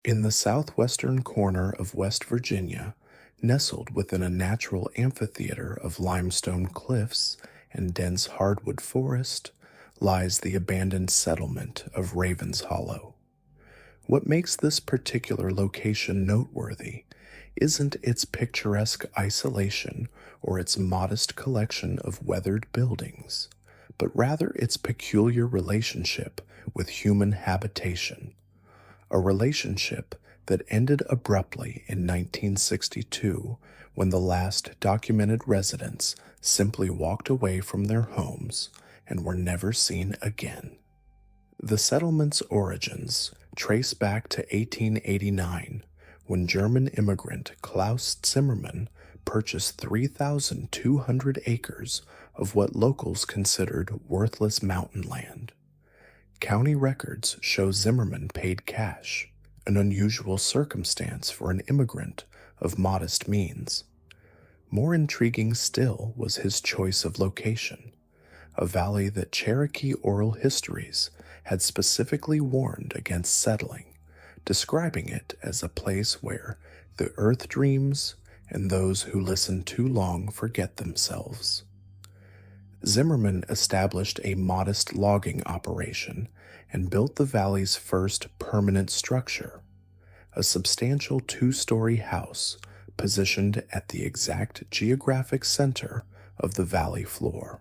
In the southwestern corner of West Virginia, nestled within a natural amphitheater of limestone cliffs and dense hardwood forest, lies the abandoned settlement of Ravens Hollow. What makes this particular location noteworthy isn't its picturesque isolation or its modest collection of weathered buildings, but rather its peculiar relationship with human habitation, a relationship that ended abruptly in 1962 when the last documented residents simply walked away from their homes and were never seen again. The settlement's origins trace back to 1889 when German immigrant Klaus Zimmermann purchased 3,200 acres of what locals considered worthless mountain land. County records show Zimmerman paid cash, an unusual circumstance for an immigrant of modest means. More intriguing still was his choice of location, a valley that Cherokee oral histories had specifically warned against settling, describing it as a place where the earth dreams and those who listen too long forget themselves. Zimmerman established a modest logging operation and built the valley's first permanent structure, a substantial two-story house positioned at the exact geographic center of the valley floor.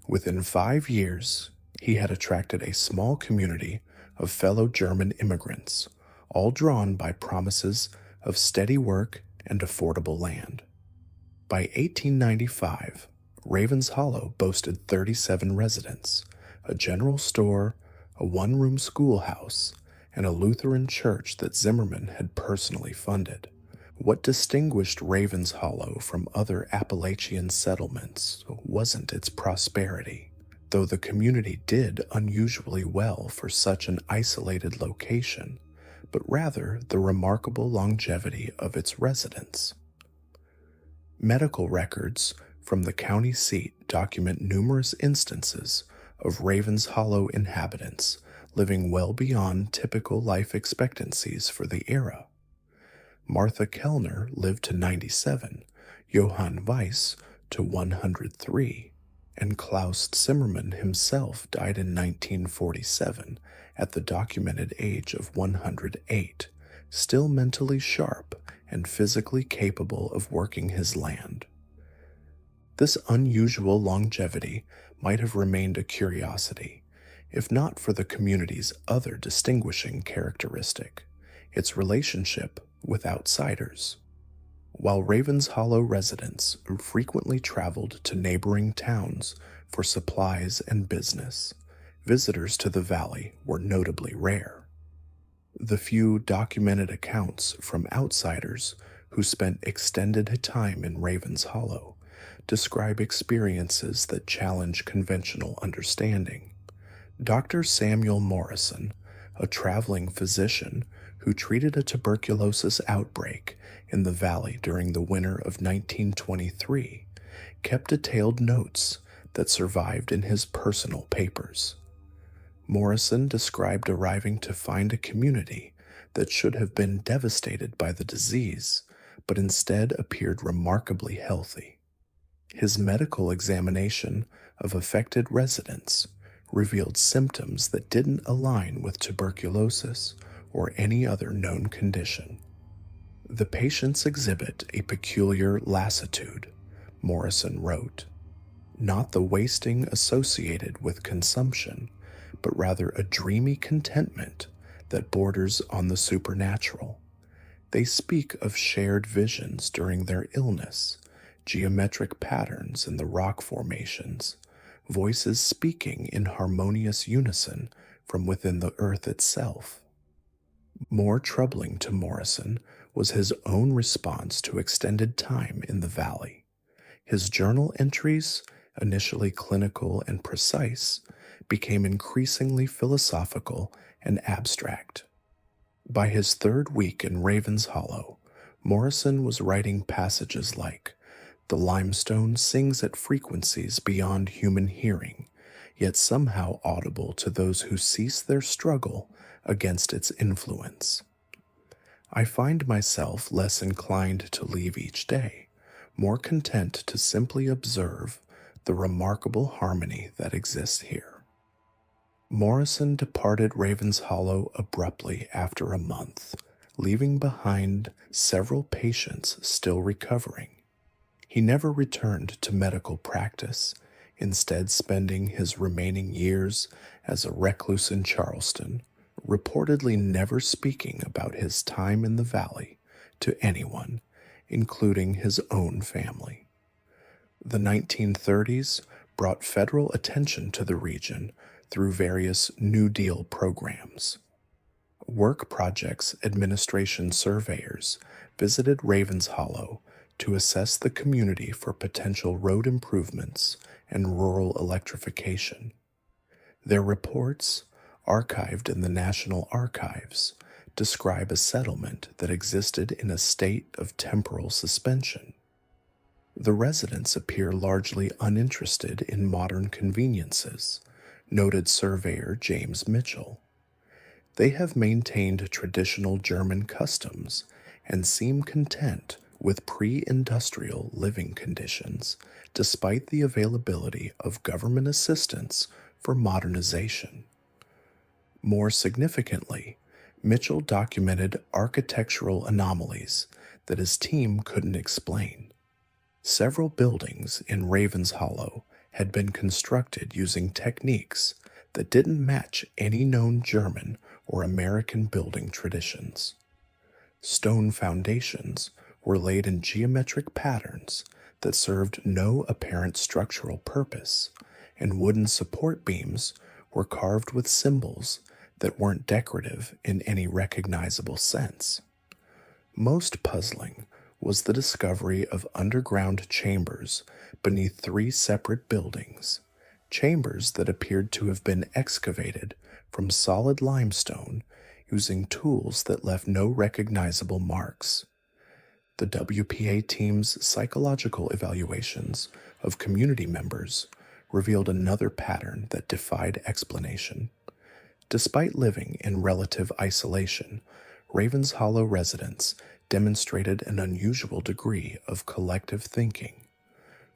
Within 5 years, he had attracted a small community of fellow German immigrants, all drawn by promises of steady work and affordable land. By 1895, Ravens Hollow boasted 37 residents, a general store, a one-room schoolhouse, and a Lutheran church that Zimmerman had personally funded. What distinguished Ravens Hollow from other Appalachian settlements wasn't its prosperity, though the community did unusually well for such an isolated location, but rather the remarkable longevity of its residents. Medical records from the county seat document numerous instances of Ravens Hollow inhabitants living well beyond typical life expectancies for the era. Martha Kellner lived to 97, Johann Weiss to 103, and Klaus Zimmermann himself died in 1947 at the documented age of 108, still mentally sharp and physically capable of working his land. This unusual longevity might have remained a curiosity, if not for the community's other distinguishing characteristic, its relationship with outsiders. While Ravens Hollow residents frequently traveled to neighboring towns for supplies and business, visitors to the valley were notably rare. The few documented accounts from outsiders who spent extended time in Ravens Hollow describe experiences that challenge conventional understanding. Dr. Samuel Morrison, a traveling physician who treated a tuberculosis outbreak in the valley during the winter of 1923, kept detailed notes that survived in his personal papers. Morrison described arriving to find a community that should have been devastated by the disease, but instead appeared remarkably healthy. His medical examination of affected residents revealed symptoms that didn't align with tuberculosis or any other known condition. The patients exhibit a peculiar lassitude, Morrison wrote, not the wasting associated with consumption, but rather a dreamy contentment that borders on the supernatural. They speak of shared visions during their illness, geometric patterns in the rock formations, voices speaking in harmonious unison from within the earth itself. More troubling to Morrison was his own response to extended time in the valley. His journal entries, initially clinical and precise, became increasingly philosophical and abstract. By his third week in Ravens Hollow, Morrison was writing passages like, "The limestone sings at frequencies beyond human hearing, yet somehow audible to those who cease their struggle against its influence." I find myself less inclined to leave each day, more content to simply observe the remarkable harmony that exists here. Morrison departed Ravens Hollow abruptly after a month, leaving behind several patients still recovering. He never returned to medical practice, instead spending his remaining years as a recluse in Charleston, reportedly never speaking about his time in the valley to anyone, including his own family. The 1930s brought federal attention to the region through various New Deal programs. Work Projects Administration surveyors visited Ravens Hollow to assess the community for potential road improvements and rural electrification. Their reports, archived in the National Archives, describe a settlement that existed in a state of temporal suspension. The residents appear largely uninterested in modern conveniences, noted surveyor James Mitchell. They have maintained traditional German customs and seem content with pre-industrial living conditions, despite the availability of government assistance for modernization. More significantly, Mitchell documented architectural anomalies that his team couldn't explain. Several buildings in Ravens Hollow had been constructed using techniques that didn't match any known German or American building traditions. Stone foundations were laid in geometric patterns that served no apparent structural purpose, and wooden support beams were carved with symbols that weren't decorative in any recognizable sense. Most puzzling was the discovery of underground chambers beneath three separate buildings, chambers that appeared to have been excavated from solid limestone using tools that left no recognizable marks. The WPA team's psychological evaluations of community members revealed another pattern that defied explanation. Despite living in relative isolation, Ravens Hollow residents demonstrated an unusual degree of collective thinking.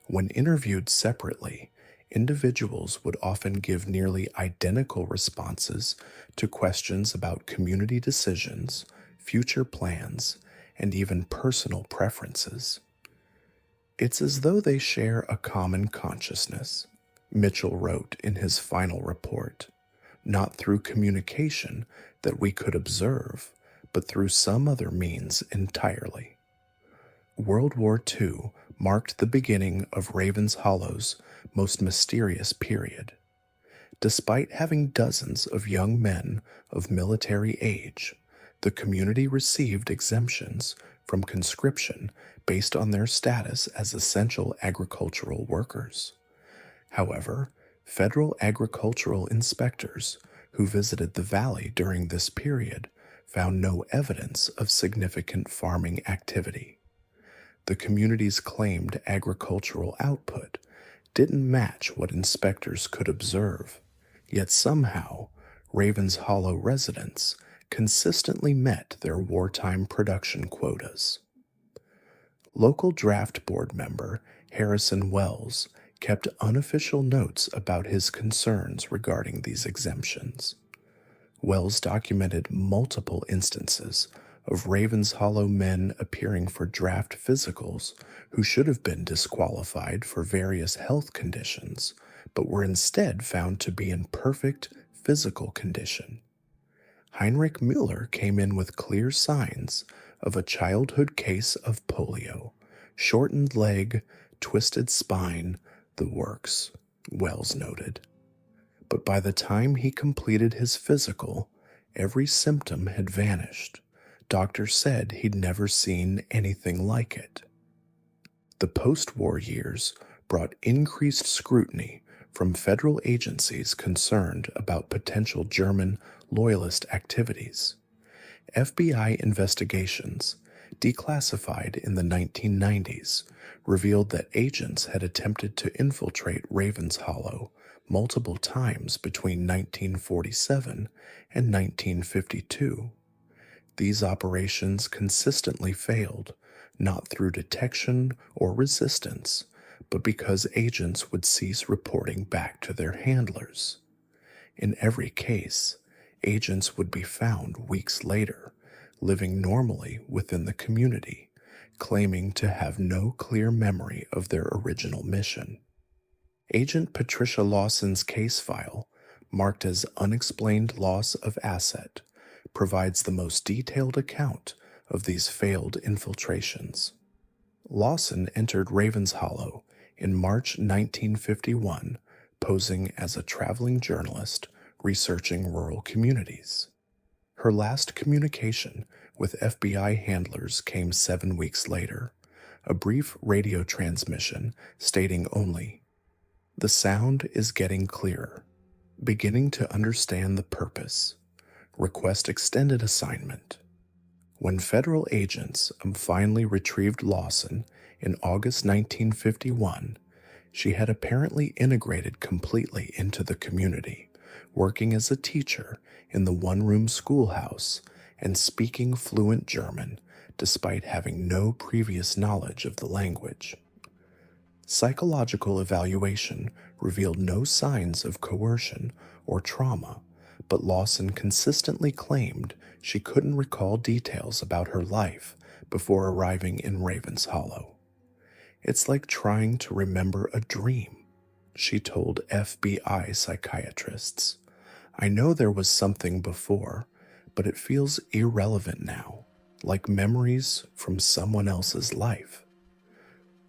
When interviewed separately, individuals would often give nearly identical responses to questions about community decisions, future plans, and even personal preferences. It's as though they share a common consciousness, Mitchell wrote in his final report, not through communication that we could observe, but through some other means entirely. World War II marked the beginning of Ravens Hollow's most mysterious period. Despite having dozens of young men of military age, the community received exemptions from conscription based on their status as essential agricultural workers. However, federal agricultural inspectors who visited the valley during this period found no evidence of significant farming activity. The community's claimed agricultural output didn't match what inspectors could observe, yet somehow Ravens Hollow residents consistently met their wartime production quotas. Local draft board member Harrison Wells kept unofficial notes about his concerns regarding these exemptions. Wells documented multiple instances of Ravens Hollow men appearing for draft physicals who should have been disqualified for various health conditions, but were instead found to be in perfect physical condition. Heinrich Müller came in with clear signs of a childhood case of polio, shortened leg, twisted spine, the works, Wells noted. But by the time he completed his physical, every symptom had vanished. Doctors said he'd never seen anything like it. The post-war years brought increased scrutiny from federal agencies concerned about potential German loyalist activities. FBI investigations, declassified in the 1990s, revealed that agents had attempted to infiltrate Ravens Hollow multiple times between 1947 and 1952. These operations consistently failed, not through detection or resistance, but because agents would cease reporting back to their handlers. In every case, agents would be found weeks later, living normally within the community, claiming to have no clear memory of their original mission. Agent Patricia Lawson's case file, marked as unexplained loss of asset, provides the most detailed account of these failed infiltrations. Lawson entered Ravens Hollow in March 1951, posing as a traveling journalist researching rural communities. Her last communication with FBI handlers came 7 weeks later, a brief radio transmission stating only, "The sound is getting clearer. Beginning to understand the purpose. Request extended assignment." When federal agents finally retrieved Lawson in August 1951, she had apparently integrated completely into the community, working as a teacher in the one-room schoolhouse and speaking fluent German despite having no previous knowledge of the language. Psychological evaluation revealed no signs of coercion or trauma, but Lawson consistently claimed she couldn't recall details about her life before arriving in Ravens Hollow. "It's like trying to remember a dream," she told FBI psychiatrists. "I know there was something before, but it feels irrelevant now, like memories from someone else's life."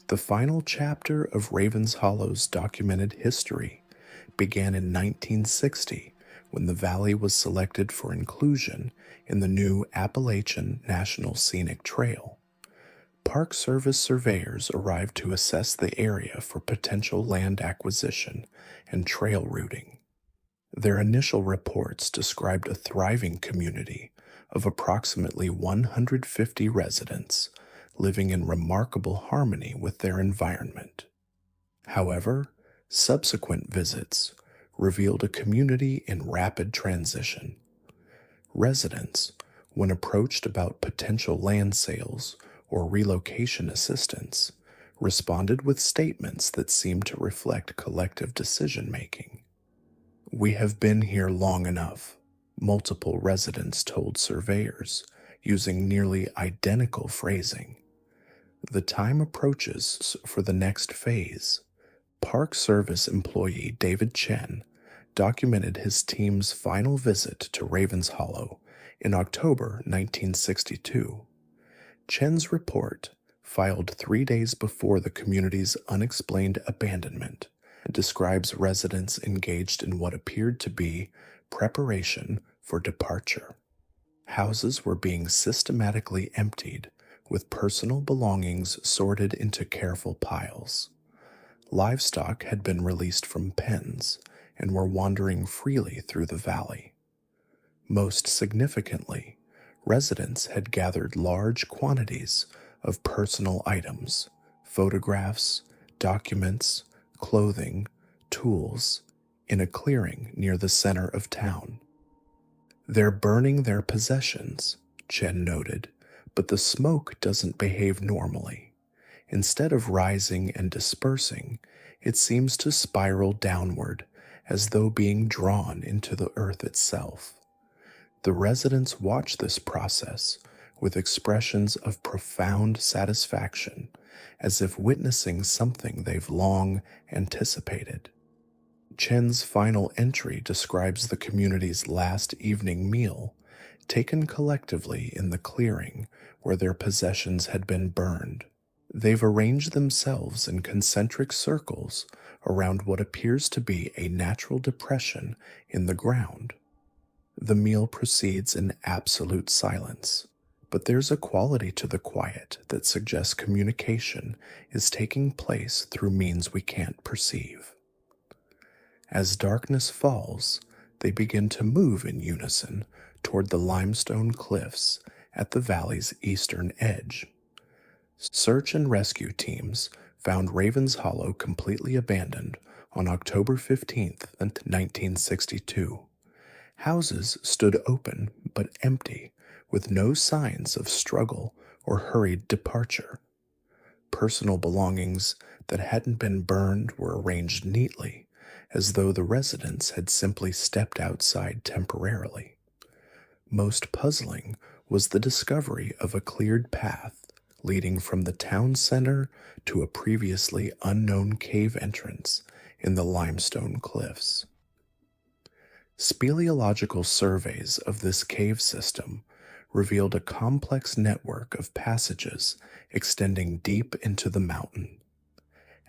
The final chapter of Ravens Hollow's documented history began in 1960 when the valley was selected for inclusion in the new Appalachian National Scenic Trail. Park Service surveyors arrived to assess the area for potential land acquisition and trail routing. Their initial reports described a thriving community of approximately 150 residents living in remarkable harmony with their environment. However, subsequent visits revealed a community in rapid transition. Residents, when approached about potential land sales or relocation assistance, responded with statements that seemed to reflect collective decision-making. "We have been here long enough," multiple residents told surveyors, using nearly identical phrasing. The time approaches for the next phase. Park Service employee David Chen documented his team's final visit to Ravens Hollow in October 1962. Chen's report, filed 3 days before the community's unexplained abandonment, describes residents engaged in what appeared to be preparation for departure. Houses were being systematically emptied, with personal belongings sorted into careful piles. Livestock had been released from pens and were wandering freely through the valley. Most significantly, residents had gathered large quantities of personal items, photographs, documents, clothing, tools, in a clearing near the center of town. "They're burning their possessions," Chen noted, "but the smoke doesn't behave normally. Instead of rising and dispersing, it seems to spiral downward, as though being drawn into the earth itself." The residents watch this process with expressions of profound satisfaction, as if witnessing something they've long anticipated. Chen's final entry describes the community's last evening meal, taken collectively in the clearing where their possessions had been burned. They've arranged themselves in concentric circles around what appears to be a natural depression in the ground. The meal proceeds in absolute silence, but there's a quality to the quiet that suggests communication is taking place through means we can't perceive. As darkness falls, they begin to move in unison toward the limestone cliffs at the valley's eastern edge. Search and rescue teams found Ravens Hollow completely abandoned on October 15th, 1962. Houses stood open but empty, with no signs of struggle or hurried departure. Personal belongings that hadn't been burned were arranged neatly, as though the residents had simply stepped outside temporarily. Most puzzling was the discovery of a cleared path leading from the town center to a previously unknown cave entrance in the limestone cliffs. Speleological surveys of this cave system revealed a complex network of passages extending deep into the mountain.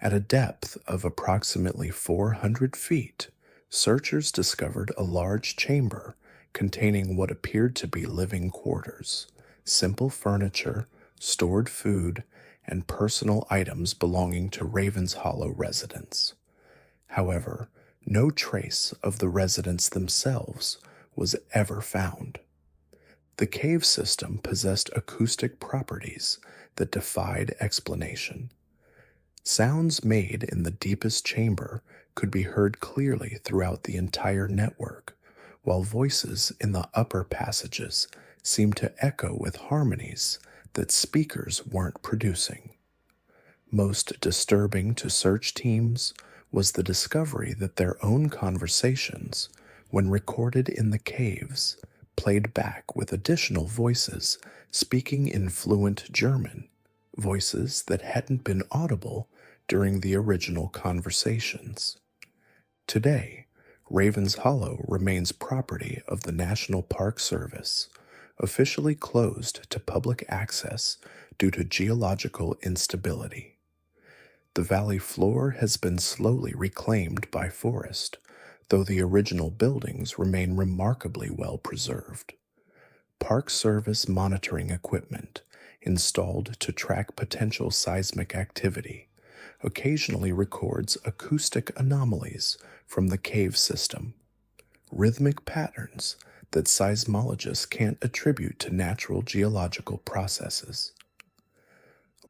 At a depth of approximately 400 feet, searchers discovered a large chamber containing what appeared to be living quarters, simple furniture, stored food, and personal items belonging to Ravens Hollow residents. However, no trace of the residents themselves was ever found. The cave system possessed acoustic properties that defied explanation. Sounds made in the deepest chamber could be heard clearly throughout the entire network, while voices in the upper passages seemed to echo with harmonies that speakers weren't producing. Most disturbing to search teams was the discovery that their own conversations, when recorded in the caves, played back with additional voices speaking in fluent German, voices that hadn't been audible during the original conversations. Today, Ravens Hollow remains property of the National Park Service, officially closed to public access due to geological instability. The valley floor has been slowly reclaimed by forest, though the original buildings remain remarkably well preserved. Park Service monitoring equipment, installed to track potential seismic activity, occasionally records acoustic anomalies from the cave system, rhythmic patterns that seismologists can't attribute to natural geological processes.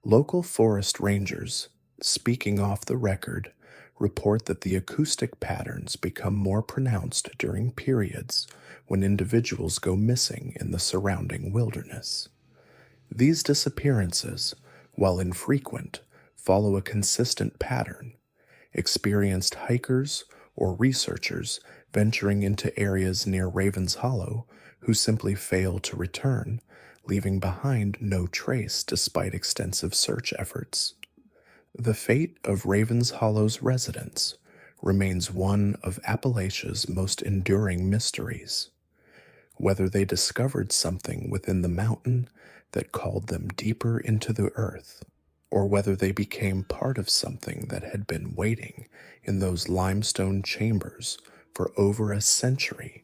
Local forest rangers, speaking off the record, report that the acoustic patterns become more pronounced during periods when individuals go missing in the surrounding wilderness. These disappearances, while infrequent, follow a consistent pattern. Experienced hikers or researchers venturing into areas near Ravens Hollow who simply fail to return, leaving behind no trace despite extensive search efforts. The fate of Ravens Hollow's residents remains one of Appalachia's most enduring mysteries. Whether they discovered something within the mountain that called them deeper into the earth, or whether they became part of something that had been waiting in those limestone chambers for over a century,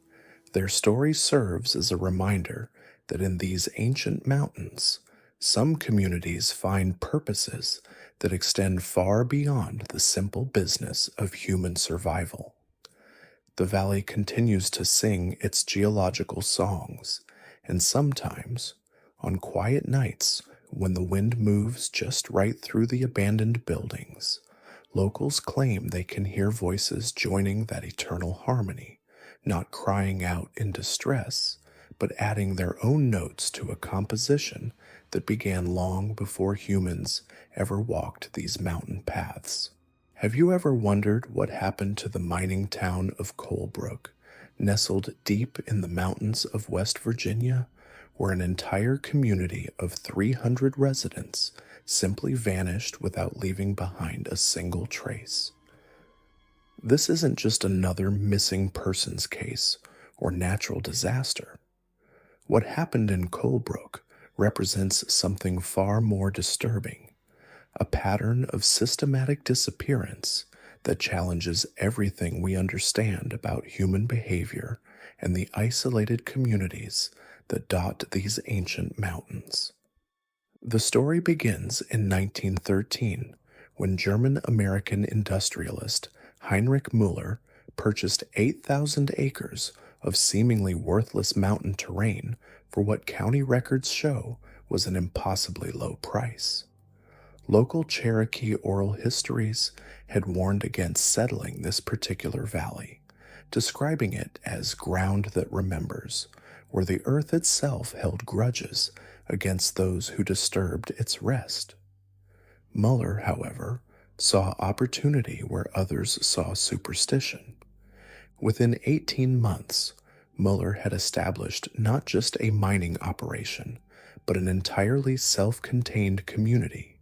their story serves as a reminder that in these ancient mountains, some communities find purposes that extend far beyond the simple business of human survival. The valley continues to sing its geological songs, and sometimes, on quiet nights when the wind moves just right through the abandoned buildings, locals claim they can hear voices joining that eternal harmony, not crying out in distress, but adding their own notes to a composition that began long before humans ever walked these mountain paths. Have you ever wondered what happened to the mining town of Colebrook, nestled deep in the mountains of West Virginia, where an entire community of 300 residents simply vanished without leaving behind a single trace? This isn't just another missing persons case or natural disaster. What happened in Colebrook represents something far more disturbing, a pattern of systematic disappearance that challenges everything we understand about human behavior and the isolated communities that dot these ancient mountains. The story begins in 1913 when German-American industrialist Heinrich Müller purchased 8,000 acres of seemingly worthless mountain terrain for what county records show was an impossibly low price. Local Cherokee oral histories had warned against settling this particular valley, describing it as ground that remembers, where the earth itself held grudges against those who disturbed its rest. Muller, however, saw opportunity where others saw superstition. Within 18 months, Muller had established not just a mining operation, but an entirely self-contained community.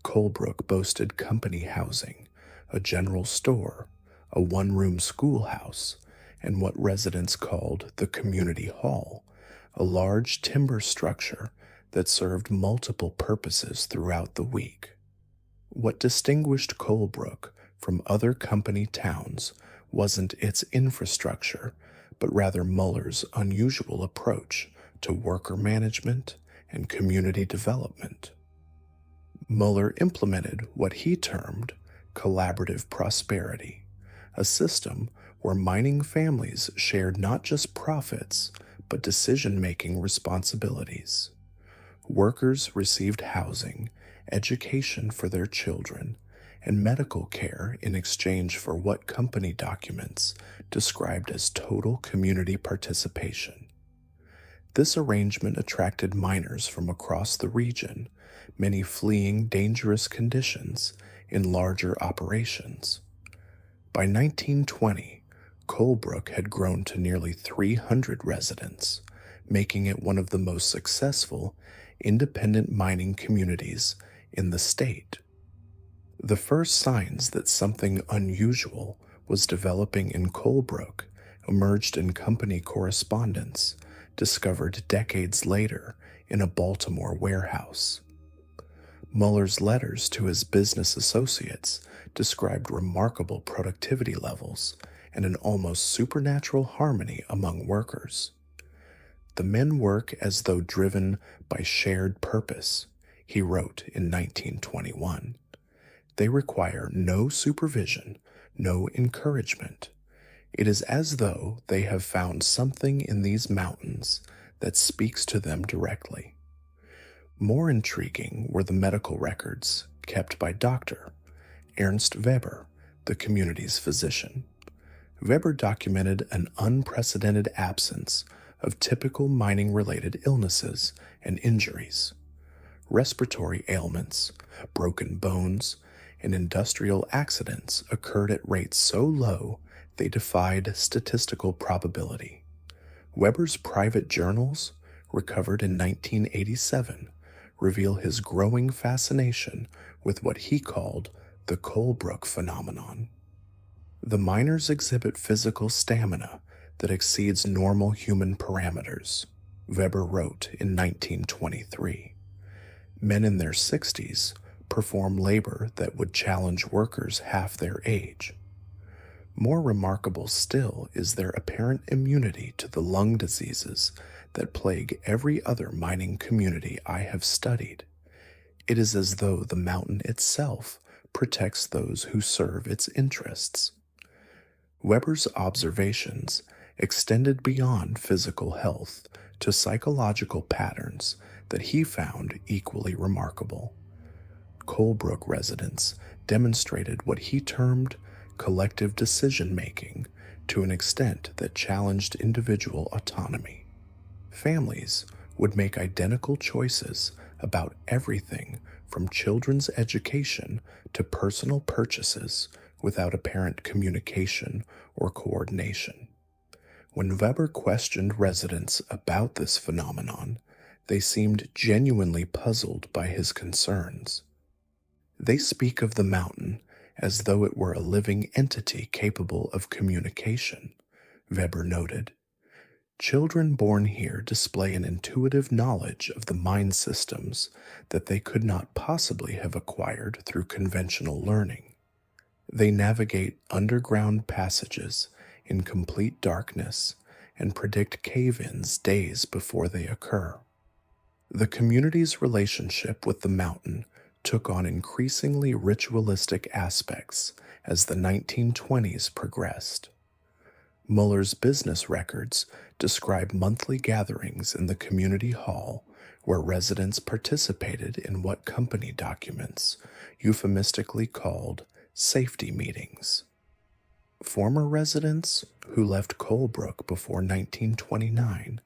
Colebrook boasted company housing, a general store, a one-room schoolhouse, and what residents called the community hall, a large timber structure that served multiple purposes throughout the week. What distinguished Colebrook from other company towns wasn't its infrastructure, but rather Muller's unusual approach to worker management and community development. Muller implemented what he termed collaborative prosperity, a system where mining families shared not just profits, but decision-making responsibilities. Workers received housing, education for their children, and medical care in exchange for what company documents described as total community participation. This arrangement attracted miners from across the region, many fleeing dangerous conditions in larger operations. By 1920, Colebrook had grown to nearly 300 residents, making it one of the most successful independent mining communities in the state. The first signs that something unusual was developing in Colebrook emerged in company correspondence, discovered decades later in a Baltimore warehouse. Muller's letters to his business associates described remarkable productivity levels and an almost supernatural harmony among workers. The men work as though driven by shared purpose, he wrote in 1921. They require no supervision, no encouragement. It is as though they have found something in these mountains that speaks to them directly. More intriguing were the medical records kept by Dr. Ernst Weber, the community's physician. Weber documented an unprecedented absence of typical mining-related illnesses and injuries. Respiratory ailments, broken bones, and industrial accidents occurred at rates so low they defied statistical probability. Weber's private journals, recovered in 1987, reveal his growing fascination with what he called the Colebrook phenomenon. The miners exhibit physical stamina that exceeds normal human parameters, Weber wrote in 1923. Men in their 60s perform labor that would challenge workers half their age. More remarkable still is their apparent immunity to the lung diseases that plague every other mining community I have studied. It is as though the mountain itself protects those who serve its interests. Weber's observations extended beyond physical health to psychological patterns that he found equally remarkable. Colebrook residents demonstrated what he termed collective decision-making to an extent that challenged individual autonomy. Families would make identical choices about everything from children's education to personal purchases without apparent communication or coordination. When Weber questioned residents about this phenomenon, they seemed genuinely puzzled by his concerns. They speak of the mountain as though it were a living entity capable of communication, Weber noted. Children born here display an intuitive knowledge of the mind systems that they could not possibly have acquired through conventional learning. They navigate underground passages in complete darkness and predict cave-ins days before they occur. The community's relationship with the mountain took on increasingly ritualistic aspects as the 1920s progressed. Muller's business records describe monthly gatherings in the community hall where residents participated in what company documents euphemistically called safety meetings. Former residents who left Colebrook before 1929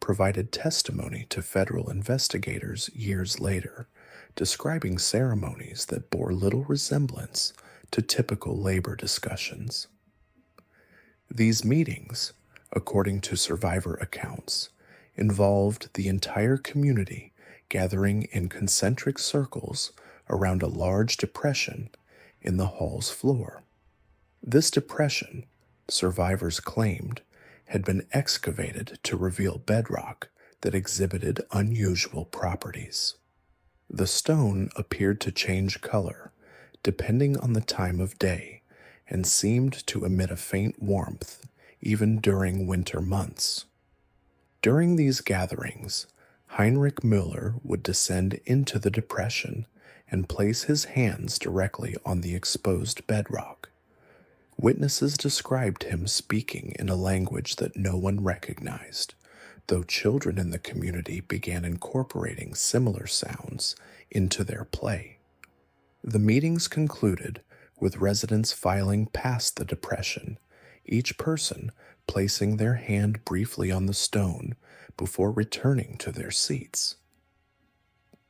provided testimony to federal investigators years later, describing ceremonies that bore little resemblance to typical labor discussions. These meetings, according to survivor accounts, involved the entire community gathering in concentric circles around a large depression in the hall's floor. This depression, survivors claimed, had been excavated to reveal bedrock that exhibited unusual properties. The stone appeared to change color depending on the time of day and seemed to emit a faint warmth even during winter months. During these gatherings, Heinrich Müller would descend into the depression and place his hands directly on the exposed bedrock. Witnesses described him speaking in a language that no one recognized, though children in the community began incorporating similar sounds into their play. The meetings concluded with residents filing past the depression, each person placing their hand briefly on the stone before returning to their seats.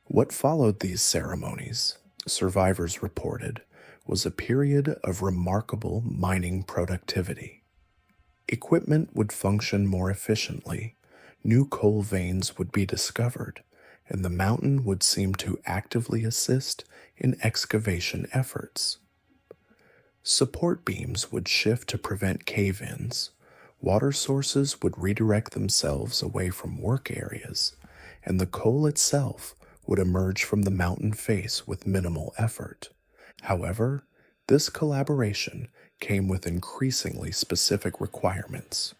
What followed these ceremonies, survivors reported, was a period of remarkable mining productivity. Equipment would function more efficiently, new coal veins would be discovered, and the mountain would seem to actively assist in excavation efforts. Support beams would shift to prevent cave-ins, water sources would redirect themselves away from work areas, and the coal itself would emerge from the mountain face with minimal effort. However, this collaboration came with increasingly specific requirements.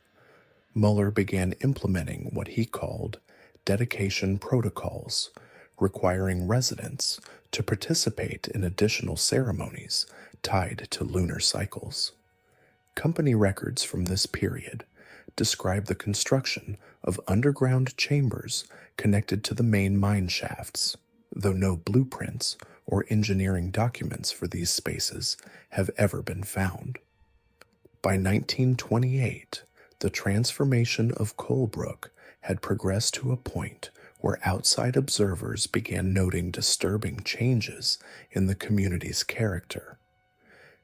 Mueller began implementing what he called dedication protocols, requiring residents to participate in additional ceremonies tied to lunar cycles. Company records from this period describe the construction of underground chambers connected to the main mine shafts, though no blueprints or engineering documents for these spaces have ever been found. By 1928, the transformation of Colebrook had progressed to a point where outside observers began noting disturbing changes in the community's character.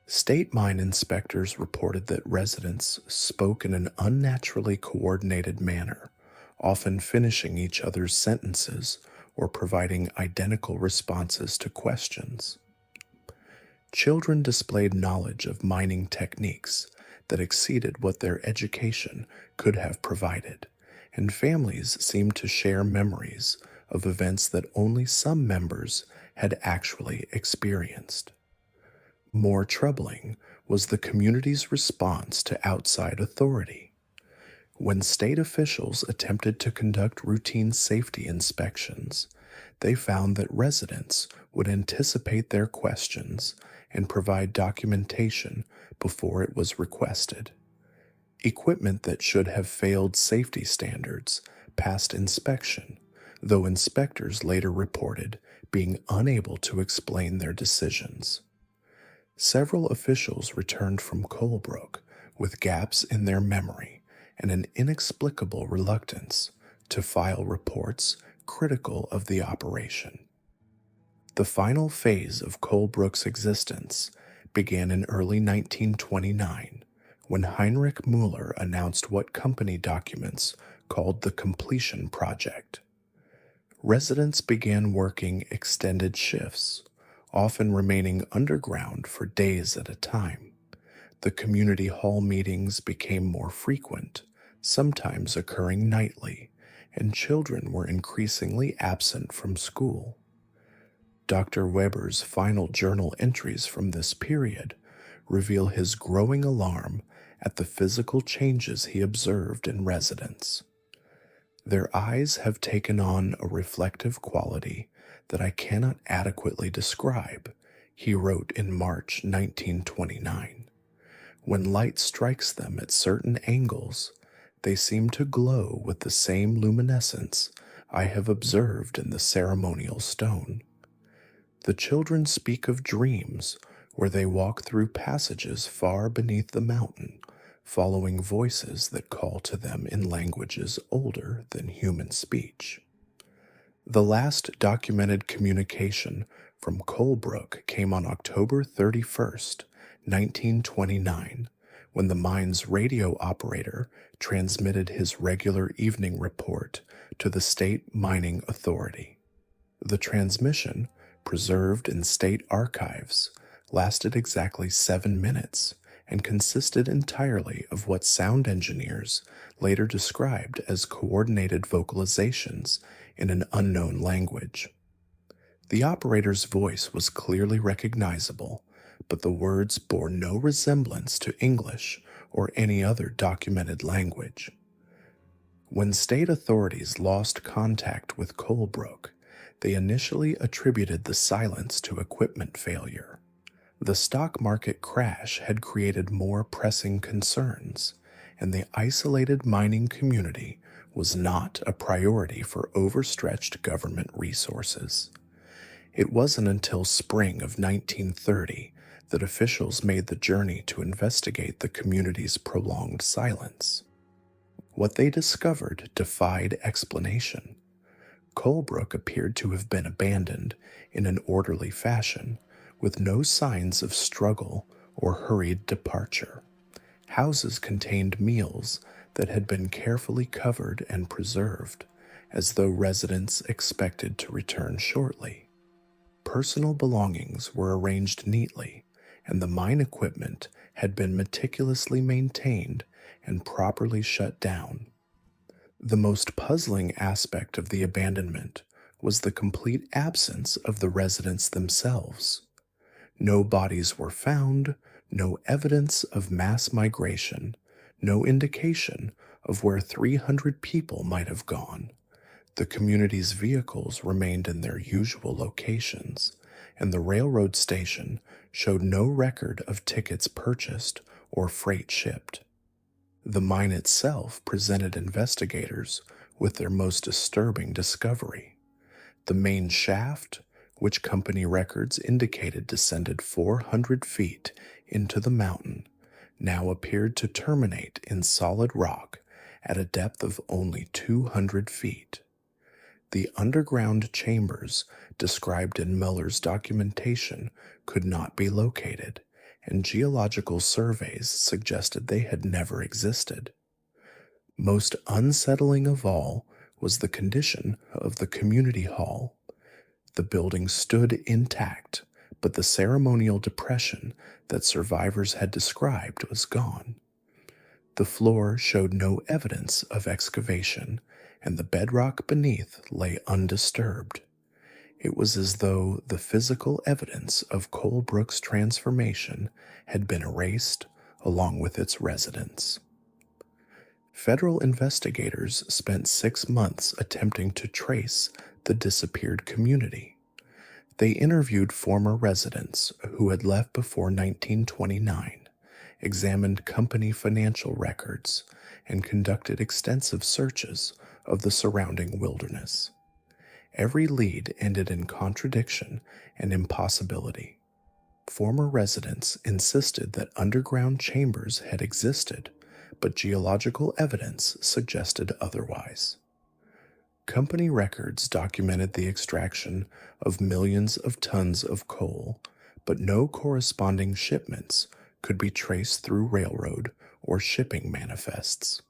State mine inspectors reported that residents spoke in an unnaturally coordinated manner, often finishing each other's sentences or providing identical responses to questions. Children displayed knowledge of mining techniques that exceeded what their education could have provided, and families seemed to share memories of events that only some members had actually experienced. More troubling was the community's response to outside authority. When state officials attempted to conduct routine safety inspections, they found that residents would anticipate their questions and provide documentation before it was requested. Equipment that should have failed safety standards passed inspection, though inspectors later reported being unable to explain their decisions. Several officials returned from Colebrook with gaps in their memory and an inexplicable reluctance to file reports critical of the operation. The final phase of Colebrook's existence began in early 1929 when Heinrich Müller announced what company documents called the Completion Project. Residents began working extended shifts, often remaining underground for days at a time. The community hall meetings became more frequent, sometimes occurring nightly, and children were increasingly absent from school. Dr. Weber's final journal entries from this period reveal his growing alarm at the physical changes he observed in residents. Their eyes have taken on a reflective quality that I cannot adequately describe, he wrote in March 1929. When light strikes them at certain angles, they seem to glow with the same luminescence I have observed in the ceremonial stone. The children speak of dreams where they walk through passages far beneath the mountain, following voices that call to them in languages older than human speech. The last documented communication from Colebrook came on October 31st, 1929, when the mine's radio operator transmitted his regular evening report to the State Mining Authority. The transmission, preserved in state archives, lasted exactly 7 minutes and consisted entirely of what sound engineers later described as coordinated vocalizations in an unknown language. The operator's voice was clearly recognizable, but the words bore no resemblance to English or any other documented language. When state authorities lost contact with Colebrook, they initially attributed the silence to equipment failure. The stock market crash had created more pressing concerns, and the isolated mining community was not a priority for overstretched government resources. It wasn't until spring of 1930 that officials made the journey to investigate the community's prolonged silence. What they discovered defied explanation. Colebrook appeared to have been abandoned in an orderly fashion, with no signs of struggle or hurried departure. Houses contained meals that had been carefully covered and preserved, as though residents expected to return shortly. Personal belongings were arranged neatly, and the mine equipment had been meticulously maintained and properly shut down. The most puzzling aspect of the abandonment was the complete absence of the residents themselves. No bodies were found, no evidence of mass migration, no indication of where 300 people might have gone. The community's vehicles remained in their usual locations, and the railroad station showed no record of tickets purchased or freight shipped. The mine itself presented investigators with their most disturbing discovery. The main shaft, which company records indicated descended 400 feet into the mountain, now appeared to terminate in solid rock at a depth of only 200 feet. The underground chambers described in Muller's documentation could not be located, and geological surveys suggested they had never existed. Most unsettling of all was the condition of the community hall. The building stood intact, but the ceremonial depression that survivors had described was gone. The floor showed no evidence of excavation, and the bedrock beneath lay undisturbed. It was as though the physical evidence of Colebrook's transformation had been erased along with its residents. Federal investigators spent 6 months attempting to trace the disappeared community. They interviewed former residents who had left before 1929, examined company financial records, and conducted extensive searches of the surrounding wilderness. Every lead ended in contradiction and impossibility. Former residents insisted that underground chambers had existed, but geological evidence suggested otherwise. Company records documented the extraction of millions of tons of coal, but no corresponding shipments could be traced through railroad or shipping manifests.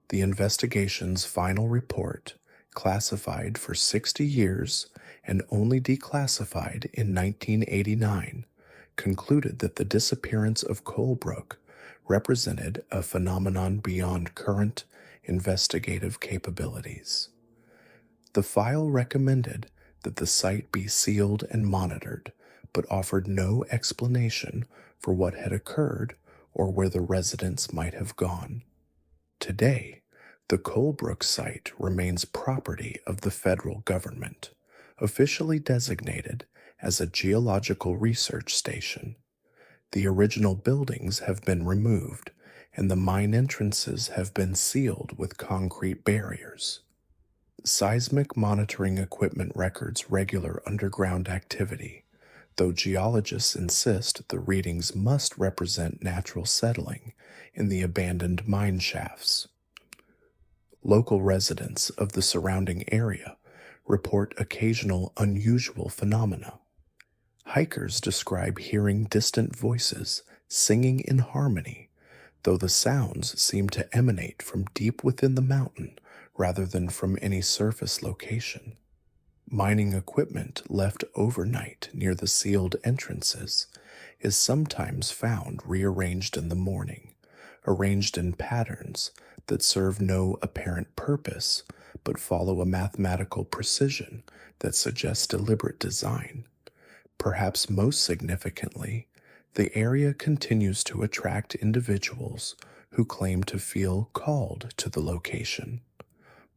The investigation's final report, classified for 60 years and only declassified in 1989, concluded that the disappearance of Colebrook represented a phenomenon beyond current investigative capabilities. The file recommended that the site be sealed and monitored, but offered no explanation for what had occurred or where the residents might have gone. Today, the Colebrook site remains property of the federal government, officially designated as a geological research station. The original buildings have been removed, and the mine entrances have been sealed with concrete barriers. Seismic monitoring equipment records regular underground activity, though geologists insist the readings must represent natural settling in the abandoned mine shafts. Local residents of the surrounding area report occasional unusual phenomena. Hikers describe hearing distant voices singing in harmony, though the sounds seem to emanate from deep within the mountain rather than from any surface location. Mining equipment left overnight near the sealed entrances is sometimes found rearranged in the morning, arranged in patterns that serve no apparent purpose but follow a mathematical precision that suggests deliberate design. Perhaps most significantly, the area continues to attract individuals who claim to feel called to the location.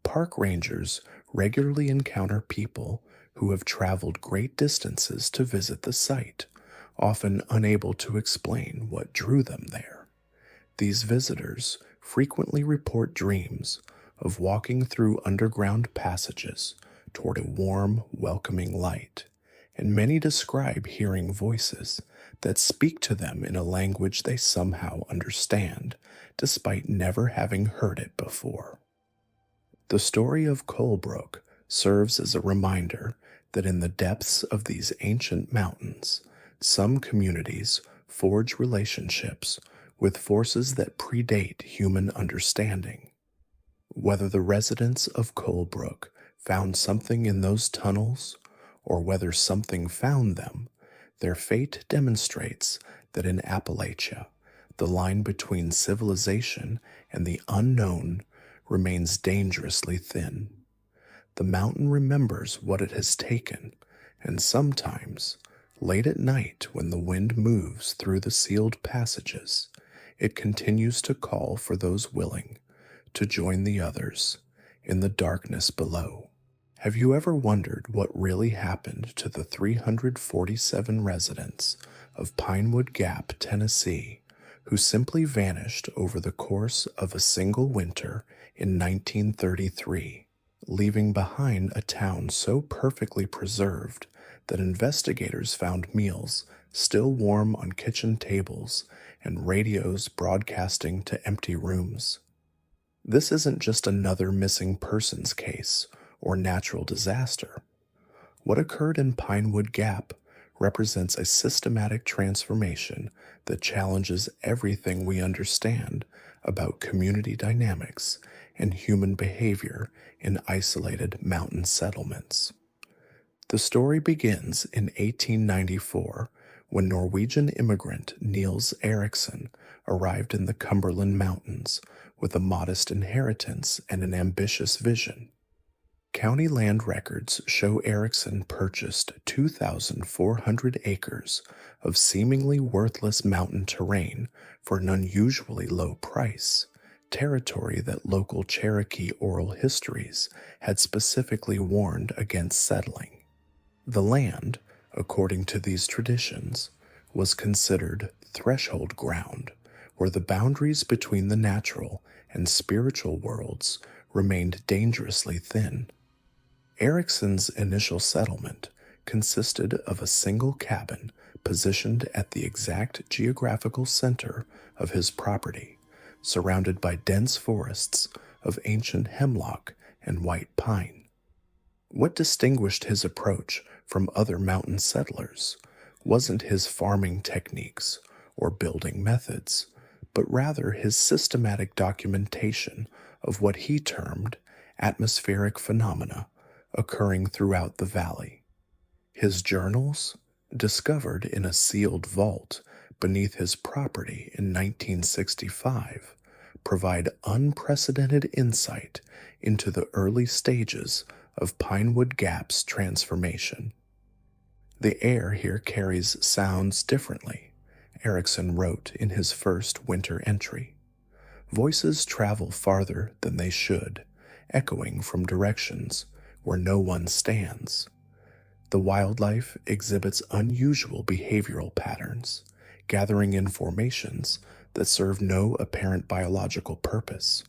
Park rangers regularly encounter people who have traveled great distances to visit the site, often unable to explain what drew them there. These visitors frequently report dreams of walking through underground passages toward a warm, welcoming light, and many describe hearing voices that speak to them in a language they somehow understand, despite never having heard it before. The story of Colebrook serves as a reminder that in the depths of these ancient mountains, some communities forge relationships with forces that predate human understanding. Whether the residents of Colebrook found something in those tunnels, or whether something found them, their fate demonstrates that in Appalachia, the line between civilization and the unknown remains dangerously thin. The mountain remembers what it has taken, and sometimes, late at night when the wind moves through the sealed passages, it continues to call for those willing to join the others in the darkness below. Have you ever wondered what really happened to the 347 residents of Pinewood Gap, Tennessee, who simply vanished over the course of a single winter in 1933, leaving behind a town so perfectly preserved that investigators found meals still warm on kitchen tables and radios broadcasting to empty rooms? This isn't just another missing persons case or natural disaster. What occurred in Pinewood Gap represents a systematic transformation that challenges everything we understand about community dynamics and human behavior in isolated mountain settlements. The story begins in 1894 when Norwegian immigrant Niels Eriksen arrived in the Cumberland Mountains with a modest inheritance and an ambitious vision. County land records show Eriksen purchased 2,400 acres of seemingly worthless mountain terrain for an unusually low price, territory that local Cherokee oral histories had specifically warned against settling. The land, according to these traditions, was considered threshold ground, where the boundaries between the natural and spiritual worlds remained dangerously thin. Eriksen's initial settlement consisted of a single cabin positioned at the exact geographical center of his property, surrounded by dense forests of ancient hemlock and white pine. What distinguished his approach from other mountain settlers wasn't his farming techniques or building methods, but rather his systematic documentation of what he termed atmospheric phenomena occurring throughout the valley. His journals, discovered in a sealed vault beneath his property in 1965, provide unprecedented insight into the early stages of Pinewood Gap's transformation. The air here carries sounds differently, Eriksen wrote in his first winter entry. Voices travel farther than they should, echoing from directions where no one stands. The wildlife exhibits unusual behavioral patterns, gathering in formations that serve no apparent biological purpose.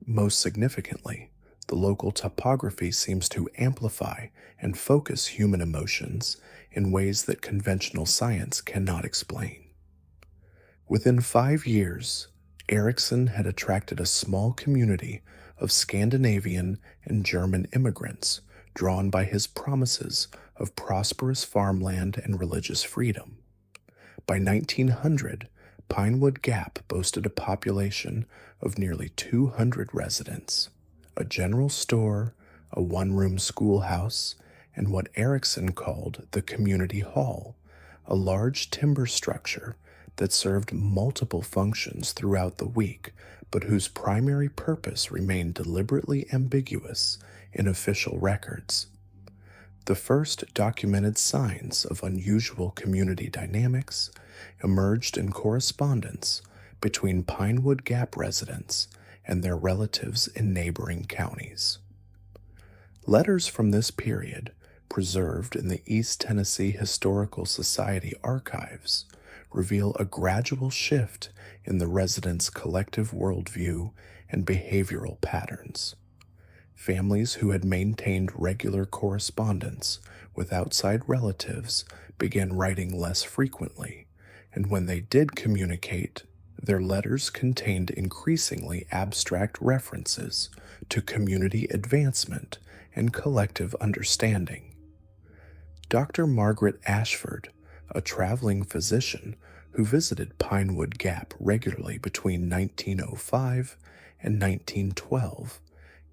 Most significantly, The local topography seems to amplify and focus human emotions in ways that conventional science cannot explain. Within 5 years, Erickson had attracted a small community of Scandinavian and German immigrants drawn by his promises of prosperous farmland and religious freedom. By 1900, Pinewood Gap boasted a population of nearly 200 residents, a general store, a one-room schoolhouse, and what Erickson called the Community Hall, a large timber structure that served multiple functions throughout the week, but whose primary purpose remained deliberately ambiguous in official records. The first documented signs of unusual community dynamics emerged in correspondence between Pinewood Gap residents and their relatives in neighboring counties. Letters from this period, preserved in the East Tennessee Historical Society archives, reveal a gradual shift in the residents' collective worldview and behavioral patterns. Families who had maintained regular correspondence with outside relatives began writing less frequently, and when they did communicate, their letters contained increasingly abstract references to community advancement and collective understanding. Dr. Margaret Ashford, a traveling physician who visited Pinewood Gap regularly between 1905 and 1912,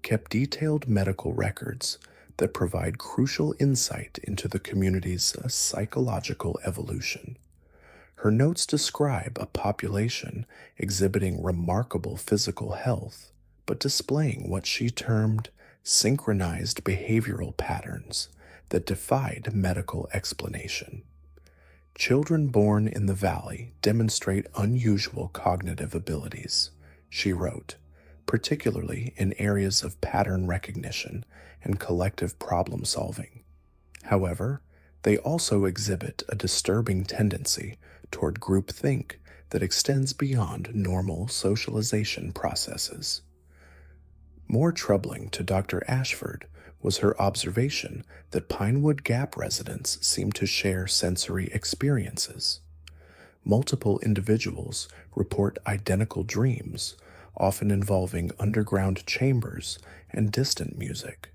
kept detailed medical records that provide crucial insight into the community's psychological evolution. Her notes describe a population exhibiting remarkable physical health, but displaying what she termed synchronized behavioral patterns that defied medical explanation. Children born in the valley demonstrate unusual cognitive abilities, she wrote, particularly in areas of pattern recognition and collective problem solving. However, they also exhibit a disturbing tendency toward groupthink that extends beyond normal socialization processes. More troubling to Dr. Ashford was her observation that Pinewood Gap residents seemed to share sensory experiences. Multiple individuals report identical dreams, often involving underground chambers and distant music.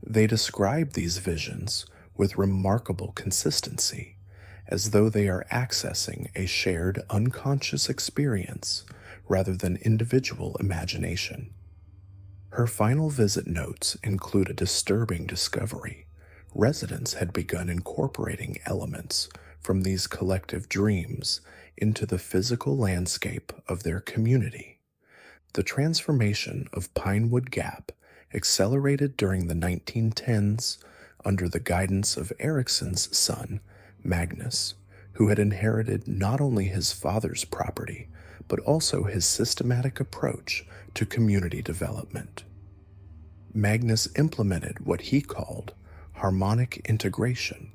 They describe these visions with remarkable consistency, as though they are accessing a shared unconscious experience rather than individual imagination. Her final visit notes include a disturbing discovery. Residents had begun incorporating elements from these collective dreams into the physical landscape of their community. The transformation of Pinewood Gap accelerated during the 1910s under the guidance of Erickson's son, Magnus, who had inherited not only his father's property, but also his systematic approach to community development. Magnus implemented what he called harmonic integration,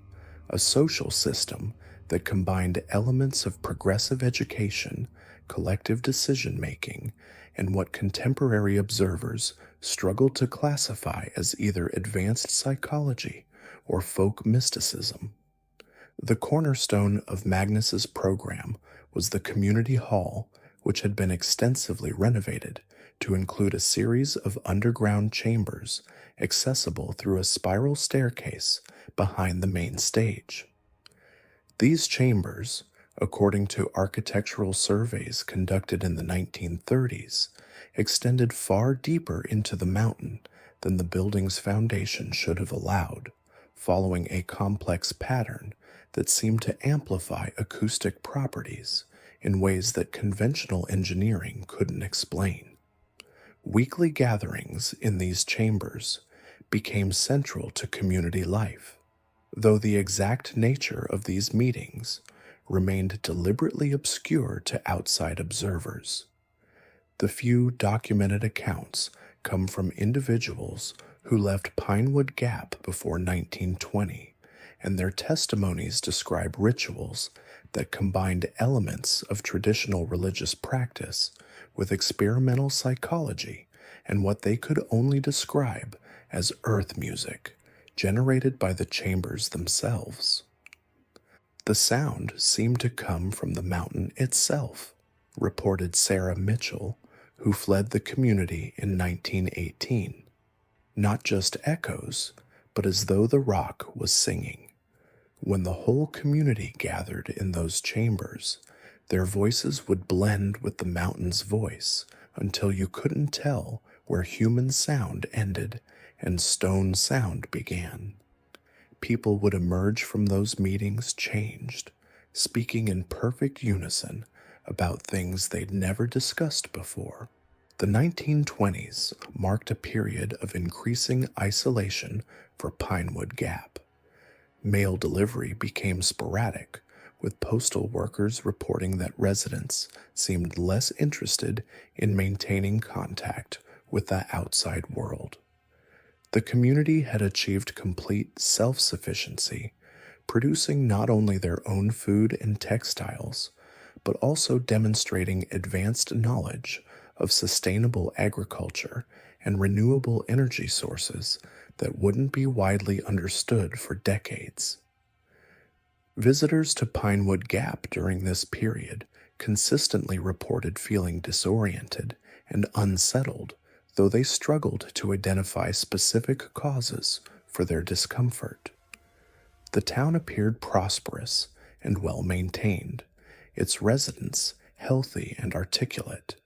a social system that combined elements of progressive education, collective decision-making, and what contemporary observers struggled to classify as either advanced psychology or folk mysticism. The cornerstone of Magnus's program was the community hall, which had been extensively renovated to include a series of underground chambers accessible through a spiral staircase behind the main stage. These chambers, according to architectural surveys conducted in the 1930s, extended far deeper into the mountain than the building's foundation should have allowed, following a complex pattern that seemed to amplify acoustic properties in ways that conventional engineering couldn't explain. Weekly gatherings in these chambers became central to community life, though the exact nature of these meetings remained deliberately obscure to outside observers. The few documented accounts come from individuals who left Pinewood Gap before 1920, and their testimonies describe rituals that combined elements of traditional religious practice with experimental psychology and what they could only describe as earth music generated by the chambers themselves. The sound seemed to come from the mountain itself, reported Sarah Mitchell, who fled the community in 1918. Not just echoes, but as though the rock was singing. When the whole community gathered in those chambers, their voices would blend with the mountain's voice until you couldn't tell where human sound ended and stone sound began. People would emerge from those meetings changed, speaking in perfect unison about things they'd never discussed before. The 1920s marked a period of increasing isolation for Pinewood Gap. Mail delivery became sporadic, with postal workers reporting that residents seemed less interested in maintaining contact with the outside world. The community had achieved complete self-sufficiency, producing not only their own food and textiles, but also demonstrating advanced knowledge of sustainable agriculture and renewable energy sources that wouldn't be widely understood for decades. Visitors to Pinewood Gap during this period consistently reported feeling disoriented and unsettled, though they struggled to identify specific causes for their discomfort. The town appeared prosperous and well maintained, its residents healthy and articulate,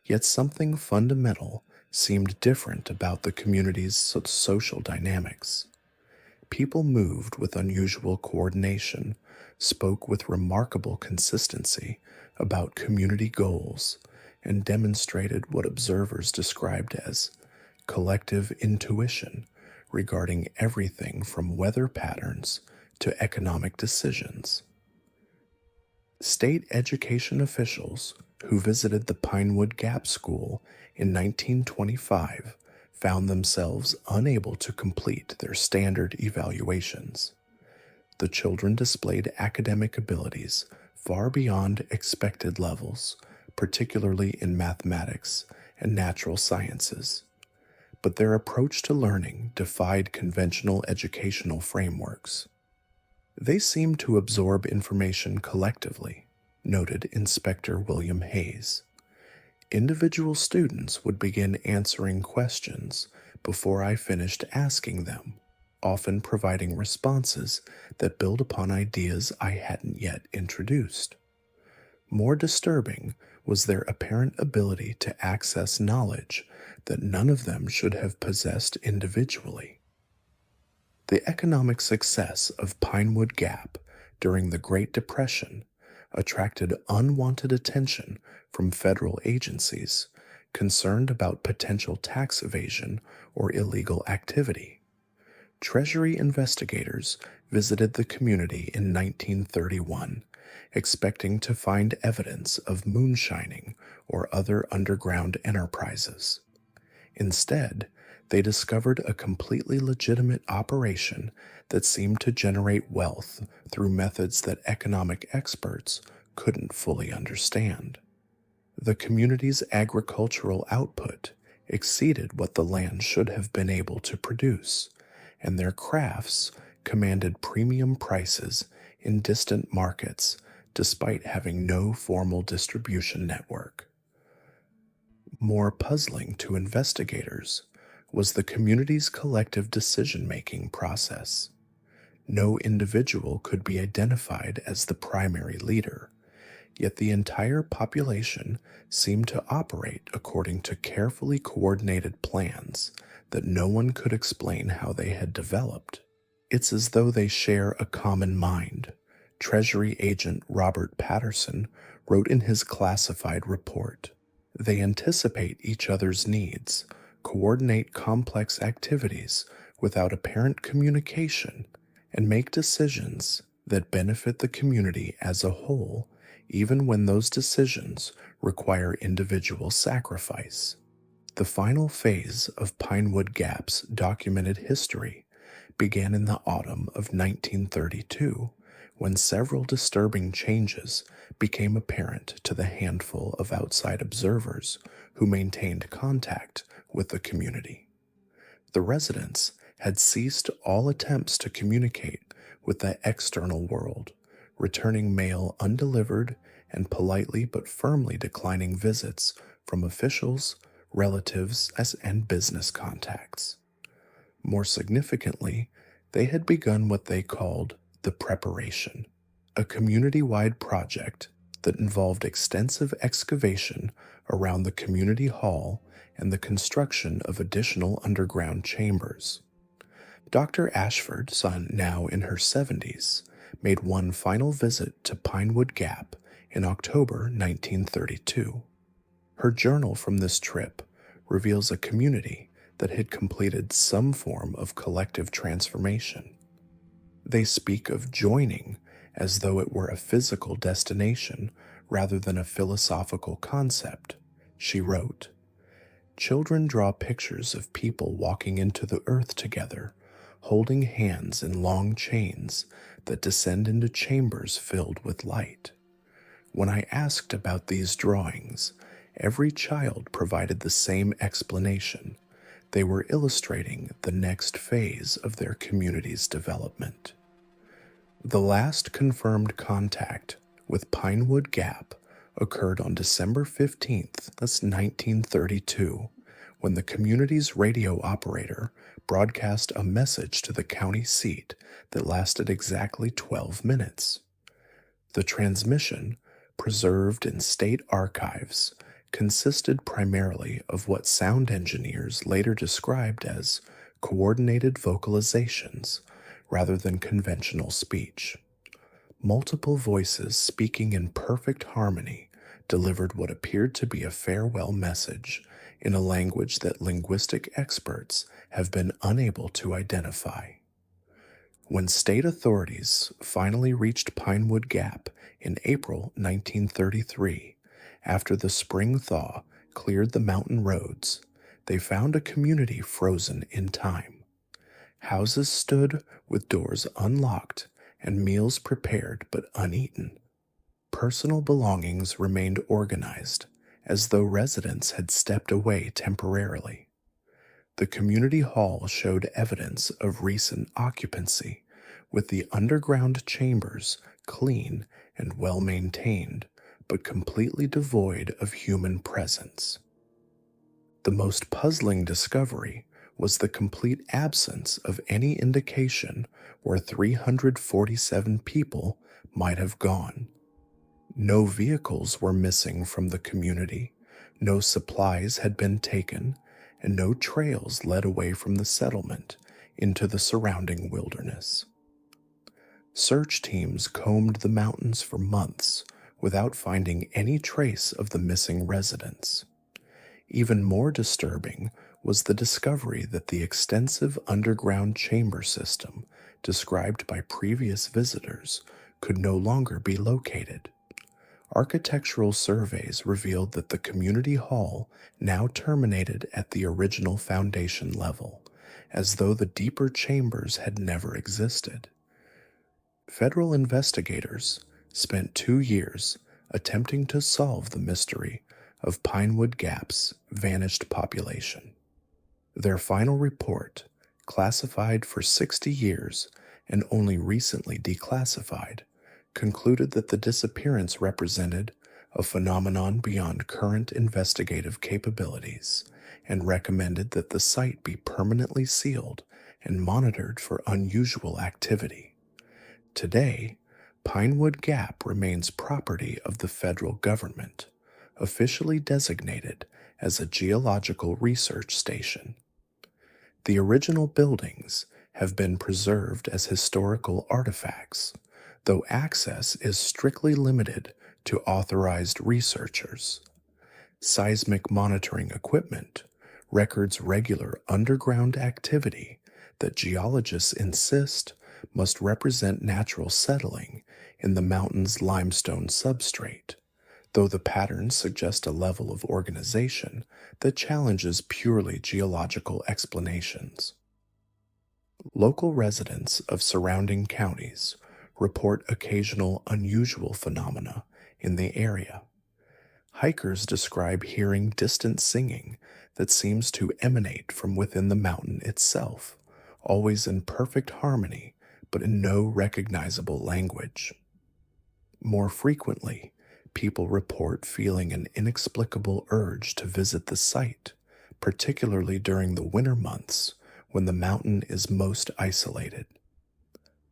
yet something fundamental seemed different about the community's social dynamics. People moved with unusual coordination, spoke with remarkable consistency about community goals, and demonstrated what observers described as collective intuition regarding everything from weather patterns to economic decisions. State education officials who visited the Pinewood Gap School in 1925 found themselves unable to complete their standard evaluations. The children displayed academic abilities far beyond expected levels, particularly in mathematics and natural sciences. But their approach to learning defied conventional educational frameworks. They seemed to absorb information collectively, noted Inspector William Hayes. Individual students would begin answering questions before I finished asking them, often providing responses that build upon ideas I hadn't yet introduced. More disturbing was their apparent ability to access knowledge that none of them should have possessed individually. The economic success of Pinewood Gap during the Great Depression attracted unwanted attention from federal agencies concerned about potential tax evasion or illegal activity. Treasury investigators visited the community in 1931, expecting to find evidence of moonshining or other underground enterprises. Instead, they discovered a completely legitimate operation that seemed to generate wealth through methods that economic experts couldn't fully understand. The community's agricultural output exceeded what the land should have been able to produce, and their crafts commanded premium prices in distant markets despite having no formal distribution network. More puzzling to investigators was the community's collective decision-making process. No individual could be identified as the primary leader, yet the entire population seemed to operate according to carefully coordinated plans that no one could explain how they had developed. It's as though they share a common mind, Treasury Agent Robert Patterson wrote in his classified report. They anticipate each other's needs, coordinate complex activities without apparent communication, and make decisions that benefit the community as a whole, even when those decisions require individual sacrifice. The final phase of Pinewood Gap's documented history began in the autumn of 1932, when several disturbing changes became apparent to the handful of outside observers who maintained contact with the community. The residents had ceased all attempts to communicate with the external world, returning mail undelivered and politely but firmly declining visits from officials, relatives, and business contacts. More significantly, they had begun what they called the preparation, a community-wide project that involved extensive excavation around the community hall and the construction of additional underground chambers. Dr. Ashford, son now in her 70s, made one final visit to Pinewood Gap in October 1932. Her journal from this trip reveals a community that had completed some form of collective transformation. They speak of joining as though it were a physical destination rather than a philosophical concept. She wrote, "Children draw pictures of people walking into the earth together, holding hands in long chains that descend into chambers filled with light. When I asked about these drawings, every child provided the same explanation. They were illustrating the next phase of their community's development." The last confirmed contact with Pinewood Gap occurred on December 15th, 1932, when the community's radio operator broadcast a message to the county seat that lasted exactly 12 minutes. The transmission, preserved in state archives, consisted primarily of what sound engineers later described as coordinated vocalizations rather than conventional speech. Multiple voices speaking in perfect harmony delivered what appeared to be a farewell message in a language that linguistic experts have been unable to identify. When state authorities finally reached Pinewood Gap in April 1933, after the spring thaw cleared the mountain roads, they found a community frozen in time. Houses stood with doors unlocked and meals prepared but uneaten. Personal belongings remained organized, as though residents had stepped away temporarily. The community hall showed evidence of recent occupancy, with the underground chambers clean and well maintained, but completely devoid of human presence. The most puzzling discovery was the complete absence of any indication where 347 people might have gone. No vehicles were missing from the community, no supplies had been taken, and no trails led away from the settlement into the surrounding wilderness. Search teams combed the mountains for months without finding any trace of the missing residents. Even more disturbing was the discovery that the extensive underground chamber system described by previous visitors could no longer be located. Architectural surveys revealed that the community hall now terminated at the original foundation level, as though the deeper chambers had never existed. Federal investigators spent 2 years attempting to solve the mystery of Pinewood Gap's vanished population. Their final report, classified for 60 years and only recently declassified, concluded that the disappearance represented a phenomenon beyond current investigative capabilities and recommended that the site be permanently sealed and monitored for unusual activity. Today, Pinewood Gap remains property of the federal government, officially designated as a geological research station. The original buildings have been preserved as historical artifacts, though access is strictly limited to authorized researchers. Seismic monitoring equipment records regular underground activity that geologists insist must represent natural settling in the mountain's limestone substrate, though the patterns suggest a level of organization that challenges purely geological explanations. Local residents of surrounding counties report occasional unusual phenomena in the area. Hikers describe hearing distant singing that seems to emanate from within the mountain itself, always in perfect harmony but in no recognizable language. More frequently, people report feeling an inexplicable urge to visit the site, particularly during the winter months when the mountain is most isolated.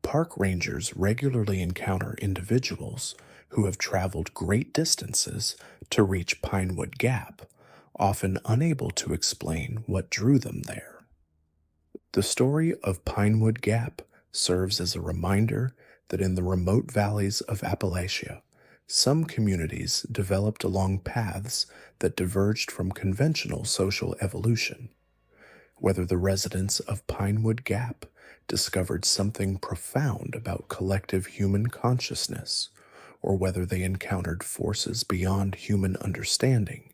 Park rangers regularly encounter individuals who have traveled great distances to reach Pinewood Gap, often unable to explain what drew them there. The story of Pinewood Gap serves as a reminder that in the remote valleys of Appalachia, some communities developed along paths that diverged from conventional social evolution. Whether the residents of Pinewood Gap discovered something profound about collective human consciousness, or whether they encountered forces beyond human understanding,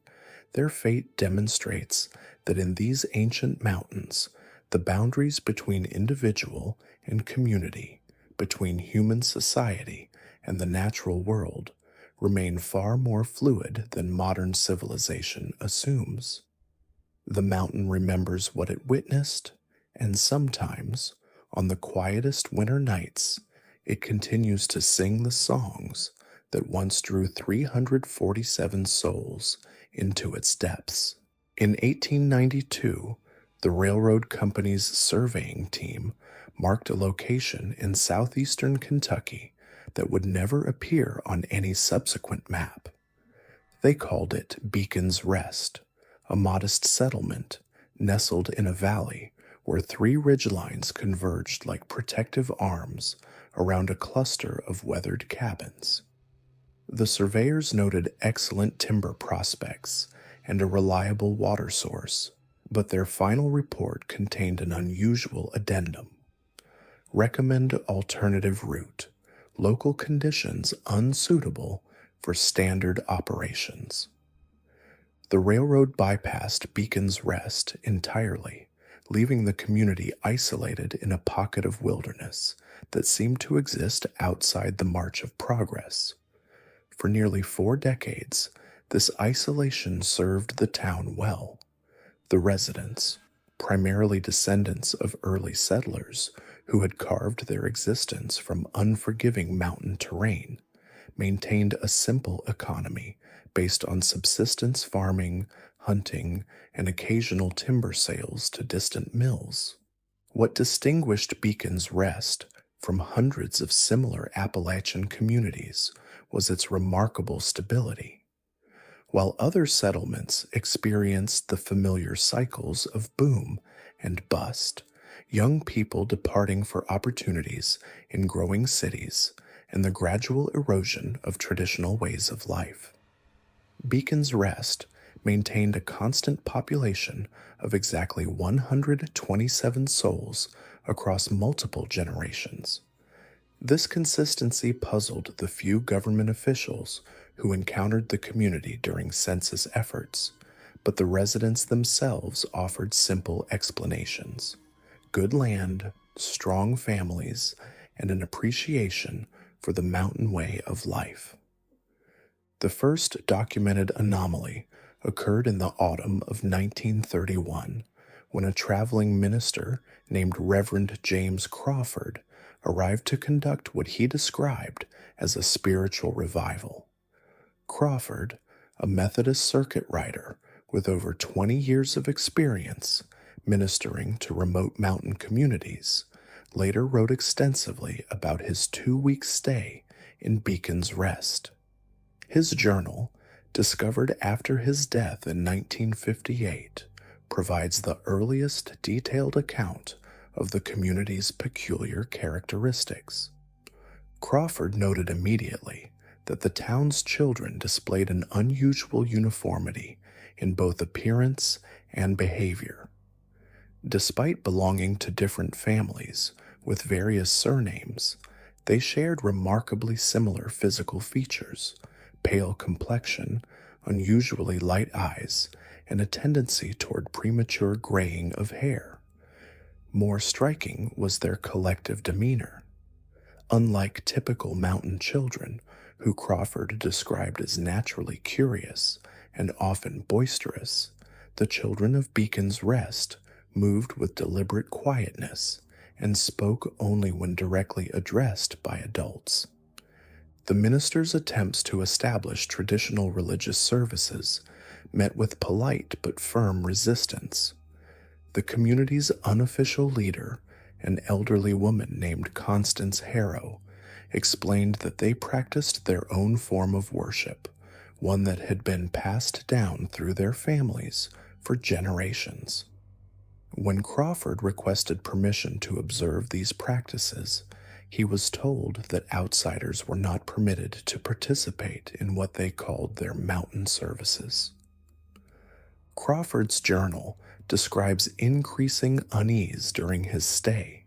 their fate demonstrates that in these ancient mountains, the boundaries between individual and community, between human society and the natural world, remain far more fluid than modern civilization assumes. The mountain remembers what it witnessed, and sometimes, on the quietest winter nights, it continues to sing the songs that once drew 347 souls into its depths. In 1892, the railroad company's surveying team marked a location in southeastern Kentucky that would never appear on any subsequent map. They called it Beacon's Rest, a modest settlement nestled in a valley where three ridgelines converged like protective arms around a cluster of weathered cabins. The surveyors noted excellent timber prospects and a reliable water source, but their final report contained an unusual addendum. Recommend alternative route. Local conditions unsuitable for standard operations. The railroad bypassed Beacon's Rest entirely, leaving the community isolated in a pocket of wilderness that seemed to exist outside the march of progress. For nearly 4 decades, this isolation served the town well. The residents, primarily descendants of early settlers who had carved their existence from unforgiving mountain terrain, maintained a simple economy based on subsistence farming, hunting, and occasional timber sales to distant mills. What distinguished Beacon's Rest from hundreds of similar Appalachian communities was its remarkable stability. While other settlements experienced the familiar cycles of boom and bust, young people departing for opportunities in growing cities, and the gradual erosion of traditional ways of life. Beacon's Rest maintained a constant population of exactly 127 souls across multiple generations. This consistency puzzled the few government officials who encountered the community during census efforts, but the residents themselves offered simple explanations: good land, strong families, and an appreciation for the mountain way of life. The first documented anomaly occurred in the autumn of 1931, when a traveling minister named Reverend James Crawford arrived to conduct what he described as a spiritual revival. Crawford, a Methodist circuit rider with over 20 years of experience ministering to remote mountain communities, later wrote extensively about his 2-week stay in Beacon's Rest. His journal, discovered after his death in 1958, provides the earliest detailed account of the community's peculiar characteristics. Crawford noted immediately that the town's children displayed an unusual uniformity in both appearance and behavior. Despite belonging to different families with various surnames, they shared remarkably similar physical features: pale complexion, unusually light eyes, and a tendency toward premature graying of hair. More striking was their collective demeanor. Unlike typical mountain children, who Crawford described as naturally curious and often boisterous, the children of Beacon's Rest moved with deliberate quietness and spoke only when directly addressed by adults. The minister's attempts to establish traditional religious services met with polite but firm resistance. The community's unofficial leader, an elderly woman named Constance Harrow, explained that they practiced their own form of worship, one that had been passed down through their families for generations. When Crawford requested permission to observe these practices, he was told that outsiders were not permitted to participate in what they called their mountain services. Crawford's journal describes increasing unease during his stay.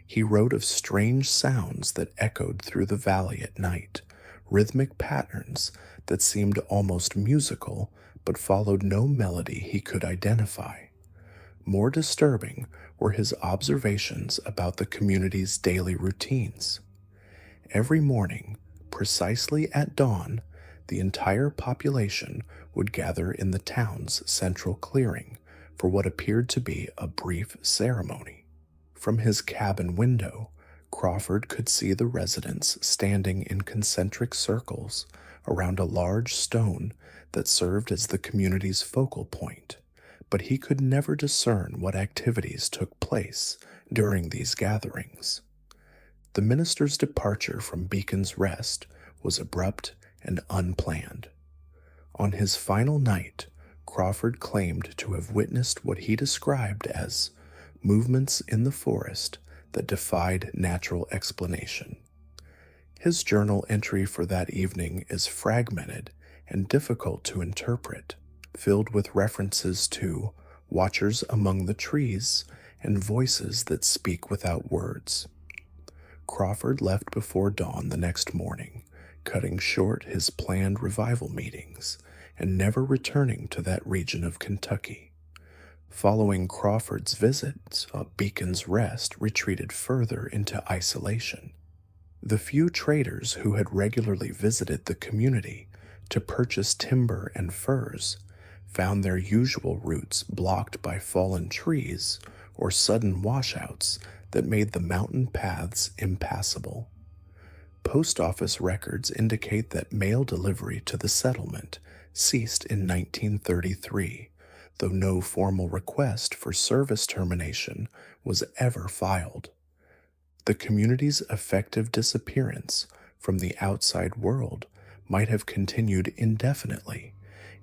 He wrote of strange sounds that echoed through the valley at night, rhythmic patterns that seemed almost musical but followed no melody he could identify. More disturbing were his observations about the community's daily routines. Every morning, precisely at dawn, the entire population would gather in the town's central clearing for what appeared to be a brief ceremony. From his cabin window, Crawford could see the residents standing in concentric circles around a large stone that served as the community's focal point, but he could never discern what activities took place during these gatherings. The minister's departure from Beacon's Rest was abrupt and unplanned. On his final night, Crawford claimed to have witnessed what he described as movements in the forest that defied natural explanation. His journal entry for that evening is fragmented and difficult to interpret, filled with references to watchers among the trees and voices that speak without words. Crawford left before dawn the next morning, cutting short his planned revival meetings and never returning to that region of Kentucky. Following Crawford's visit, Beacon's Rest retreated further into isolation. The few traders who had regularly visited the community to purchase timber and furs found their usual routes blocked by fallen trees or sudden washouts that made the mountain paths impassable. Post office records indicate that mail delivery to the settlement ceased in 1933, though no formal request for service termination was ever filed. The community's effective disappearance from the outside world might have continued indefinitely,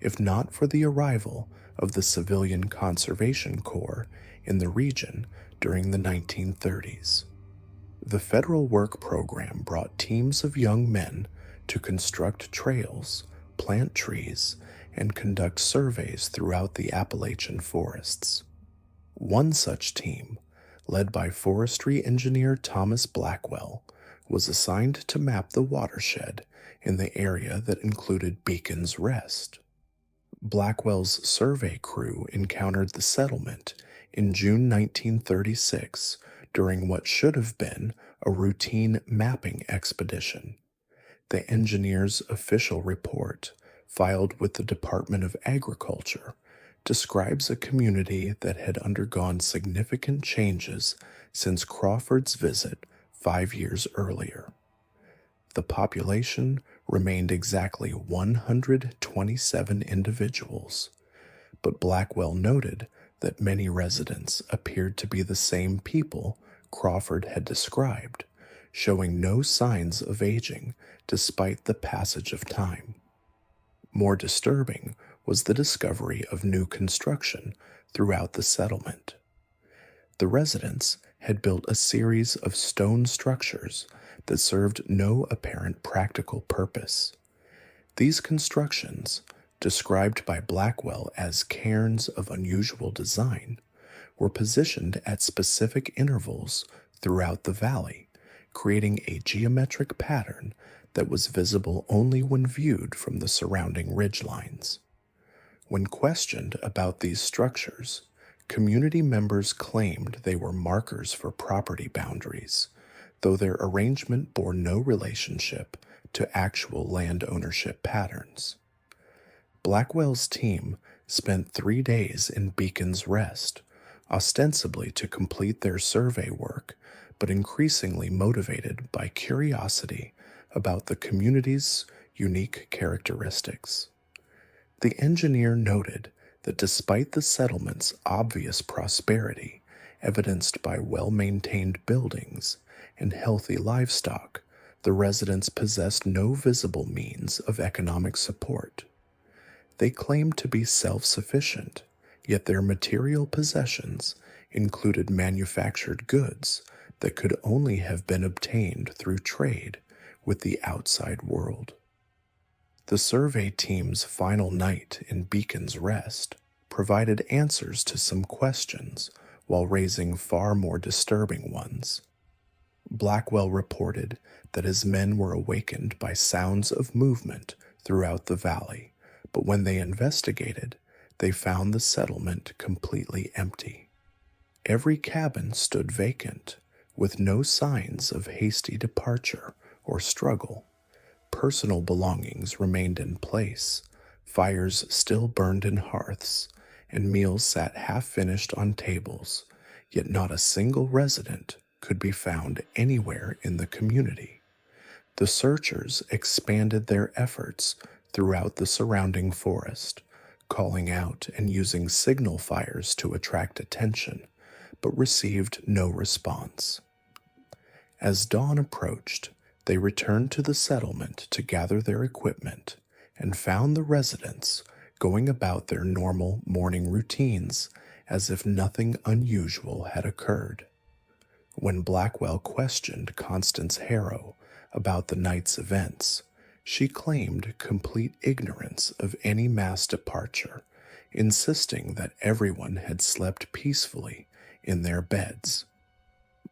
if not for the arrival of the Civilian Conservation Corps in the region during the 1930s. The federal work program brought teams of young men to construct trails, plant trees, and conduct surveys throughout the Appalachian forests. One such team, led by forestry engineer Thomas Blackwell, was assigned to map the watershed in the area that included Beacon's Rest. Blackwell's survey crew encountered the settlement in June 1936 during what should have been a routine mapping expedition. The engineer's official report, filed with the Department of Agriculture, describes a community that had undergone significant changes since Crawford's visit 5 years earlier. The population remained exactly 127 individuals, but Blackwell noted that many residents appeared to be the same people Crawford had described, showing no signs of aging despite the passage of time. More disturbing was the discovery of new construction throughout the settlement. The residents had built a series of stone structures that served no apparent practical purpose. These constructions, described by Blackwell as cairns of unusual design, were positioned at specific intervals throughout the valley, creating a geometric pattern that was visible only when viewed from the surrounding ridgelines. When questioned about these structures, community members claimed they were markers for property boundaries, though their arrangement bore no relationship to actual land ownership patterns. Blackwell's team spent 3 days in Beacon's Rest, ostensibly to complete their survey work, but increasingly motivated by curiosity about the community's unique characteristics. The engineer noted that despite the settlement's obvious prosperity, evidenced by well-maintained buildings and healthy livestock, the residents possessed no visible means of economic support. They claimed to be self-sufficient, yet their material possessions included manufactured goods that could only have been obtained through trade with the outside world. The survey team's final night in Beacon's Rest provided answers to some questions while raising far more disturbing ones. Blackwell reported that his men were awakened by sounds of movement throughout the valley, but when they investigated, they found the settlement completely empty. Every cabin stood vacant, with no signs of hasty departure or struggle. Personal belongings remained in place, fires still burned in hearths, and meals sat half-finished on tables, yet not a single resident could be found anywhere in the community. The searchers expanded their efforts throughout the surrounding forest, calling out and using signal fires to attract attention, but received no response. As dawn approached, they returned to the settlement to gather their equipment and found the residents going about their normal morning routines as if nothing unusual had occurred. When Blackwell questioned Constance Harrow about the night's events, she claimed complete ignorance of any mass departure, insisting that everyone had slept peacefully in their beds.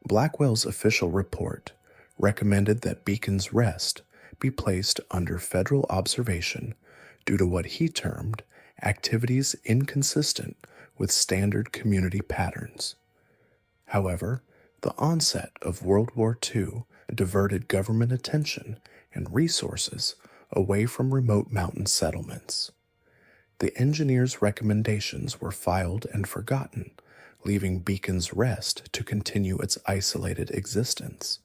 Blackwell's official report recommended that Beacon's Rest be placed under federal observation due to what he termed activities inconsistent with standard community patterns. However, the onset of World War II diverted government attention and resources away from remote mountain settlements. The engineers' recommendations were filed and forgotten, leaving Beacon's Rest to continue its isolated existence.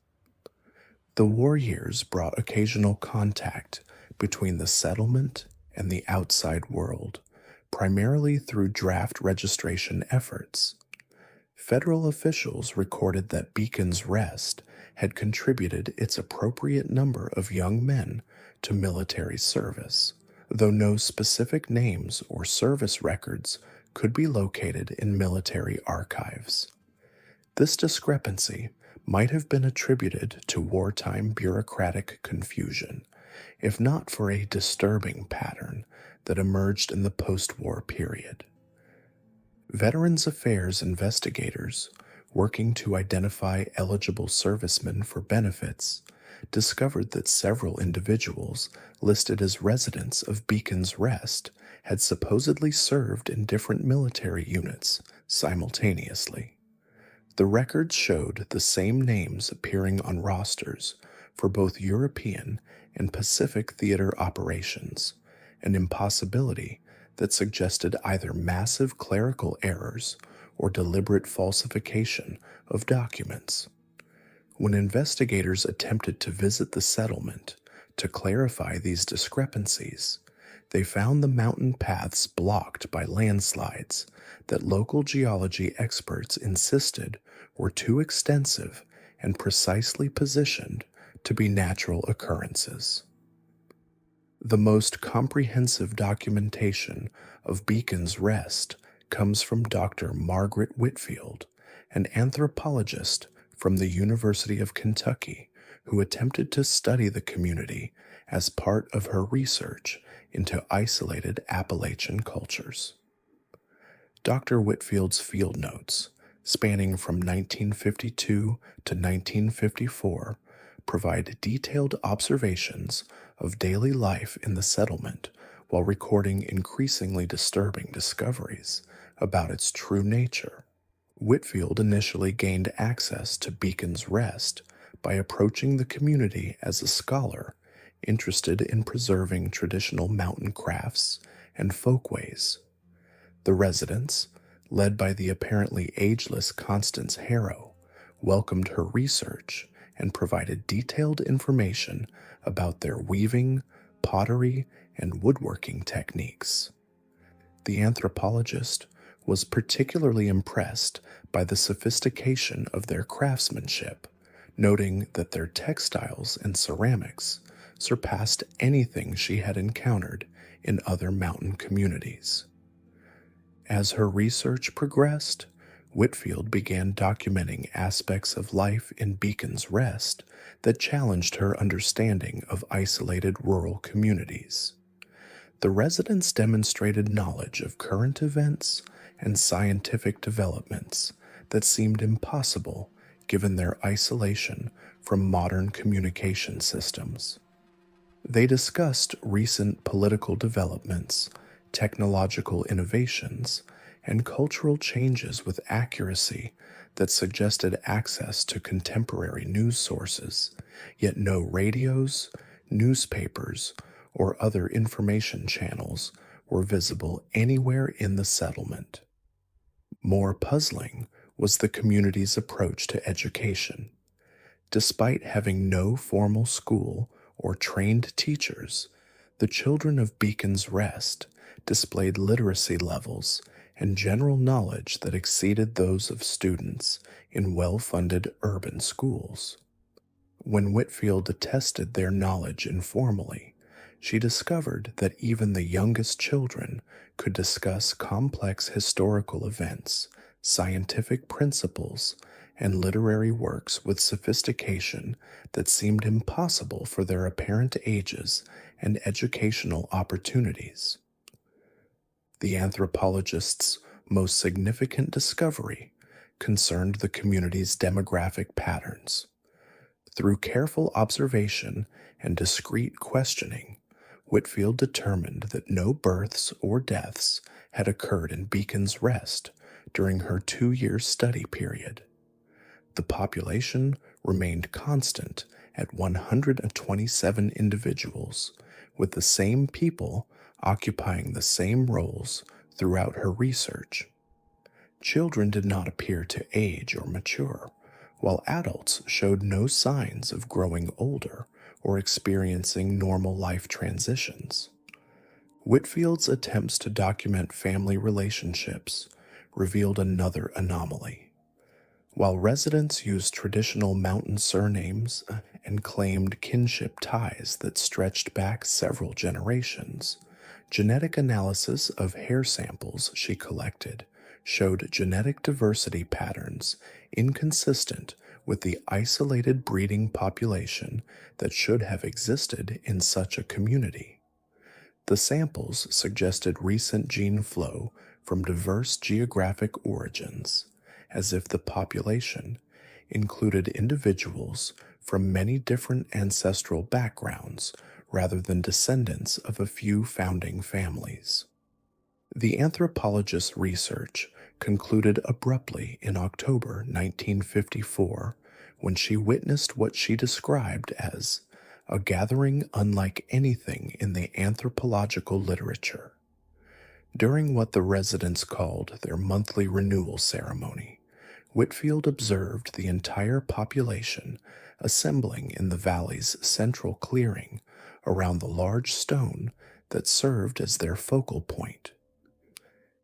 The war years brought occasional contact between the settlement and the outside world, primarily through draft registration efforts. Federal officials recorded that Beacon's Rest had contributed its appropriate number of young men to military service, though no specific names or service records could be located in military archives. This discrepancy might have been attributed to wartime bureaucratic confusion, if not for a disturbing pattern that emerged in the post-war period. Veterans Affairs investigators, working to identify eligible servicemen for benefits, discovered that several individuals listed as residents of Beacon's Rest had supposedly served in different military units simultaneously. The records showed the same names appearing on rosters for both European and Pacific theater operations, an impossibility that suggested either massive clerical errors or deliberate falsification of documents. When investigators attempted to visit the settlement to clarify these discrepancies, they found the mountain paths blocked by landslides that local geology experts insisted were too extensive and precisely positioned to be natural occurrences. The most comprehensive documentation of Beacon's Rest comes from Dr. Margaret Whitfield, an anthropologist from the University of Kentucky who attempted to study the community as part of her research into isolated Appalachian cultures. Dr. Whitfield's field notes, spanning from 1952 to 1954, provide detailed observations of daily life in the settlement while recording increasingly disturbing discoveries about its true nature. Whitfield initially gained access to Beacon's Rest by approaching the community as a scholar interested in preserving traditional mountain crafts and folkways. The residents, led by the apparently ageless Constance Harrow, welcomed her research and provided detailed information about their weaving, pottery, and woodworking techniques. The anthropologist was particularly impressed by the sophistication of their craftsmanship, noting that their textiles and ceramics surpassed anything she had encountered in other mountain communities. As her research progressed, Whitfield began documenting aspects of life in Beacon's Rest that challenged her understanding of isolated rural communities. The residents demonstrated knowledge of current events and scientific developments that seemed impossible given their isolation from modern communication systems. They discussed recent political developments, technological innovations, and cultural changes with accuracy that suggested access to contemporary news sources, yet no radios, newspapers, or other information channels were visible anywhere in the settlement. More puzzling was the community's approach to education. Despite having no formal school or trained teachers, the children of Beacon's Rest displayed literacy levels and general knowledge that exceeded those of students in well-funded urban schools. When Whitfield attested their knowledge informally, she discovered that even the youngest children could discuss complex historical events, scientific principles, and literary works with sophistication that seemed impossible for their apparent ages and educational opportunities. The anthropologist's most significant discovery concerned the community's demographic patterns. Through careful observation and discreet questioning, Whitfield determined that no births or deaths had occurred in Beacon's Rest during her 2-year study period. The population remained constant at 127 individuals, with the same people occupying the same roles throughout her research. Children did not appear to age or mature, while adults showed no signs of growing older or experiencing normal life transitions. Whitfield's attempts to document family relationships revealed another anomaly. While residents used traditional mountain surnames and claimed kinship ties that stretched back several generations, genetic analysis of hair samples she collected showed genetic diversity patterns inconsistent with the isolated breeding population that should have existed in such a community. The samples suggested recent gene flow from diverse geographic origins, as if the population included individuals from many different ancestral backgrounds rather than descendants of a few founding families. The anthropologist's research concluded abruptly in October 1954 when she witnessed what she described as a gathering unlike anything in the anthropological literature. During what the residents called their monthly renewal ceremony, Whitfield observed the entire population assembling in the valley's central clearing around the large stone that served as their focal point.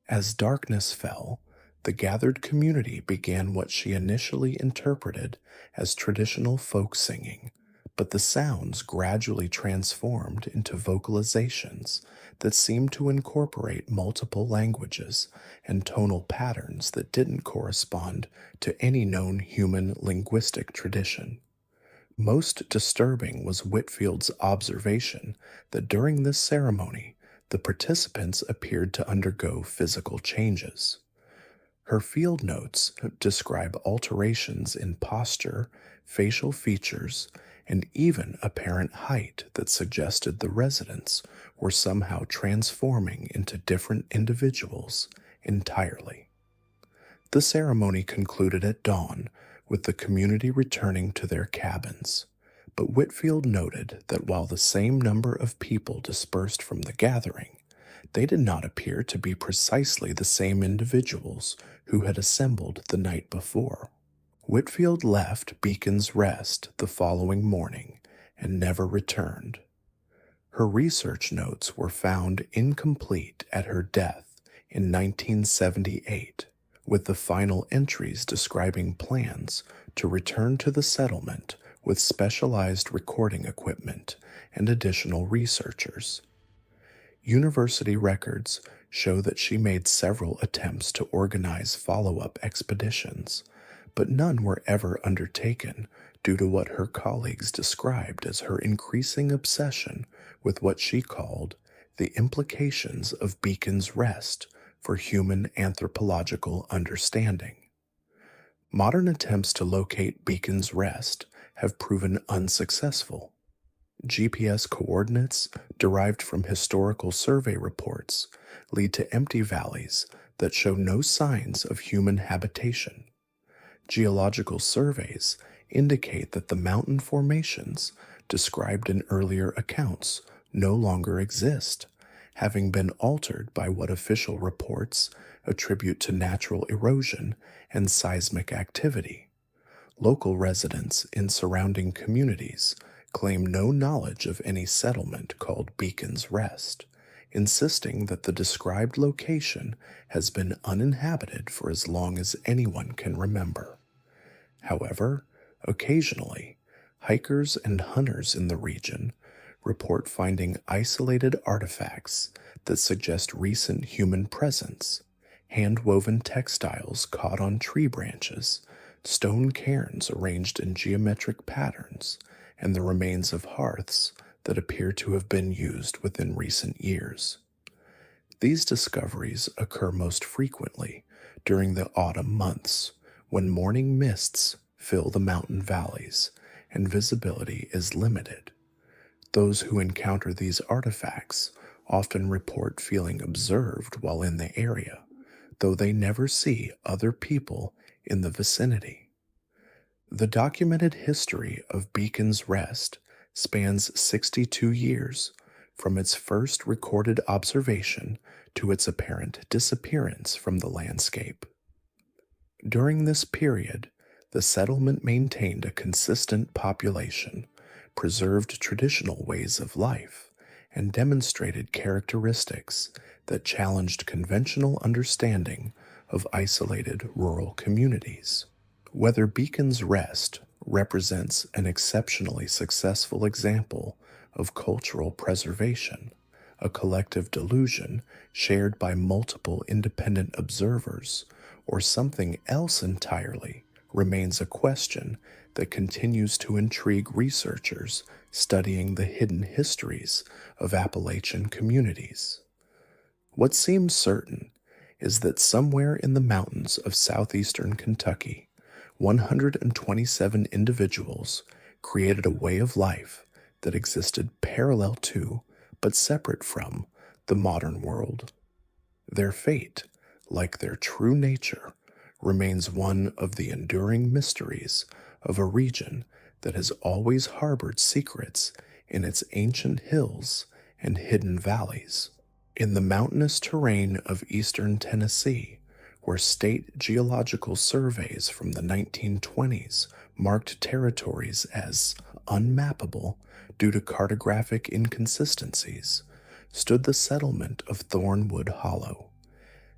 As darkness fell, the gathered community began what she initially interpreted as traditional folk singing, but the sounds gradually transformed into vocalizations that seemed to incorporate multiple languages and tonal patterns that didn't correspond to any known human linguistic tradition. Most disturbing was Whitfield's observation that during this ceremony, the participants appeared to undergo physical changes. Her field notes describe alterations in posture, facial features, and even apparent height that suggested the residents were somehow transforming into different individuals entirely. The ceremony concluded at dawn with the community returning to their cabins. But Whitfield noted that while the same number of people dispersed from the gathering, they did not appear to be precisely the same individuals who had assembled the night before. Whitfield left Beacon's Rest the following morning and never returned. Her research notes were found incomplete at her death in 1978, with the final entries describing plans to return to the settlement with specialized recording equipment and additional researchers. University records show that she made several attempts to organize follow-up expeditions, but none were ever undertaken due to what her colleagues described as her increasing obsession with what she called the implications of Beacon's Rest for human anthropological understanding. Modern attempts to locate Beacon's Rest have proven unsuccessful. GPS coordinates derived from historical survey reports lead to empty valleys that show no signs of human habitation. Geological surveys indicate that the mountain formations described in earlier accounts no longer exist, having been altered by what official reports attribute to natural erosion and seismic activity. Local residents in surrounding communities claim no knowledge of any settlement called Beacon's Rest, insisting that the described location has been uninhabited for as long as anyone can remember. However, occasionally, hikers and hunters in the region report finding isolated artifacts that suggest recent human presence: hand-woven textiles caught on tree branches, stone cairns arranged in geometric patterns, and the remains of hearths that appear to have been used within recent years. These discoveries occur most frequently during the autumn months, when morning mists fill the mountain valleys and visibility is limited. Those who encounter these artifacts often report feeling observed while in the area, though they never see other people in the vicinity. The documented history of Beacon's Rest spans 62 years, from its first recorded observation to its apparent disappearance from the landscape. During this period, the settlement maintained a consistent population, preserved traditional ways of life, and demonstrated characteristics that challenged conventional understanding of isolated rural communities. Whether Beacon's Rest represents an exceptionally successful example of cultural preservation, a collective delusion shared by multiple independent observers, or something else entirely, remains a question that continues to intrigue researchers studying the hidden histories of Appalachian communities. What seems certain is that somewhere in the mountains of southeastern Kentucky, 127 individuals created a way of life that existed parallel to, but separate from, the modern world. Their fate, like their true nature, remains one of the enduring mysteries of a region that has always harbored secrets in its ancient hills and hidden valleys. In the mountainous terrain of eastern Tennessee, where state geological surveys from the 1920s marked territories as unmappable due to cartographic inconsistencies, stood the settlement of Thornwood Hollow.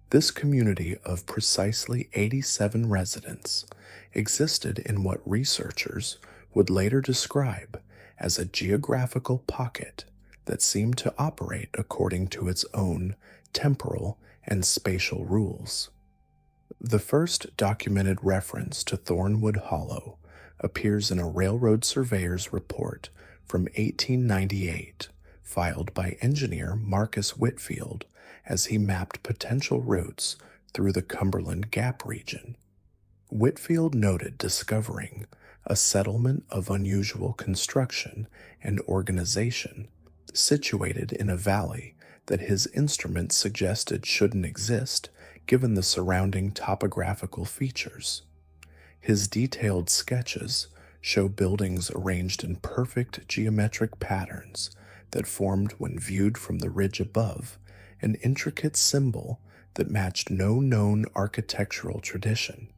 This community of precisely 87 residents existed in what researchers would later describe as a geographical pocket that seemed to operate according to its own temporal and spatial rules. The first documented reference to Thornwood Hollow appears in a railroad surveyor's report from 1898, filed by engineer Marcus Whitfield as he mapped potential routes through the Cumberland Gap region. Whitfield noted discovering a settlement of unusual construction and organization situated in a valley that his instruments suggested shouldn't exist given the surrounding topographical features. His detailed sketches show buildings arranged in perfect geometric patterns that formed when viewed from the ridge above, an intricate symbol that matched no known architectural tradition.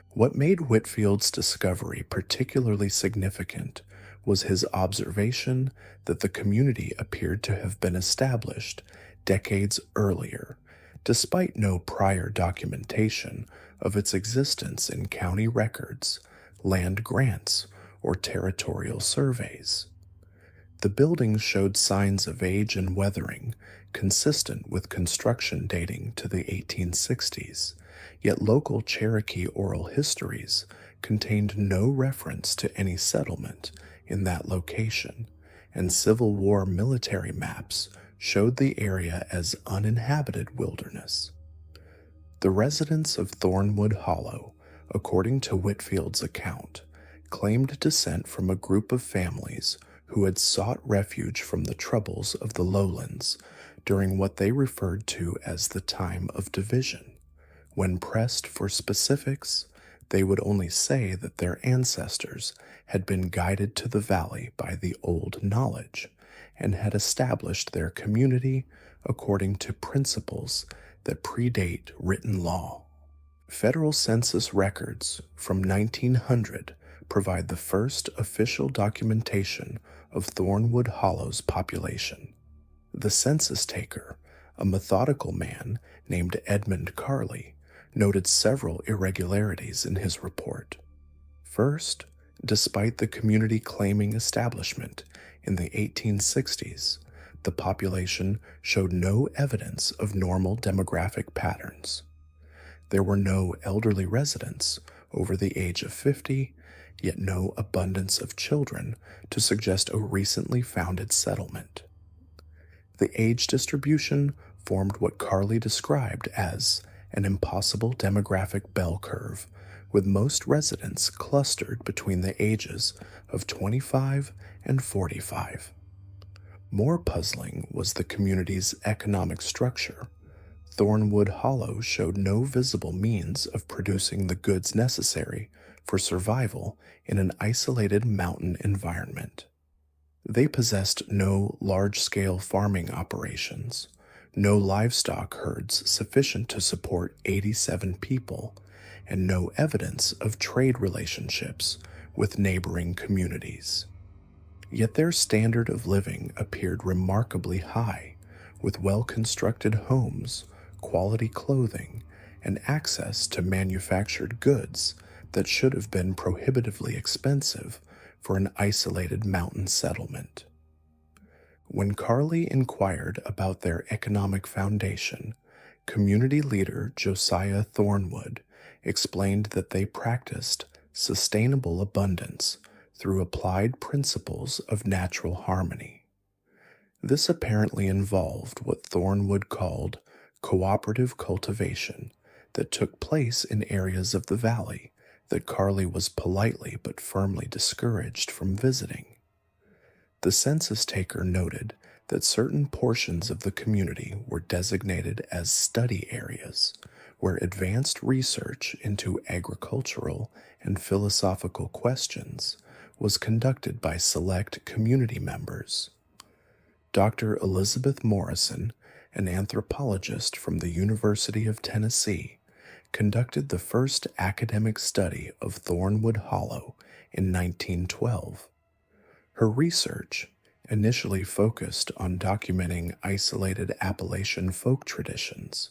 What made Whitfield's discovery particularly significant was his observation that the community appeared to have been established decades earlier, despite no prior documentation of its existence in county records, land grants, or territorial surveys. The buildings showed signs of age and weathering, consistent with construction dating to the 1860s, yet local Cherokee oral histories contained no reference to any settlement in that location, and Civil War military maps showed the area as uninhabited wilderness. The residents of Thornwood Hollow, according to Whitfield's account, claimed descent from a group of families who had sought refuge from the troubles of the lowlands during what they referred to as the time of division. When pressed for specifics, they would only say that their ancestors had been guided to the valley by the old knowledge and had established their community according to principles that predate written law. Federal census records from 1900 provide the first official documentation of Thornwood Hollow's population. The census taker, a methodical man named Edmund Carley, noted several irregularities in his report. First, despite the community claiming establishment in the 1860s, the population showed no evidence of normal demographic patterns. There were no elderly residents over the age of 50, yet no abundance of children to suggest a recently founded settlement. The age distribution formed what Carley described as an impossible demographic bell curve, with most residents clustered between the ages of 25 and 45. More puzzling was the community's economic structure. Thornwood Hollow showed no visible means of producing the goods necessary for survival in an isolated mountain environment. They possessed no large-scale farming operations, no livestock herds sufficient to support 87 people, and no evidence of trade relationships with neighboring communities. Yet their standard of living appeared remarkably high, with well-constructed homes, quality clothing, and access to manufactured goods that should have been prohibitively expensive for an isolated mountain settlement. When Carley inquired about their economic foundation, community leader Josiah Thornwood explained that they practiced sustainable abundance through applied principles of natural harmony. This apparently involved what Thornwood called cooperative cultivation that took place in areas of the valley that Carley was politely but firmly discouraged from visiting. The census taker noted that certain portions of the community were designated as study areas, where advanced research into agricultural and philosophical questions was conducted by select community members. Dr. Elizabeth Morrison, an anthropologist from the University of Tennessee, conducted the first academic study of Thornwood Hollow in 1912. Her research, initially focused on documenting isolated Appalachian folk traditions,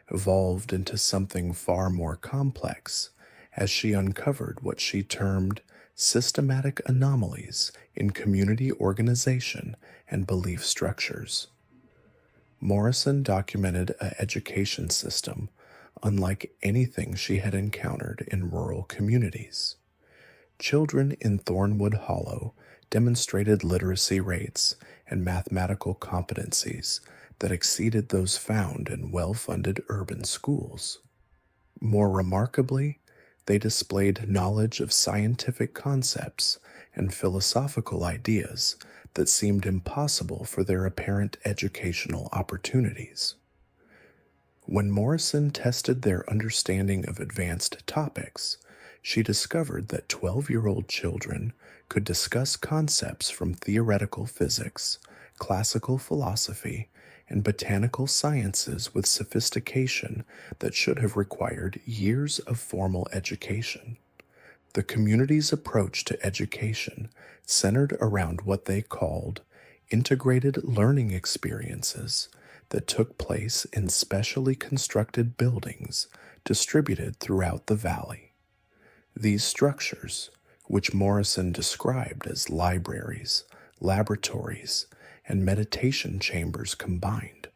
evolved into something far more complex as she uncovered what she termed systematic anomalies in community organization and belief structures. Morrison documented an education system unlike anything she had encountered in rural communities. Children in Thornwood Hollow demonstrated literacy rates and mathematical competencies that exceeded those found in well-funded urban schools. More remarkably, they displayed knowledge of scientific concepts and philosophical ideas that seemed impossible for their apparent educational opportunities. When Morrison tested their understanding of advanced topics, She discovered that 12-year-old children could discuss concepts from theoretical physics, classical philosophy, and botanical sciences with sophistication that should have required years of formal education. The community's approach to education centered around what they called integrated learning experiences that took place in specially constructed buildings distributed throughout the valley. These structures, which Morrison described as libraries, laboratories, and meditation chambers combined,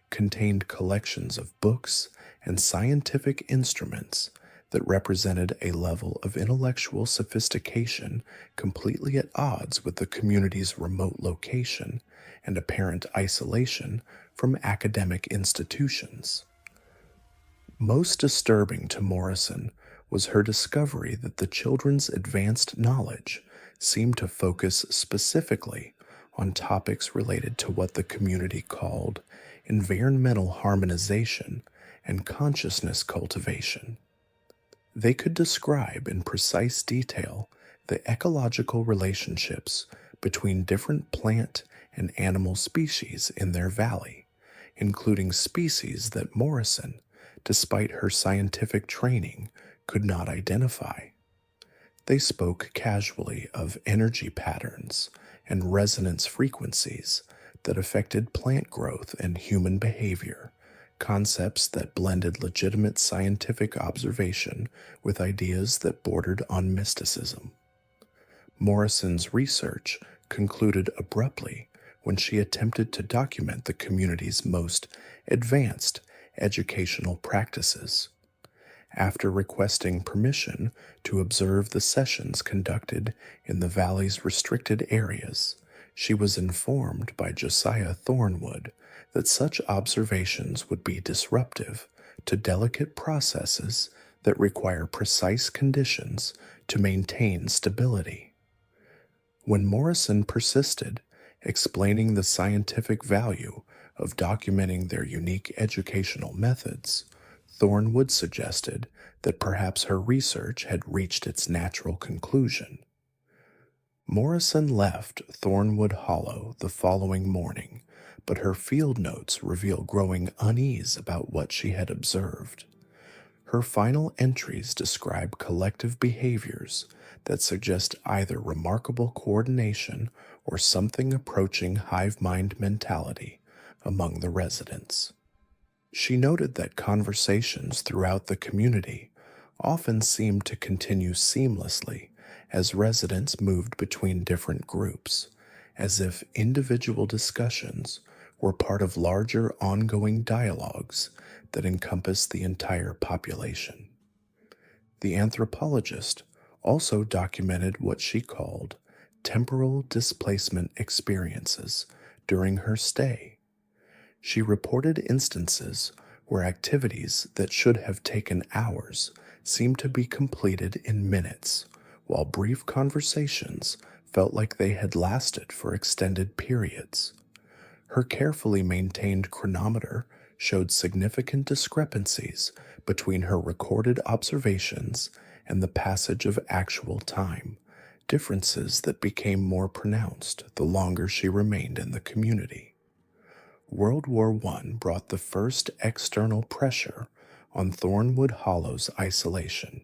contained collections of books and scientific instruments that represented a level of intellectual sophistication completely at odds with the community's remote location and apparent isolation from academic institutions. Most disturbing to Morrison was her discovery that the children's advanced knowledge seemed to focus specifically on topics related to what the community called environmental harmonization and consciousness cultivation. They could describe in precise detail the ecological relationships between different plant and animal species in their valley, including species that Morrison, despite her scientific training, could not identify. They spoke casually of energy patterns and resonance frequencies that affected plant growth and human behavior, concepts that blended legitimate scientific observation with ideas that bordered on mysticism. Morrison's research concluded abruptly when she attempted to document the community's most advanced educational practices. After requesting permission to observe the sessions conducted in the valley's restricted areas, she was informed by Josiah Thornwood that such observations would be disruptive to delicate processes that require precise conditions to maintain stability. When Morrison persisted, explaining the scientific value of documenting their unique educational methods, Thornwood suggested that perhaps her research had reached its natural conclusion. Morrison left Thornwood Hollow the following morning, but her field notes reveal growing unease about what she had observed. Her final entries describe collective behaviors that suggest either remarkable coordination or something approaching hive mind mentality among the residents. She noted that conversations throughout the community often seemed to continue seamlessly as residents moved between different groups, as if individual discussions were part of larger ongoing dialogues that encompassed the entire population. The anthropologist also documented what she called temporal displacement experiences during her stay. She reported instances where activities that should have taken hours seemed to be completed in minutes, while brief conversations felt like they had lasted for extended periods. Her carefully maintained chronometer showed significant discrepancies between her recorded observations and the passage of actual time, differences that became more pronounced the longer she remained in the community. World War I brought the first external pressure on Thornwood Hollow's isolation.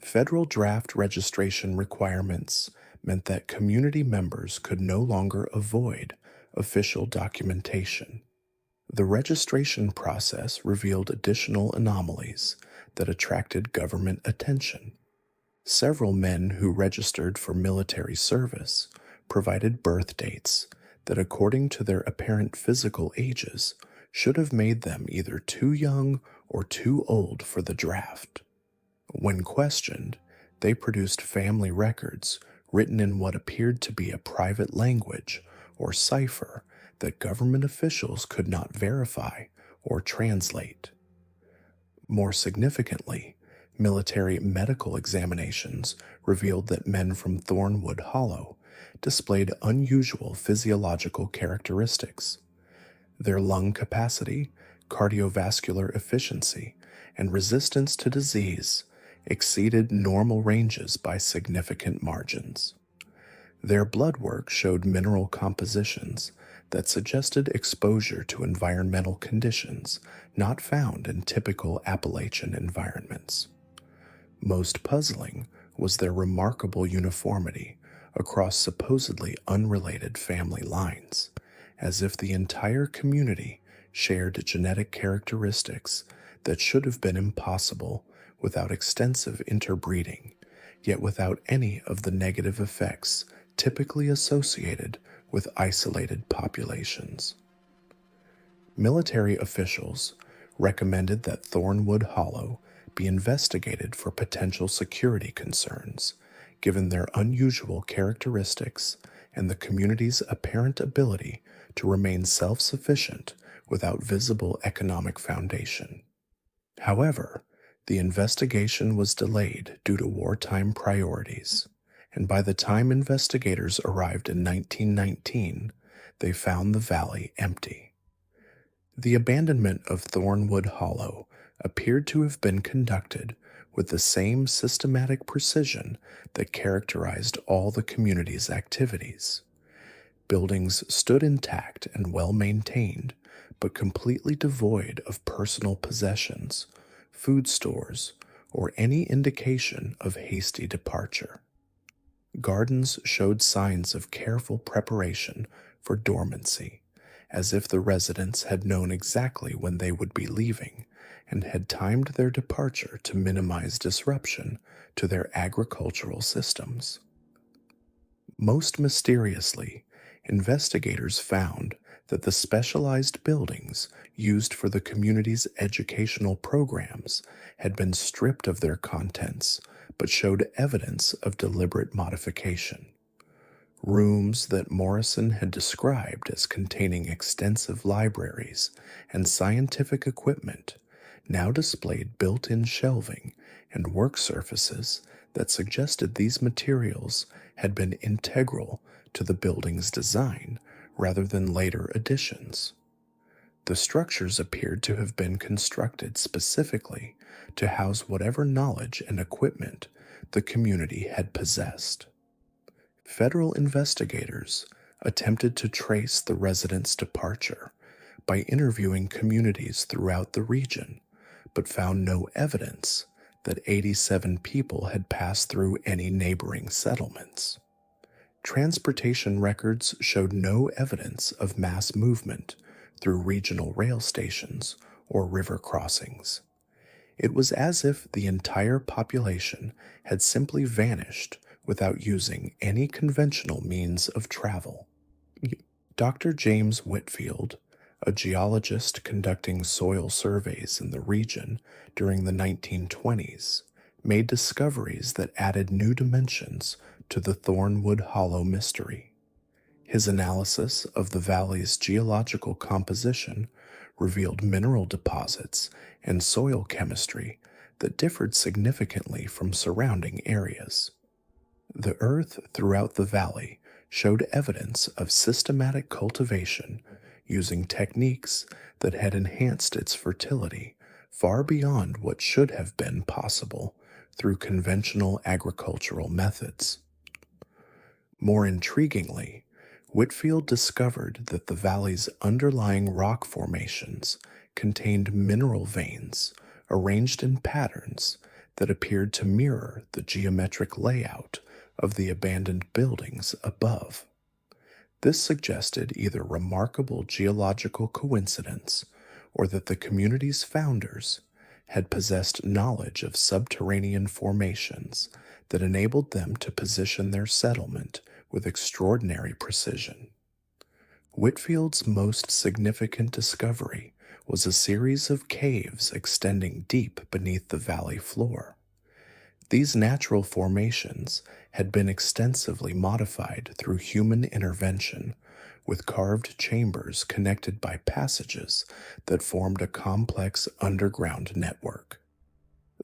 Federal draft registration requirements meant that community members could no longer avoid official documentation. The registration process revealed additional anomalies that attracted government attention. Several men who registered for military service provided birth dates that, according to their apparent physical ages, should have made them either too young or too old for the draft. When questioned, they produced family records written in what appeared to be a private language or cipher that government officials could not verify or translate. More significantly, military medical examinations revealed that men from Thornwood Hollow displayed unusual physiological characteristics. Their lung capacity, cardiovascular efficiency, and resistance to disease exceeded normal ranges by significant margins. Their blood work showed mineral compositions that suggested exposure to environmental conditions not found in typical Appalachian environments. Most puzzling was their remarkable uniformity across supposedly unrelated family lines, as if the entire community shared genetic characteristics that should have been impossible without extensive interbreeding, yet without any of the negative effects typically associated with isolated populations. Military officials recommended that Thornwood Hollow be investigated for potential security concerns, given their unusual characteristics and the community's apparent ability to remain self-sufficient without visible economic foundation. However, the investigation was delayed due to wartime priorities, and by the time investigators arrived in 1919, they found the valley empty. The abandonment of Thornwood Hollow appeared to have been conducted with the same systematic precision that characterized all the community's activities. Buildings stood intact and well maintained, but completely devoid of personal possessions, food stores, or any indication of hasty departure. Gardens showed signs of careful preparation for dormancy, as if the residents had known exactly when they would be leaving and had timed their departure to minimize disruption to their agricultural systems. Most mysteriously, investigators found that the specialized buildings used for the community's educational programs had been stripped of their contents but showed evidence of deliberate modification. Rooms that Morrison had described as containing extensive libraries and scientific equipment now displayed built-in shelving and work surfaces that suggested these materials had been integral to the building's design rather than later additions. The structures appeared to have been constructed specifically to house whatever knowledge and equipment the community had possessed. Federal investigators attempted to trace the residents' departure by interviewing communities throughout the region, but found no evidence that 87 people had passed through any neighboring settlements. Transportation records showed no evidence of mass movement through regional rail stations or river crossings. It was as if the entire population had simply vanished without using any conventional means of travel. Dr. James Whitfield, a geologist conducting soil surveys in the region during the 1920s, made discoveries that added new dimensions to the Thornwood Hollow mystery. His analysis of the valley's geological composition revealed mineral deposits and soil chemistry that differed significantly from surrounding areas. The earth throughout the valley showed evidence of systematic cultivation using techniques that had enhanced its fertility far beyond what should have been possible through conventional agricultural methods. More intriguingly, Whitfield discovered that the valley's underlying rock formations contained mineral veins arranged in patterns that appeared to mirror the geometric layout of the abandoned buildings above. This suggested either remarkable geological coincidence or that the community's founders had possessed knowledge of subterranean formations that enabled them to position their settlement with extraordinary precision. Whitfield's most significant discovery was a series of caves extending deep beneath the valley floor. These natural formations had been extensively modified through human intervention, with carved chambers connected by passages that formed a complex underground network.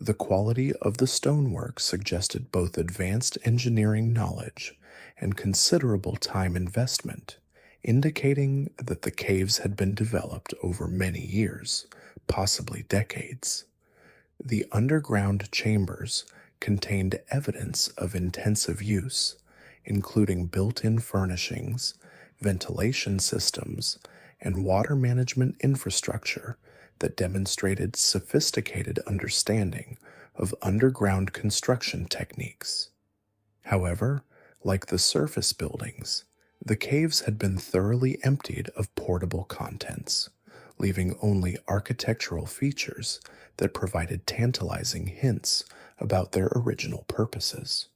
The quality of the stonework suggested both advanced engineering knowledge and considerable time investment, indicating that the caves had been developed over many years, possibly decades. The underground chambers contained evidence of intensive use, including built in furnishings, ventilation systems, and water management infrastructure that demonstrated sophisticated understanding of underground construction techniques. However, like the surface buildings, the caves had been thoroughly emptied of portable contents, leaving only architectural features that provided tantalizing hints about their original purposes.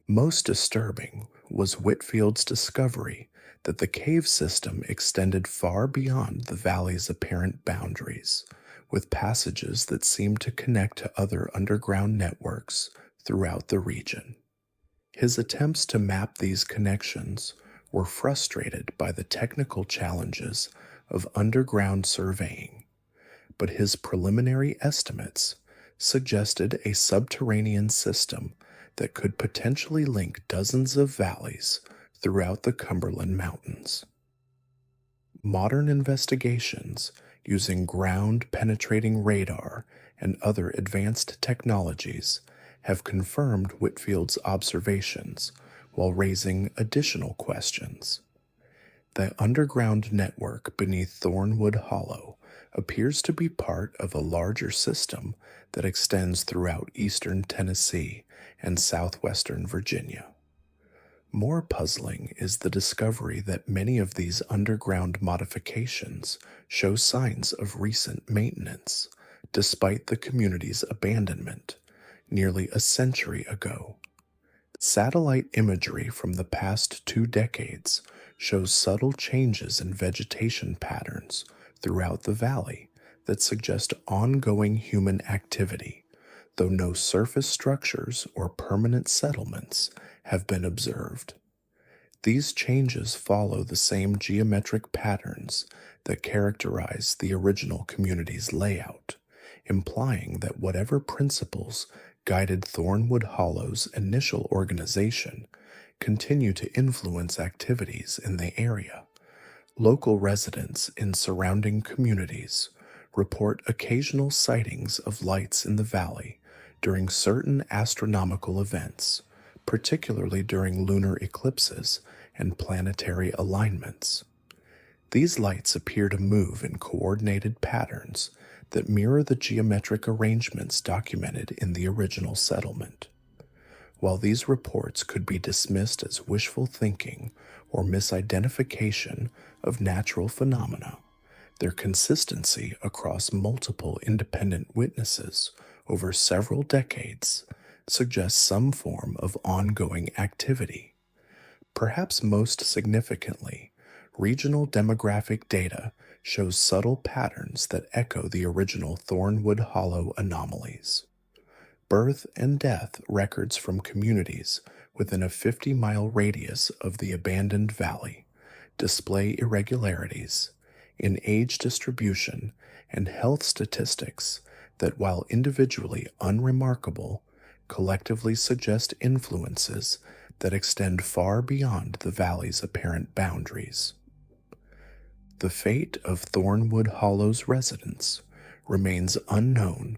Most disturbing was Whitfield's discovery that the cave system extended far beyond the valley's apparent boundaries, with passages that seemed to connect to other underground networks throughout the region. His attempts to map these connections were frustrated by the technical challenges of underground surveying, but his preliminary estimates suggested a subterranean system that could potentially link dozens of valleys throughout the Cumberland Mountains. Modern investigations using ground penetrating radar and other advanced technologies have confirmed Whitfield's observations while raising additional questions. The underground network beneath Thornwood Hollow appears to be part of a larger system that extends throughout eastern Tennessee and southwestern Virginia. More puzzling is the discovery that many of these underground modifications show signs of recent maintenance, despite the community's abandonment nearly a century ago. Satellite imagery from the past 2 decades shows subtle changes in vegetation patterns throughout the valley that suggest ongoing human activity, though no surface structures or permanent settlements have been observed. These changes follow the same geometric patterns that characterize the original community's layout, implying that whatever principles guided Thornwood Hollow's initial organization continue to influence activities in the area. Local residents in surrounding communities report occasional sightings of lights in the valley during certain astronomical events, particularly during lunar eclipses and planetary alignments. These lights appear to move in coordinated patterns that mirror the geometric arrangements documented in the original settlement. While these reports could be dismissed as wishful thinking or misidentification of natural phenomena, their consistency across multiple independent witnesses over several decades suggests some form of ongoing activity. Perhaps most significantly, regional demographic data shows subtle patterns that echo the original Thornwood Hollow anomalies. Birth and death records from communities within a 50-mile radius of the abandoned valley display irregularities in age distribution and health statistics that, while individually unremarkable, collectively suggest influences that extend far beyond the valley's apparent boundaries. The fate of Thornwood Hollow's residents remains unknown,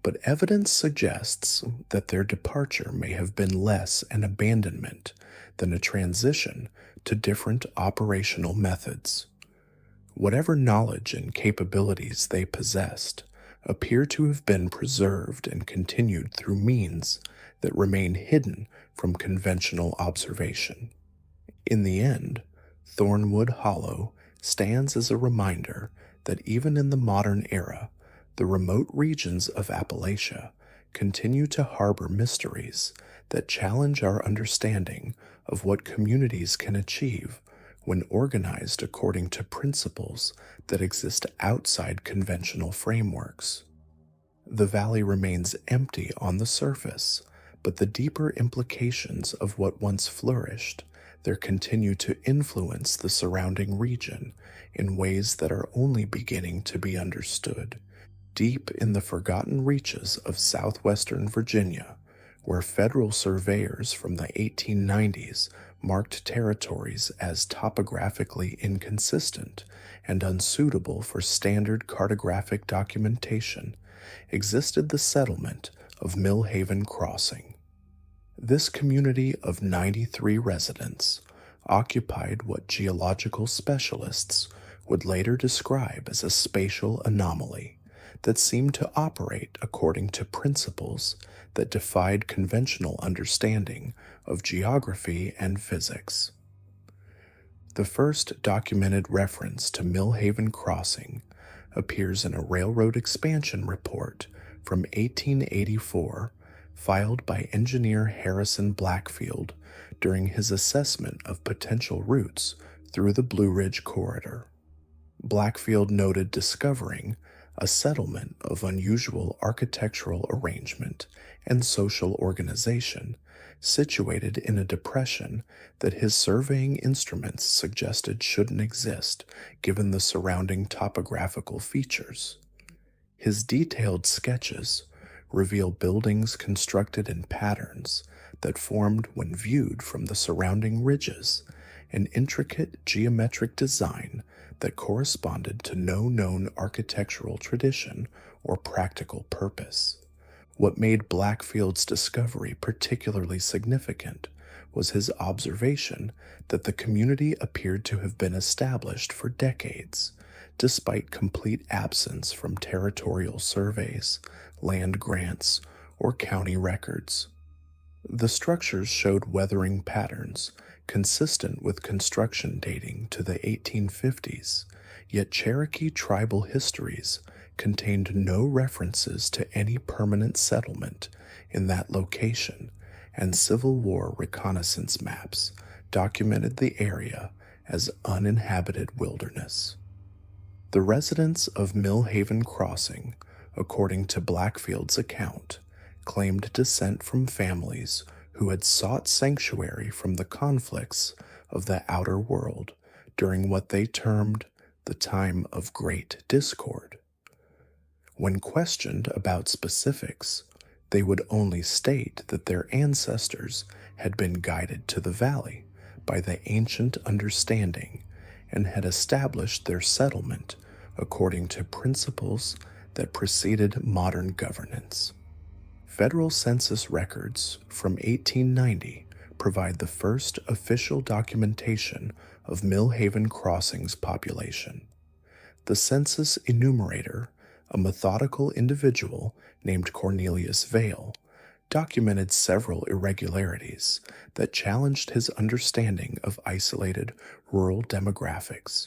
but evidence suggests that their departure may have been less an abandonment than a transition to different operational methods. Whatever knowledge and capabilities they possessed appear to have been preserved and continued through means that remain hidden from conventional observation. In the end, Thornwood Hollow stands as a reminder that even in the modern era, the remote regions of Appalachia continue to harbor mysteries that challenge our understanding of what communities can achieve when organized according to principles that exist outside conventional frameworks. The valley remains empty on the surface, but the deeper implications of what once flourished there continue to influence the surrounding region in ways that are only beginning to be understood. Deep in the forgotten reaches of southwestern Virginia, where federal surveyors from the 1890s marked territories as topographically inconsistent and unsuitable for standard cartographic documentation, existed the settlement of Millhaven Crossing. This community of 93 residents occupied what geological specialists would later describe as a spatial anomaly that seemed to operate according to principles that defied conventional understanding of geography and physics. The first documented reference to Millhaven Crossing appears in a railroad expansion report from 1884 filed by engineer Harrison Blackfield during his assessment of potential routes through the Blue Ridge Corridor. Blackfield noted discovering a settlement of unusual architectural arrangement and social organization situated in a depression that his surveying instruments suggested shouldn't exist given the surrounding topographical features. His detailed sketches reveal buildings constructed in patterns that formed when viewed from the surrounding ridges, an intricate geometric design that corresponded to no known architectural tradition or practical purpose. What made Blackfield's discovery particularly significant was his observation that the community appeared to have been established for decades, despite complete absence from territorial surveys, land grants, or county records. The structures showed weathering patterns consistent with construction dating to the 1850s, yet Cherokee tribal histories contained no references to any permanent settlement in that location, and Civil War reconnaissance maps documented the area as uninhabited wilderness. The residents of Millhaven Crossing, according to Blackfield's account, claimed descent from families who had sought sanctuary from the conflicts of the outer world during what they termed the time of great discord. When questioned about specifics, they would only state that their ancestors had been guided to the valley by the ancient understanding and had established their settlement according to principles that preceded modern governance. Federal census records from 1890 provide the first official documentation of Millhaven Crossing's population. The census enumerator, a methodical individual named Cornelius Vale, documented several irregularities that challenged his understanding of isolated rural demographics.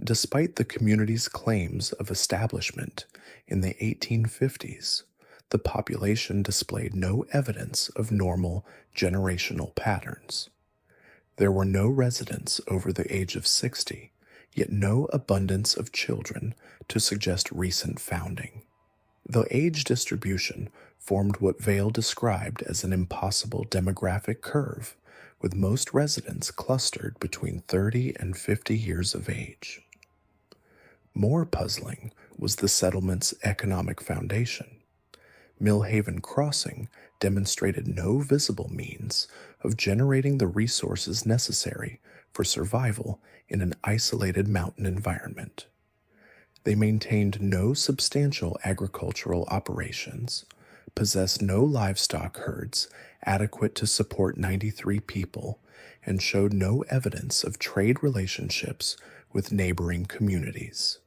Despite the community's claims of establishment in the 1850s, the population displayed no evidence of normal generational patterns. There were no residents over the age of 60, yet no abundance of children to suggest recent founding. The age distribution formed what Vale described as an impossible demographic curve, with most residents clustered between 30 and 50 years of age. More puzzling was the settlement's economic foundation. Millhaven Crossing demonstrated no visible means of generating the resources necessary for survival in an isolated mountain environment. They maintained no substantial agricultural operations, possessed no livestock herds adequate to support 93 people, and showed no evidence of trade relationships with neighboring communities.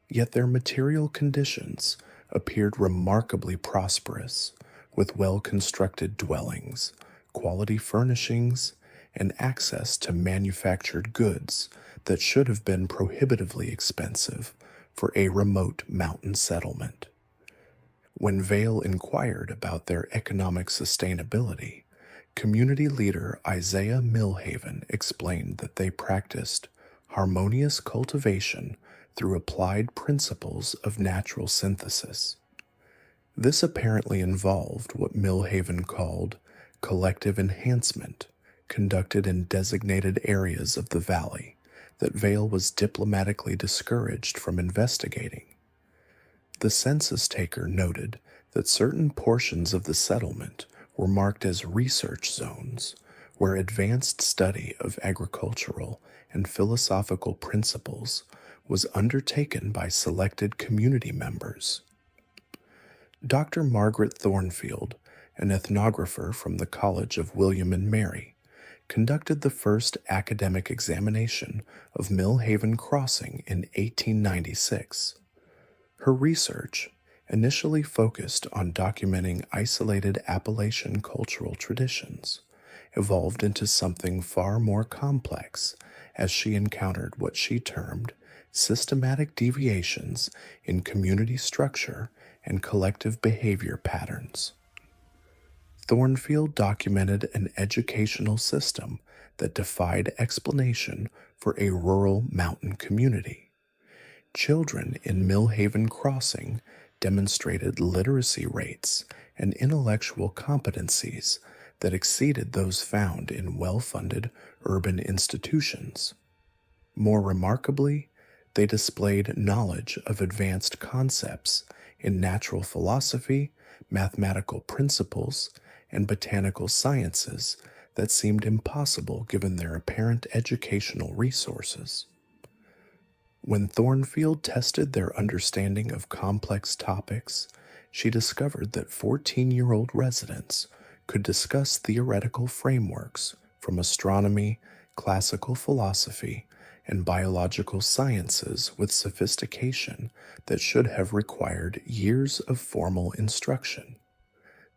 Yet their material conditions appeared remarkably prosperous, with well-constructed dwellings, quality furnishings, and access to manufactured goods that should have been prohibitively expensive for a remote mountain settlement. When Vale inquired about their economic sustainability, community leader Isaiah Millhaven explained that they practiced harmonious cultivation through applied principles of natural synthesis. This apparently involved what Millhaven called collective enhancement, conducted in designated areas of the valley that Vale was diplomatically discouraged from investigating. The census taker noted that certain portions of the settlement were marked as research zones, where advanced study of agricultural and philosophical principles was undertaken by selected community members. Dr. Margaret Thornfield, an ethnographer from the College of William and Mary, conducted the first academic examination of Millhaven Crossing in 1896. Her research, initially focused on documenting isolated Appalachian cultural traditions, evolved into something far more complex as she encountered what she termed systematic deviations in community structure and collective behavior patterns. Thornfield documented an educational system that defied explanation for a rural mountain community. Children in Millhaven Crossing demonstrated literacy rates and intellectual competencies that exceeded those found in well-funded urban institutions. More remarkably, they displayed knowledge of advanced concepts in natural philosophy, mathematical principles, and botanical sciences that seemed impossible given their apparent educational resources. When Thornfield tested their understanding of complex topics, she discovered that 14-year-old residents could discuss theoretical frameworks from astronomy, classical philosophy, and biological sciences with sophistication that should have required years of formal instruction.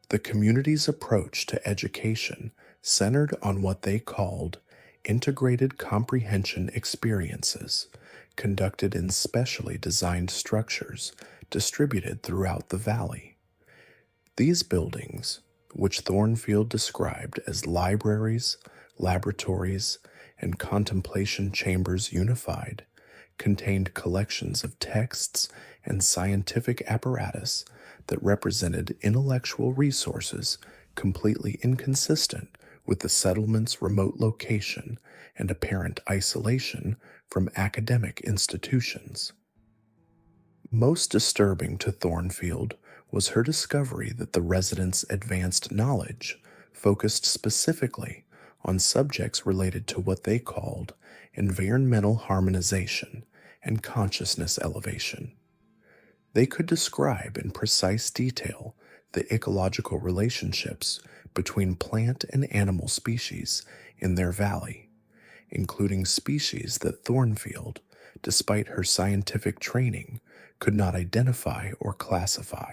The community's approach to education centered on what they called integrated comprehension experiences, conducted in specially designed structures distributed throughout the valley. These buildings, which Thornfield described as libraries, laboratories, and contemplation chambers unified, contained collections of texts and scientific apparatus that represented intellectual resources completely inconsistent with the settlement's remote location and apparent isolation from academic institutions. Most disturbing to Thornfield was her discovery that the residents' advanced knowledge focused specifically on subjects related to what they called environmental harmonization and consciousness elevation. They could describe in precise detail the ecological relationships between plant and animal species in their valley, including species that Thornfield, despite her scientific training, could not identify or classify.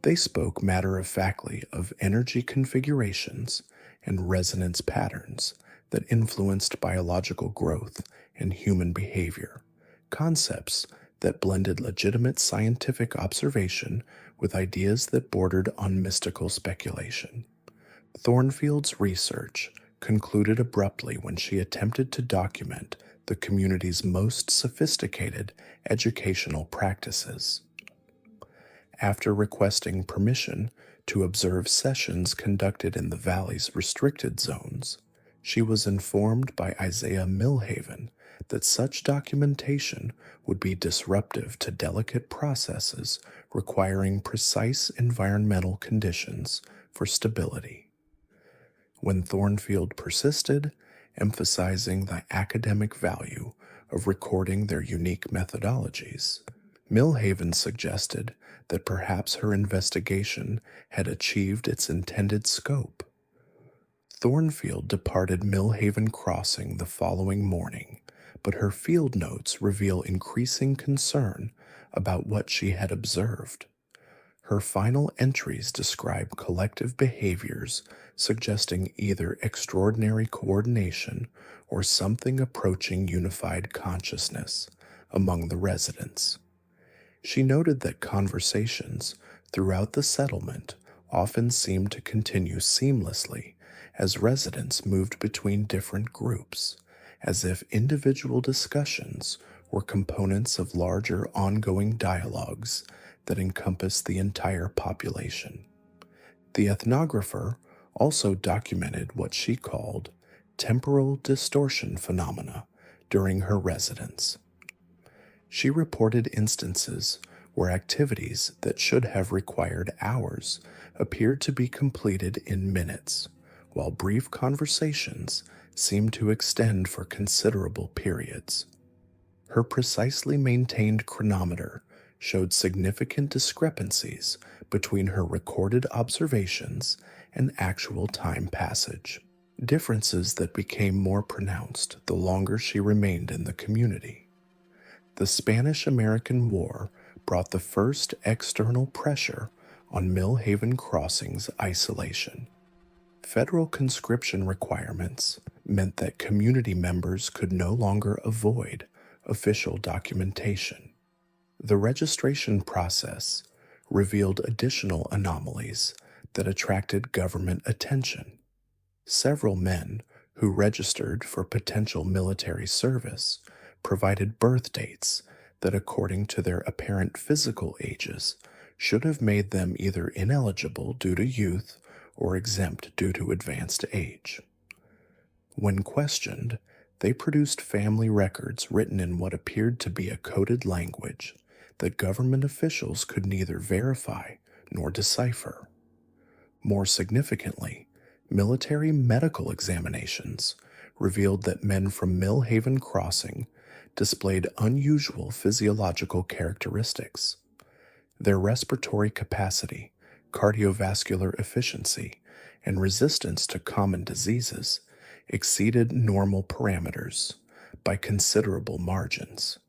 They spoke matter-of-factly of energy configurations and resonance patterns that influenced biological growth and human behavior, concepts that blended legitimate scientific observation with ideas that bordered on mystical speculation. Thornfield's research concluded abruptly when she attempted to document the community's most sophisticated educational practices. After requesting permission to observe sessions conducted in the valley's restricted zones, she was informed by Isaiah Millhaven that such documentation would be disruptive to delicate processes requiring precise environmental conditions for stability. When Thornfield persisted, emphasizing the academic value of recording their unique methodologies, Millhaven suggested that perhaps her investigation had achieved its intended scope. Thornfield departed Millhaven Crossing the following morning, but her field notes reveal increasing concern about what she had observed. Her final entries describe collective behaviors suggesting either extraordinary coordination or something approaching unified consciousness among the residents. She noted that conversations throughout the settlement often seemed to continue seamlessly as residents moved between different groups, as if individual discussions were components of larger ongoing dialogues that encompass the entire population. The ethnographer also documented what she called temporal distortion phenomena during her residence. She reported instances where activities that should have required hours appeared to be completed in minutes, while brief conversations seemed to extend for considerable periods. Her precisely maintained chronometer showed significant discrepancies between her recorded observations and actual time passage, differences that became more pronounced the longer she remained in the community. The Spanish-American War brought the first external pressure on Millhaven Crossing's isolation. Federal conscription requirements meant that community members could no longer avoid official documentation. The registration process revealed additional anomalies that attracted government attention. Several men who registered for potential military service provided birth dates that, according to their apparent physical ages, should have made them either ineligible due to youth or exempt due to advanced age. When questioned, they produced family records written in what appeared to be a coded language that government officials could neither verify nor decipher. More significantly, military medical examinations revealed that men from Millhaven Crossing displayed unusual physiological characteristics. Their respiratory capacity, cardiovascular efficiency, and resistance to common diseases exceeded normal parameters by considerable margins.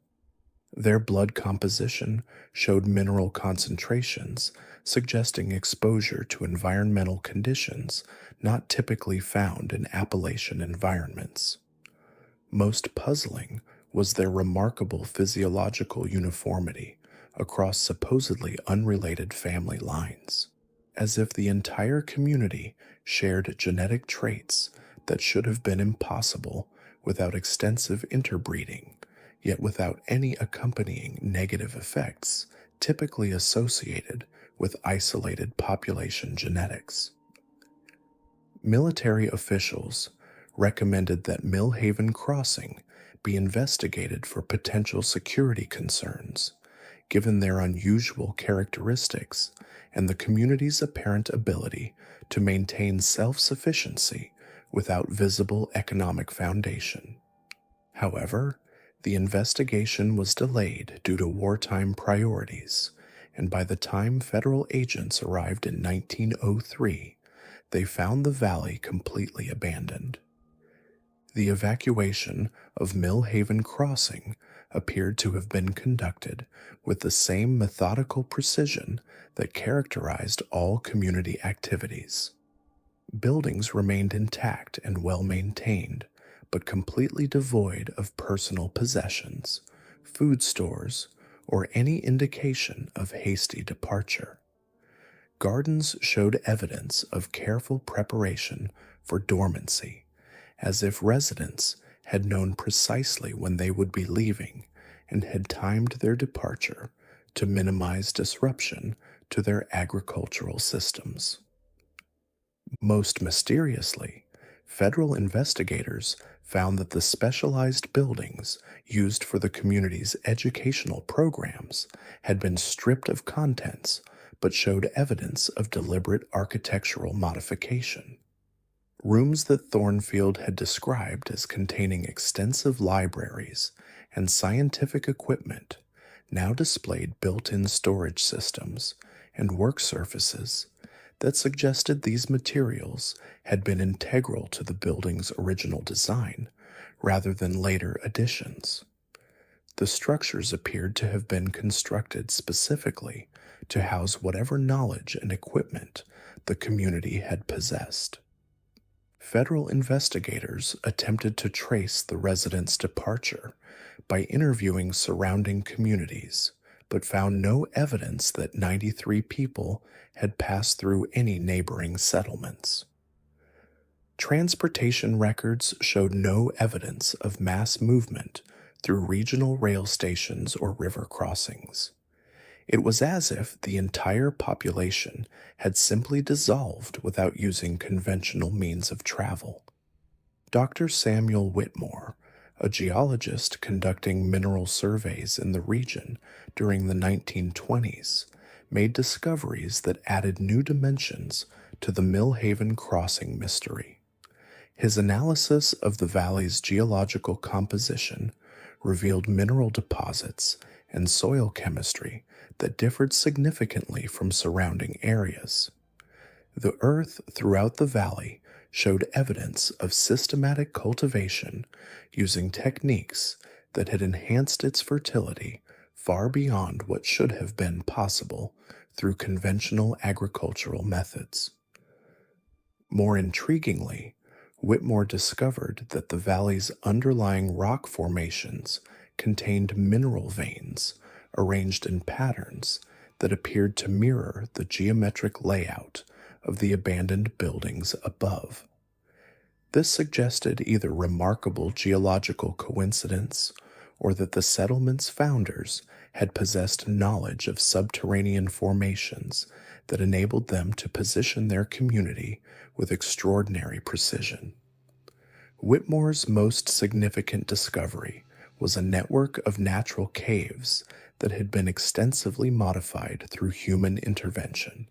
Their blood composition showed mineral concentrations suggesting exposure to environmental conditions not typically found in Appalachian environments. Most puzzling was their remarkable physiological uniformity across supposedly unrelated family lines, as if the entire community shared genetic traits that should have been impossible without extensive interbreeding, yet without any accompanying negative effects typically associated with isolated population genetics. Military officials recommended that Millhaven Crossing be investigated for potential security concerns, given their unusual characteristics and the community's apparent ability to maintain self-sufficiency without visible economic foundation. However, the investigation was delayed due to wartime priorities, and by the time federal agents arrived in 1903, they found the valley completely abandoned. The evacuation of Millhaven Crossing appeared to have been conducted with the same methodical precision that characterized all community activities. Buildings remained intact and well maintained, but completely devoid of personal possessions, food stores, or any indication of hasty departure. Gardens showed evidence of careful preparation for dormancy, as if residents had known precisely when they would be leaving and had timed their departure to minimize disruption to their agricultural systems. Most mysteriously, federal investigators found that the specialized buildings used for the community's educational programs had been stripped of contents but showed evidence of deliberate architectural modification. Rooms that Thornfield had described as containing extensive libraries and scientific equipment now displayed built-in storage systems and work surfaces that suggested these materials had been integral to the building's original design rather than later additions. The structures appeared to have been constructed specifically to house whatever knowledge and equipment the community had possessed. Federal investigators attempted to trace the residents' departure by interviewing surrounding communities, but found no evidence that 93 people had passed through any neighboring settlements. Transportation records showed no evidence of mass movement through regional rail stations or river crossings. It was as if the entire population had simply dissolved without using conventional means of travel. Dr. Samuel Whitmore, a geologist conducting mineral surveys in the region during the 1920s, made discoveries that added new dimensions to the Millhaven Crossing mystery. His analysis of the valley's geological composition revealed mineral deposits and soil chemistry that differed significantly from surrounding areas. The earth throughout the valley showed evidence of systematic cultivation using techniques that had enhanced its fertility far beyond what should have been possible through conventional agricultural methods. More intriguingly, Whitmore discovered that the valley's underlying rock formations contained mineral veins arranged in patterns that appeared to mirror the geometric layout of the abandoned buildings above. This suggested either remarkable geological coincidence or that the settlement's founders had possessed knowledge of subterranean formations that enabled them to position their community with extraordinary precision. Whitmore's most significant discovery was a network of natural caves that had been extensively modified through human intervention.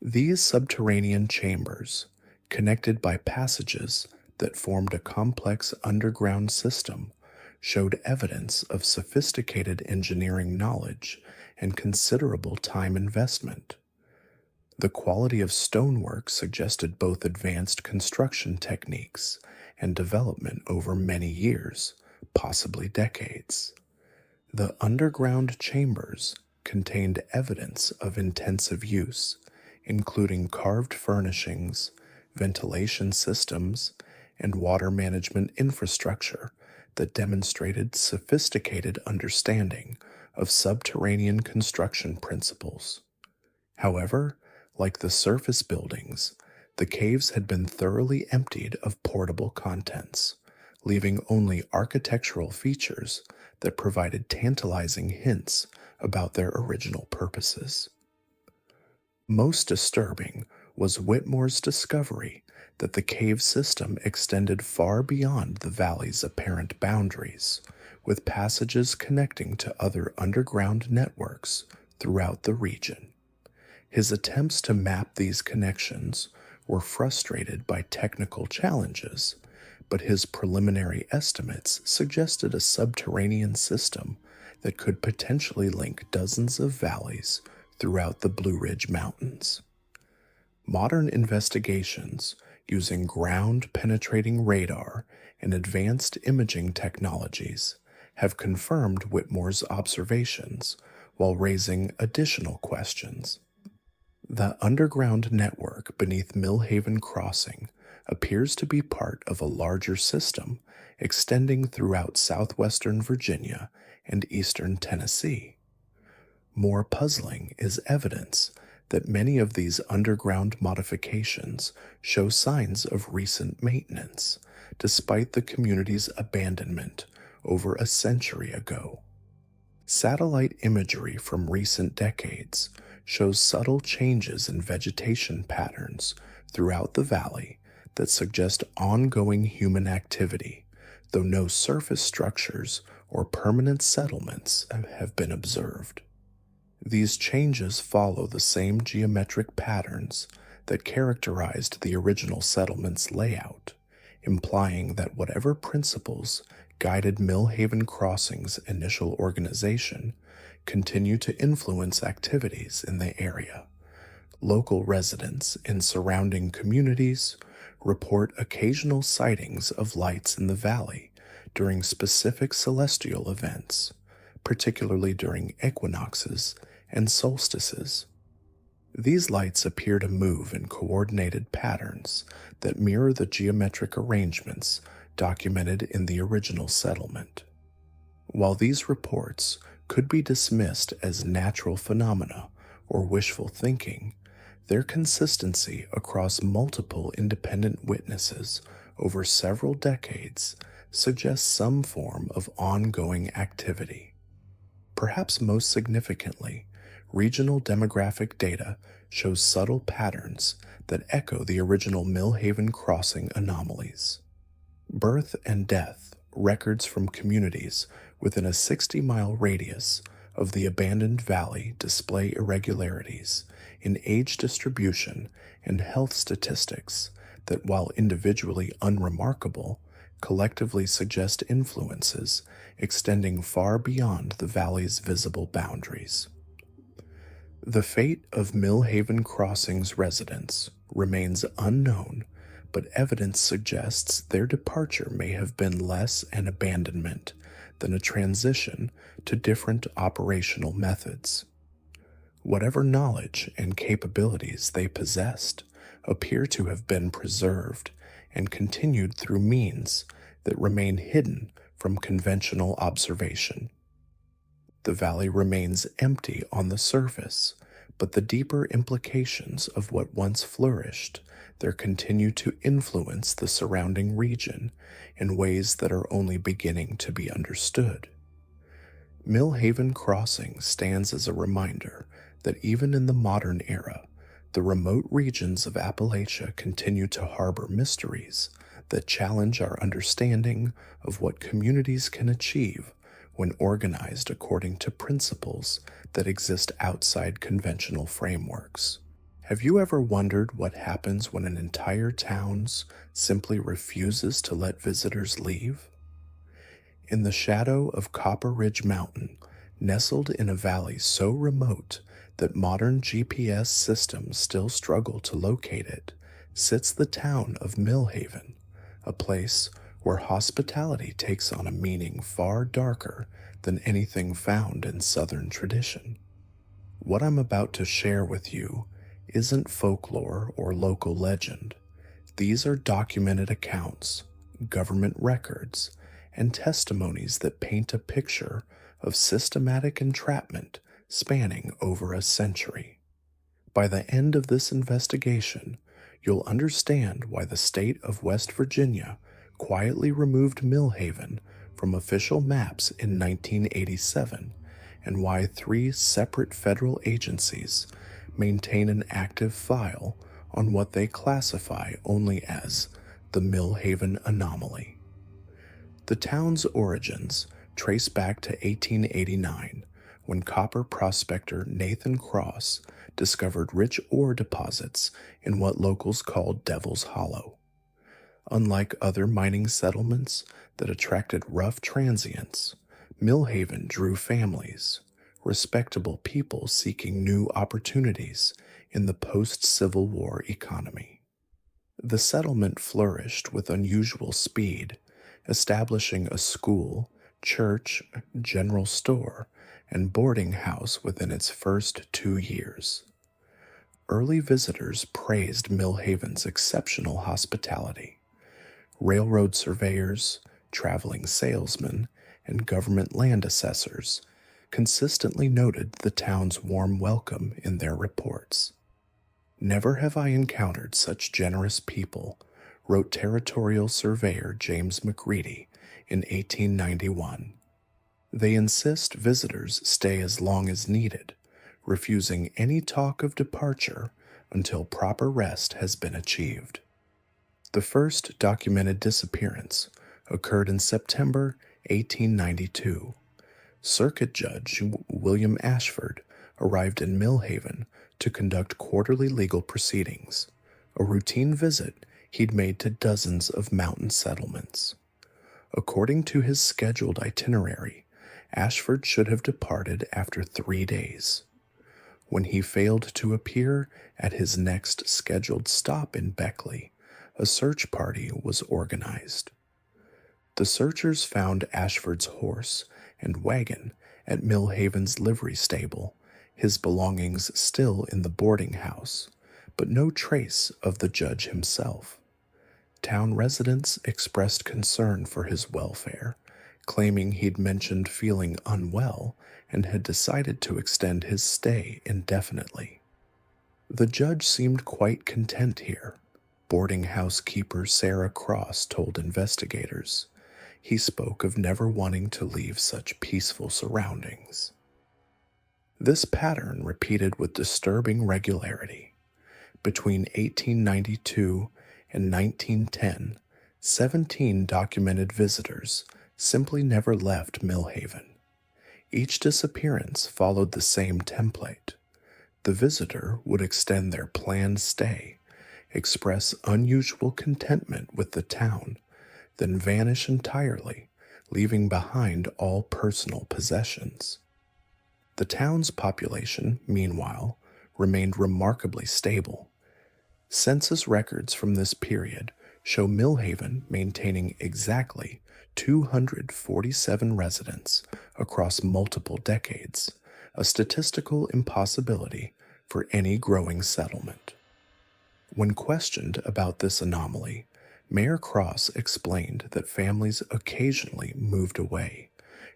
These subterranean chambers, connected by passages that formed a complex underground system, showed evidence of sophisticated engineering knowledge and considerable time investment. The quality of stonework suggested both advanced construction techniques and development over many years, possibly decades. The underground chambers contained evidence of intensive use, including carved furnishings, ventilation systems, and water management infrastructure that demonstrated sophisticated understanding of subterranean construction principles. However, like the surface buildings, the caves had been thoroughly emptied of portable contents, leaving only architectural features that provided tantalizing hints about their original purposes. Most disturbing was Whitmore's discovery that the cave system extended far beyond the valley's apparent boundaries, with passages connecting to other underground networks throughout the region. His attempts to map these connections were frustrated by technical challenges, but his preliminary estimates suggested a subterranean system that could potentially link dozens of valleys throughout the Blue Ridge Mountains. Modern investigations using ground-penetrating radar and advanced imaging technologies have confirmed Whitmore's observations while raising additional questions. The underground network beneath Millhaven Crossing appears to be part of a larger system extending throughout southwestern Virginia and eastern Tennessee. More puzzling is evidence that many of these underground modifications show signs of recent maintenance, despite the community's abandonment over a century ago. Satellite imagery from recent decades shows subtle changes in vegetation patterns throughout the valley that suggest ongoing human activity, though no surface structures or permanent settlements have been observed. These changes follow the same geometric patterns that characterized the original settlement's layout, implying that whatever principles guided Millhaven Crossing's initial organization continue to influence activities in the area. Local residents in surrounding communities report occasional sightings of lights in the valley during specific celestial events, particularly during equinoxes and solstices. These lights appear to move in coordinated patterns that mirror the geometric arrangements documented in the original settlement. While these reports could be dismissed as natural phenomena or wishful thinking, their consistency across multiple independent witnesses over several decades suggests some form of ongoing activity. Perhaps most significantly, regional demographic data shows subtle patterns that echo the original Millhaven Crossing anomalies. Birth and death records from communities within a 60-mile radius of the abandoned valley display irregularities in age distribution and health statistics that, while individually unremarkable, collectively suggest influences extending far beyond the valley's visible boundaries. The fate of Millhaven Crossing's residents remains unknown, but evidence suggests their departure may have been less an abandonment than a transition to different operational methods. Whatever knowledge and capabilities they possessed appear to have been preserved and continued through means that remain hidden from conventional observation. The valley remains empty on the surface, but the deeper implications of what once flourished there continue to influence the surrounding region in ways that are only beginning to be understood. Millhaven Crossing stands as a reminder that even in the modern era, the remote regions of Appalachia continue to harbor mysteries that challenge our understanding of what communities can achieve when organized according to principles that exist outside conventional frameworks. Have you ever wondered what happens when an entire town simply refuses to let visitors leave? In the shadow of Copper Ridge Mountain, nestled in a valley so remote that modern GPS systems still struggle to locate it, sits the town of Millhaven, a place where hospitality takes on a meaning far darker than anything found in Southern tradition. What I'm about to share with you isn't folklore or local legend. These are documented accounts, government records, and testimonies that paint a picture of systematic entrapment spanning over a century. By the end of this investigation, you'll understand why the state of West Virginia quietly removed Millhaven from official maps in 1987 and why 3 separate federal agencies maintain an active file on what they classify only as the Millhaven anomaly. The town's origins trace back to 1889 when copper prospector Nathan Cross discovered rich ore deposits in what locals called Devil's Hollow. Unlike other mining settlements that attracted rough transients, Millhaven drew families, respectable people seeking new opportunities in the post-Civil War economy. The settlement flourished with unusual speed, establishing a school, church, general store, and boarding house within its first 2 years. Early visitors praised Millhaven's exceptional hospitality. Railroad surveyors, traveling salesmen, and government land assessors consistently noted the town's warm welcome in their reports. "Never have I encountered such generous people," wrote territorial surveyor James McReady in 1891. "They insist visitors stay as long as needed, refusing any talk of departure until proper rest has been achieved." The first documented disappearance occurred in September 1892. Circuit Judge William Ashford arrived in Millhaven to conduct quarterly legal proceedings, a routine visit he'd made to dozens of mountain settlements. According to his scheduled itinerary, Ashford should have departed after 3 days. When he failed to appear at his next scheduled stop in Beckley, a search party was organized. The searchers found Ashford's horse and wagon at Millhaven's livery stable, his belongings still in the boarding house, but no trace of the judge himself. Town residents expressed concern for his welfare, claiming he'd mentioned feeling unwell and had decided to extend his stay indefinitely. The judge seemed quite content here, boarding house keeper Sarah Cross told investigators. He spoke of never wanting to leave such peaceful surroundings. This pattern repeated with disturbing regularity. Between 1892 and 1910, 17 documented visitors simply never left Millhaven. Each disappearance followed the same template. The visitor would extend their planned stay, express unusual contentment with the town, then vanish entirely, leaving behind all personal possessions. The town's population, meanwhile, remained remarkably stable. Census records from this period show Millhaven maintaining exactly 247 residents across multiple decades, a statistical impossibility for any growing settlement. When questioned about this anomaly, Mayor Cross explained that families occasionally moved away,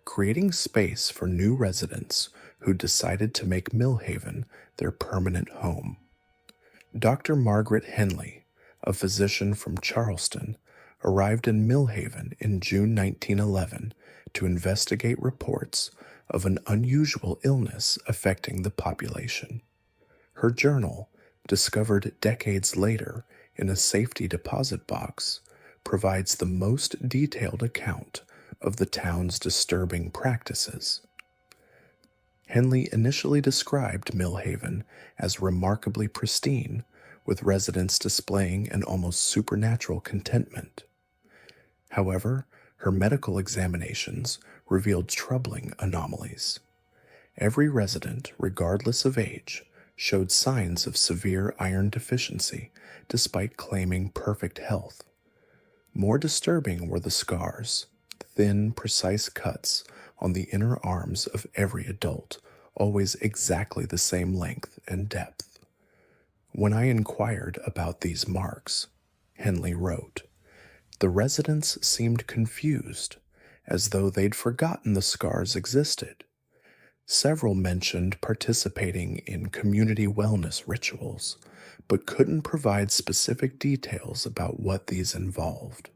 creating space for new residents who decided to make Millhaven their permanent home. Dr. Margaret Henley, a physician from Charleston, arrived in Millhaven in June 1911 to investigate reports of an unusual illness affecting the population. Her journal, discovered decades later in a safety deposit box, provides the most detailed account of the town's disturbing practices. Henley initially described Millhaven as remarkably pristine, with residents displaying an almost supernatural contentment. However, her medical examinations revealed troubling anomalies. Every resident, regardless of age, showed signs of severe iron deficiency despite claiming perfect health. More disturbing were the scars, thin, precise cuts on the inner arms of every adult, always exactly the same length and depth. When I inquired about these marks, Henley wrote, the residents seemed confused, as though they'd forgotten the scars existed. Several mentioned participating in community wellness rituals, but couldn't provide specific details about what these involved.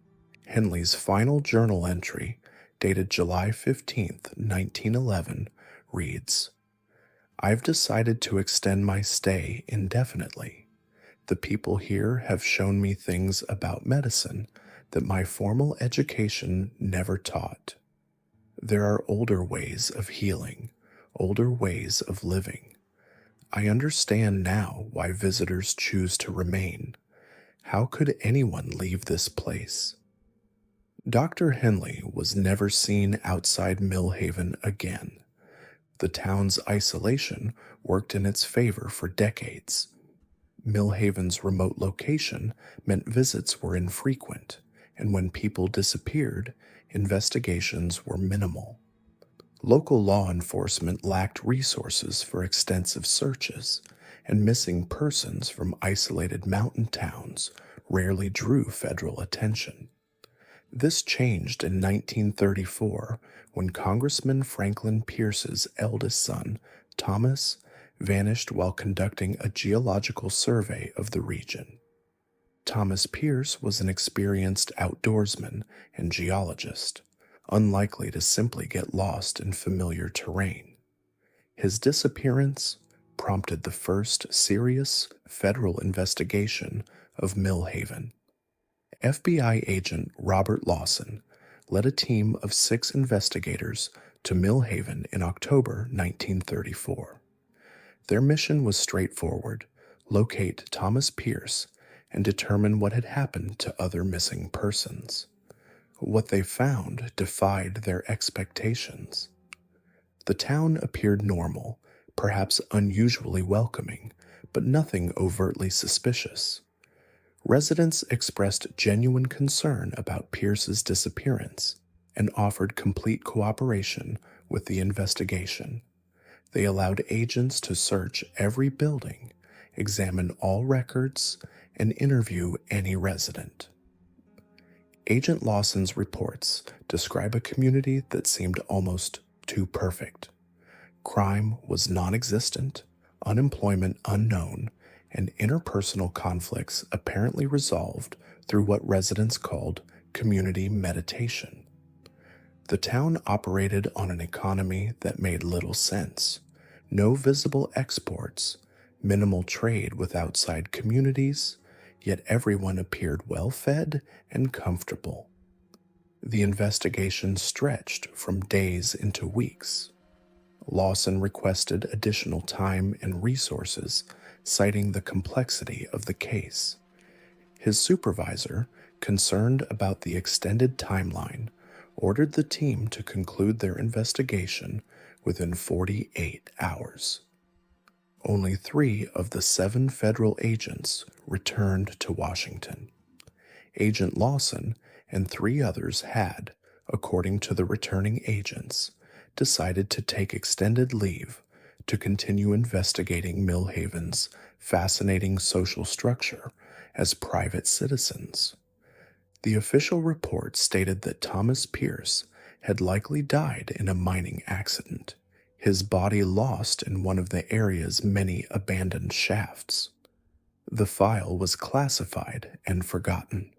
Henley's final journal entry, dated July 15, 1911, reads, I've decided to extend my stay indefinitely. The people here have shown me things about medicine that my formal education never taught. There are older ways of healing, older ways of living. I understand now why visitors choose to remain. How could anyone leave this place? Dr. Henley was never seen outside Millhaven again. The town's isolation worked in its favor for decades. Millhaven's remote location meant visits were infrequent, and when people disappeared, investigations were minimal. Local law enforcement lacked resources for extensive searches, and missing persons from isolated mountain towns rarely drew federal attention. This changed in 1934 when Congressman Franklin Pierce's eldest son, Thomas, vanished while conducting a geological survey of the region. Thomas Pierce was an experienced outdoorsman and geologist, unlikely to simply get lost in familiar terrain. His disappearance prompted the first serious federal investigation of Millhaven. FBI agent Robert Lawson led a team of 6 investigators to Millhaven in October 1934. Their mission was straightforward: locate Thomas Pierce and determine what had happened to other missing persons. What they found defied their expectations. The town appeared normal, perhaps unusually welcoming, but nothing overtly suspicious. Residents expressed genuine concern about Pierce's disappearance and offered complete cooperation with the investigation. They allowed agents to search every building, examine all records, and interview any resident. Agent Lawson's reports describe a community that seemed almost too perfect. Crime was non-existent, unemployment unknown, and interpersonal conflicts apparently resolved through what residents called community meditation. The town operated on an economy that made little sense: no visible exports, minimal trade with outside communities, yet everyone appeared well-fed and comfortable. The investigation stretched from days into weeks. Lawson requested additional time and resources, citing the complexity of the case. His supervisor, concerned about the extended timeline, ordered the team to conclude their investigation within 48 hours. Only 3 of the 7 federal agents returned to Washington. Agent Lawson and 3 others had, according to the returning agents, decided to take extended leave to continue investigating Millhaven's fascinating social structure as private citizens. The official report stated that Thomas Pierce had likely died in a mining accident, his body lost in one of the area's many abandoned shafts. The file was classified and forgotten.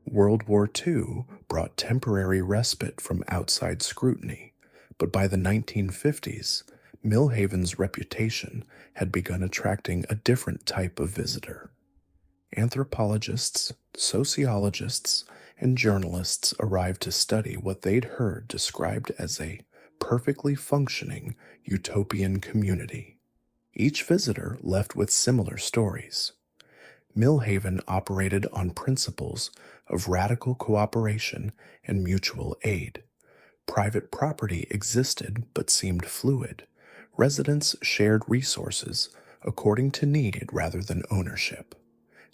World War II brought temporary respite from outside scrutiny, but by the 1950s, Millhaven's reputation had begun attracting a different type of visitor. Anthropologists, sociologists, and journalists arrived to study what they'd heard described as a perfectly functioning utopian community. Each visitor left with similar stories. Millhaven operated on principles of radical cooperation and mutual aid. Private property existed but seemed fluid. Residents shared resources according to need rather than ownership.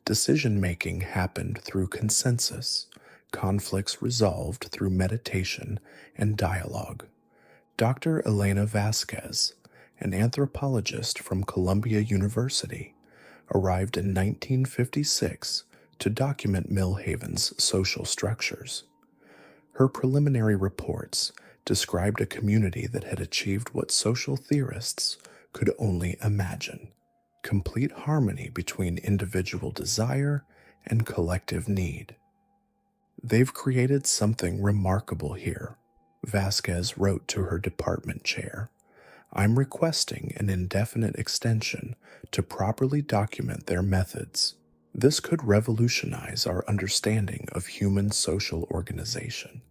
Decision-making happened through consensus, conflicts resolved through meditation and dialogue. Dr. Elena Vasquez, an anthropologist from Columbia University, arrived in 1956 to document Millhaven's social structures. Her preliminary reports described a community that had achieved what social theorists could only imagine: complete harmony between individual desire and collective need. "They've created something remarkable here," Vasquez wrote to her department chair. "I'm requesting an indefinite extension to properly document their methods. This could revolutionize our understanding of human social organization."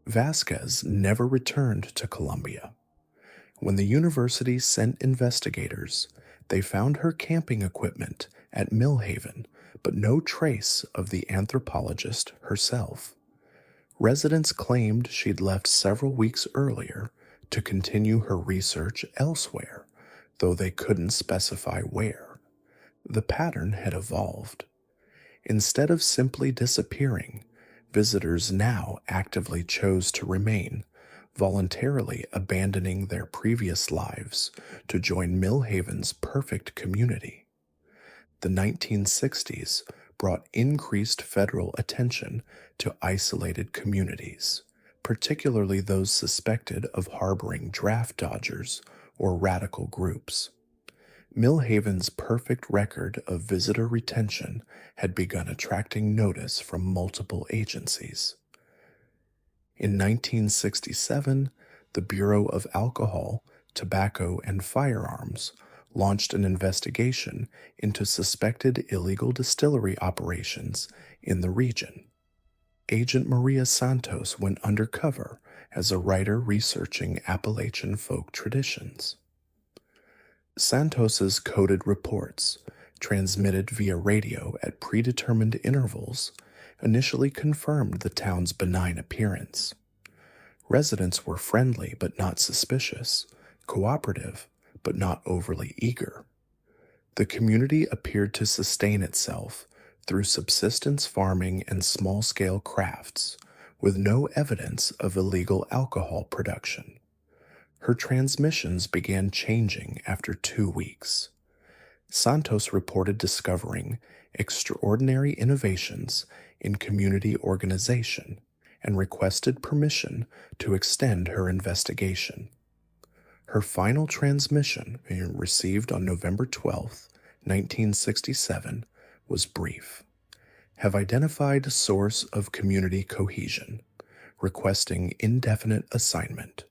Vasquez never returned to Columbia. When the university sent investigators, they found her camping equipment at Millhaven, but no trace of the anthropologist herself. Residents claimed she'd left several weeks earlier to continue her research elsewhere, though they couldn't specify where. The pattern had evolved. Instead of simply disappearing, visitors now actively chose to remain, voluntarily abandoning their previous lives to join Millhaven's perfect community. The 1960s brought increased federal attention to isolated communities, particularly those suspected of harboring draft dodgers or radical groups. Millhaven's perfect record of visitor retention had begun attracting notice from multiple agencies. In 1967, the Bureau of Alcohol, Tobacco, and Firearms launched an investigation into suspected illegal distillery operations in the region. Agent Maria Santos went undercover as a writer researching Appalachian folk traditions. Santos's coded reports, transmitted via radio at predetermined intervals, initially confirmed the town's benign appearance. Residents were friendly but not suspicious, cooperative but not overly eager. The community appeared to sustain itself through subsistence farming and small-scale crafts, with no evidence of illegal alcohol production. Her transmissions began changing after 2 weeks. Santos reported discovering extraordinary innovations in community organization and requested permission to extend her investigation. Her final transmission, received on November 12, 1967, was brief. "Have identified source of community cohesion, requesting indefinite assignment.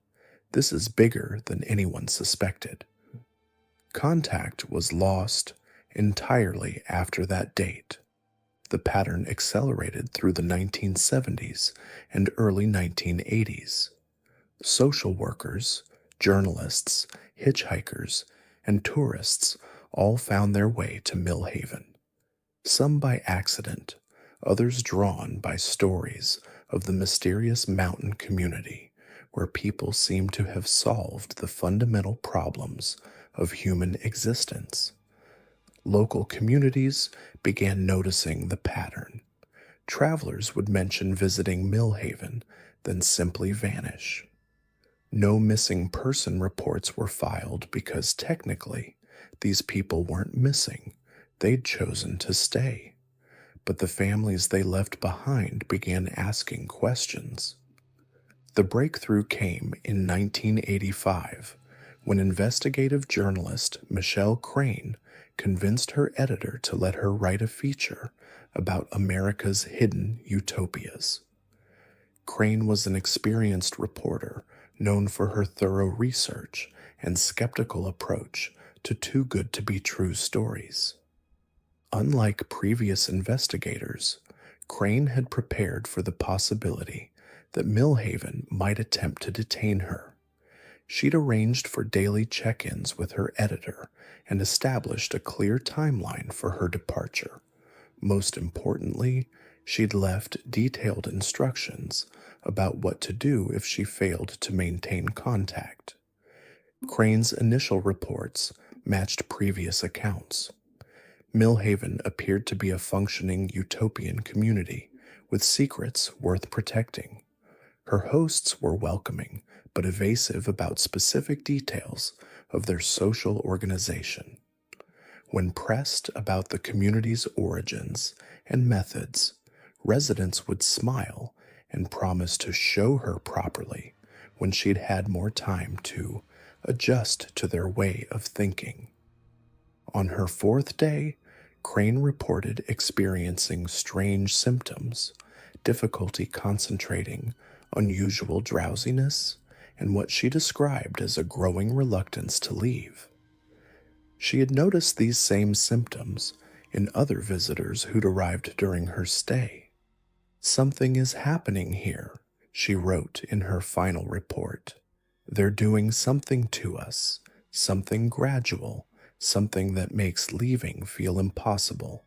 This is bigger than anyone suspected." Contact was lost entirely after that date. The pattern accelerated through the 1970s and early 1980s. Social workers, journalists, hitchhikers, and tourists all found their way to Millhaven. Some by accident, others drawn by stories of the mysterious mountain community where people seem to have solved the fundamental problems of human existence. Local communities began noticing the pattern. Travelers would mention visiting Millhaven, then simply vanish. No missing person reports were filed because technically, these people weren't missing. They'd chosen to stay. But the families they left behind began asking questions. The breakthrough came in 1985 when investigative journalist Michelle Crane convinced her editor to let her write a feature about America's hidden utopias. Crane was an experienced reporter known for her thorough research and skeptical approach to too good to be true stories. Unlike previous investigators, Crane had prepared for the possibility that Millhaven might attempt to detain her. She'd arranged for daily check-ins with her editor and established a clear timeline for her departure. Most importantly, she'd left detailed instructions about what to do if she failed to maintain contact. Crane's initial reports matched previous accounts. Millhaven appeared to be a functioning utopian community with secrets worth protecting. Her hosts were welcoming but evasive about specific details of their social organization. When pressed about the community's origins and methods, residents would smile and promise to show her properly when she'd had more time to adjust to their way of thinking. On her fourth day, Crane reported experiencing strange symptoms, difficulty concentrating, unusual drowsiness, and what she described as a growing reluctance to leave. She had noticed these same symptoms in other visitors who'd arrived during her stay. "Something is happening here," she wrote in her final report. "They're doing something to us, something gradual, something that makes leaving feel impossible.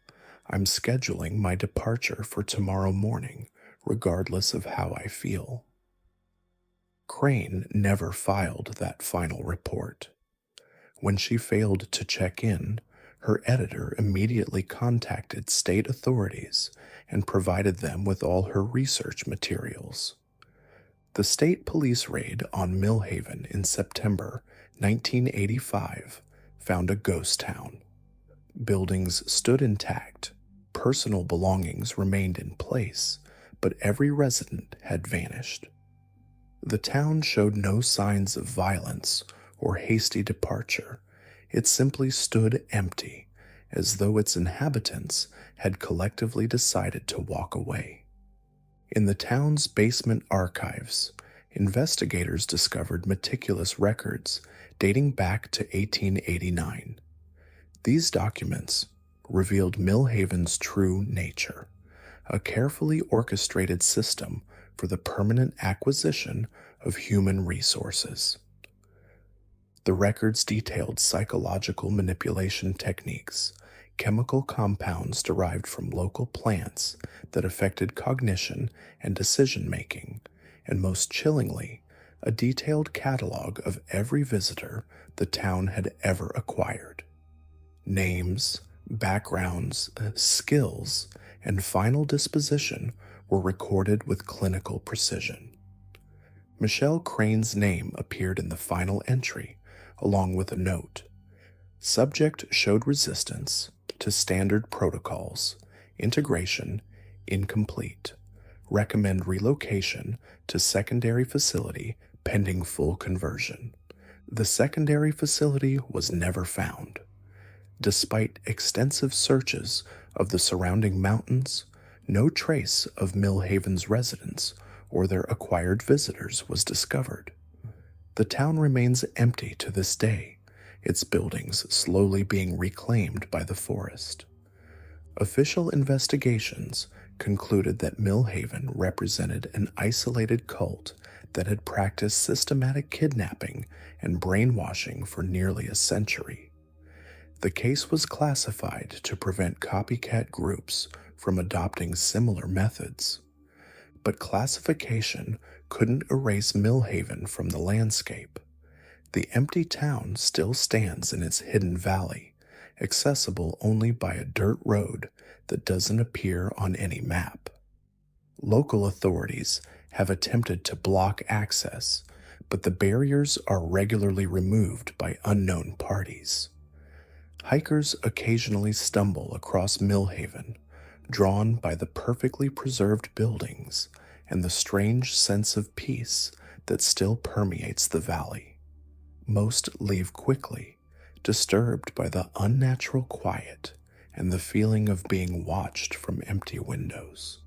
I'm scheduling my departure for tomorrow morning, regardless of how I feel." Crane never filed that final report. When she failed to check in, her editor immediately contacted state authorities and provided them with all her research materials. The state police raid on Millhaven in September 1985 found a ghost town. Buildings stood intact, personal belongings remained in place, but every resident had vanished. The town showed no signs of violence or hasty departure. It simply stood empty, as though its inhabitants had collectively decided to walk away. In the town's basement archives, investigators discovered meticulous records dating back to 1889. These documents revealed Millhaven's true nature, a carefully orchestrated system for the permanent acquisition of human resources. The records detailed psychological manipulation techniques, chemical compounds derived from local plants that affected cognition and decision-making, and most chillingly, a detailed catalog of every visitor the town had ever acquired. Names, backgrounds, skills, and final disposition were recorded with clinical precision. Michelle Crane's name appeared in the final entry, along with a note. Subject showed resistance to standard protocols, integration incomplete, recommend relocation to secondary facility pending full conversion. The secondary facility was never found. Despite extensive searches of the surrounding mountains, no trace of Millhaven's residents or their acquired visitors was discovered. The town remains empty to this day, its buildings slowly being reclaimed by the forest. Official investigations concluded that Millhaven represented an isolated cult that had practiced systematic kidnapping and brainwashing for nearly a century. The case was classified to prevent copycat groups from adopting similar methods. But classification couldn't erase Millhaven from the landscape. The empty town still stands in its hidden valley, accessible only by a dirt road that doesn't appear on any map. Local authorities have attempted to block access, but the barriers are regularly removed by unknown parties. Hikers occasionally stumble across Millhaven, drawn by the perfectly preserved buildings and the strange sense of peace that still permeates the valley. Most leave quickly, disturbed by the unnatural quiet and the feeling of being watched from empty windows.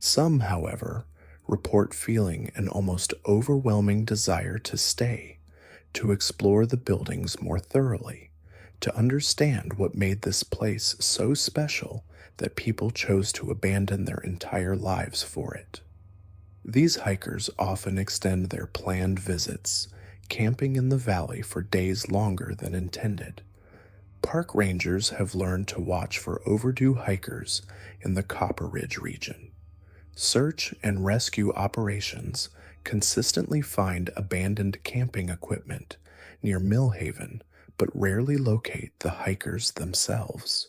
Some, however, report feeling an almost overwhelming desire to stay, to explore the buildings more thoroughly, to understand what made this place so special that people chose to abandon their entire lives for it. These hikers often extend their planned visits, camping in the valley for days longer than intended. Park rangers have learned to watch for overdue hikers in the Copper Ridge region. Search and rescue operations consistently find abandoned camping equipment near Millhaven, but rarely locate the hikers themselves.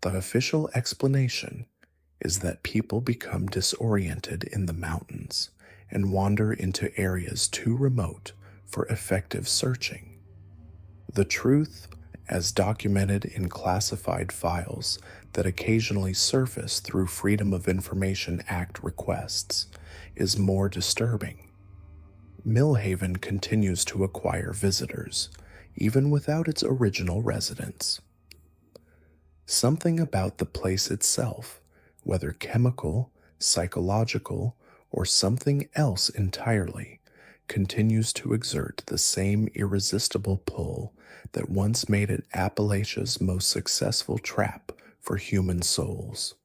The official explanation is that people become disoriented in the mountains and wander into areas too remote for effective searching. The truth, as documented in classified files that occasionally surface through Freedom of Information Act requests, is more disturbing. Millhaven continues to acquire visitors, even without its original residents. Something about the place itself, whether chemical, psychological, or something else entirely, continues to exert the same irresistible pull that once made it Appalachia's most successful trap for human souls.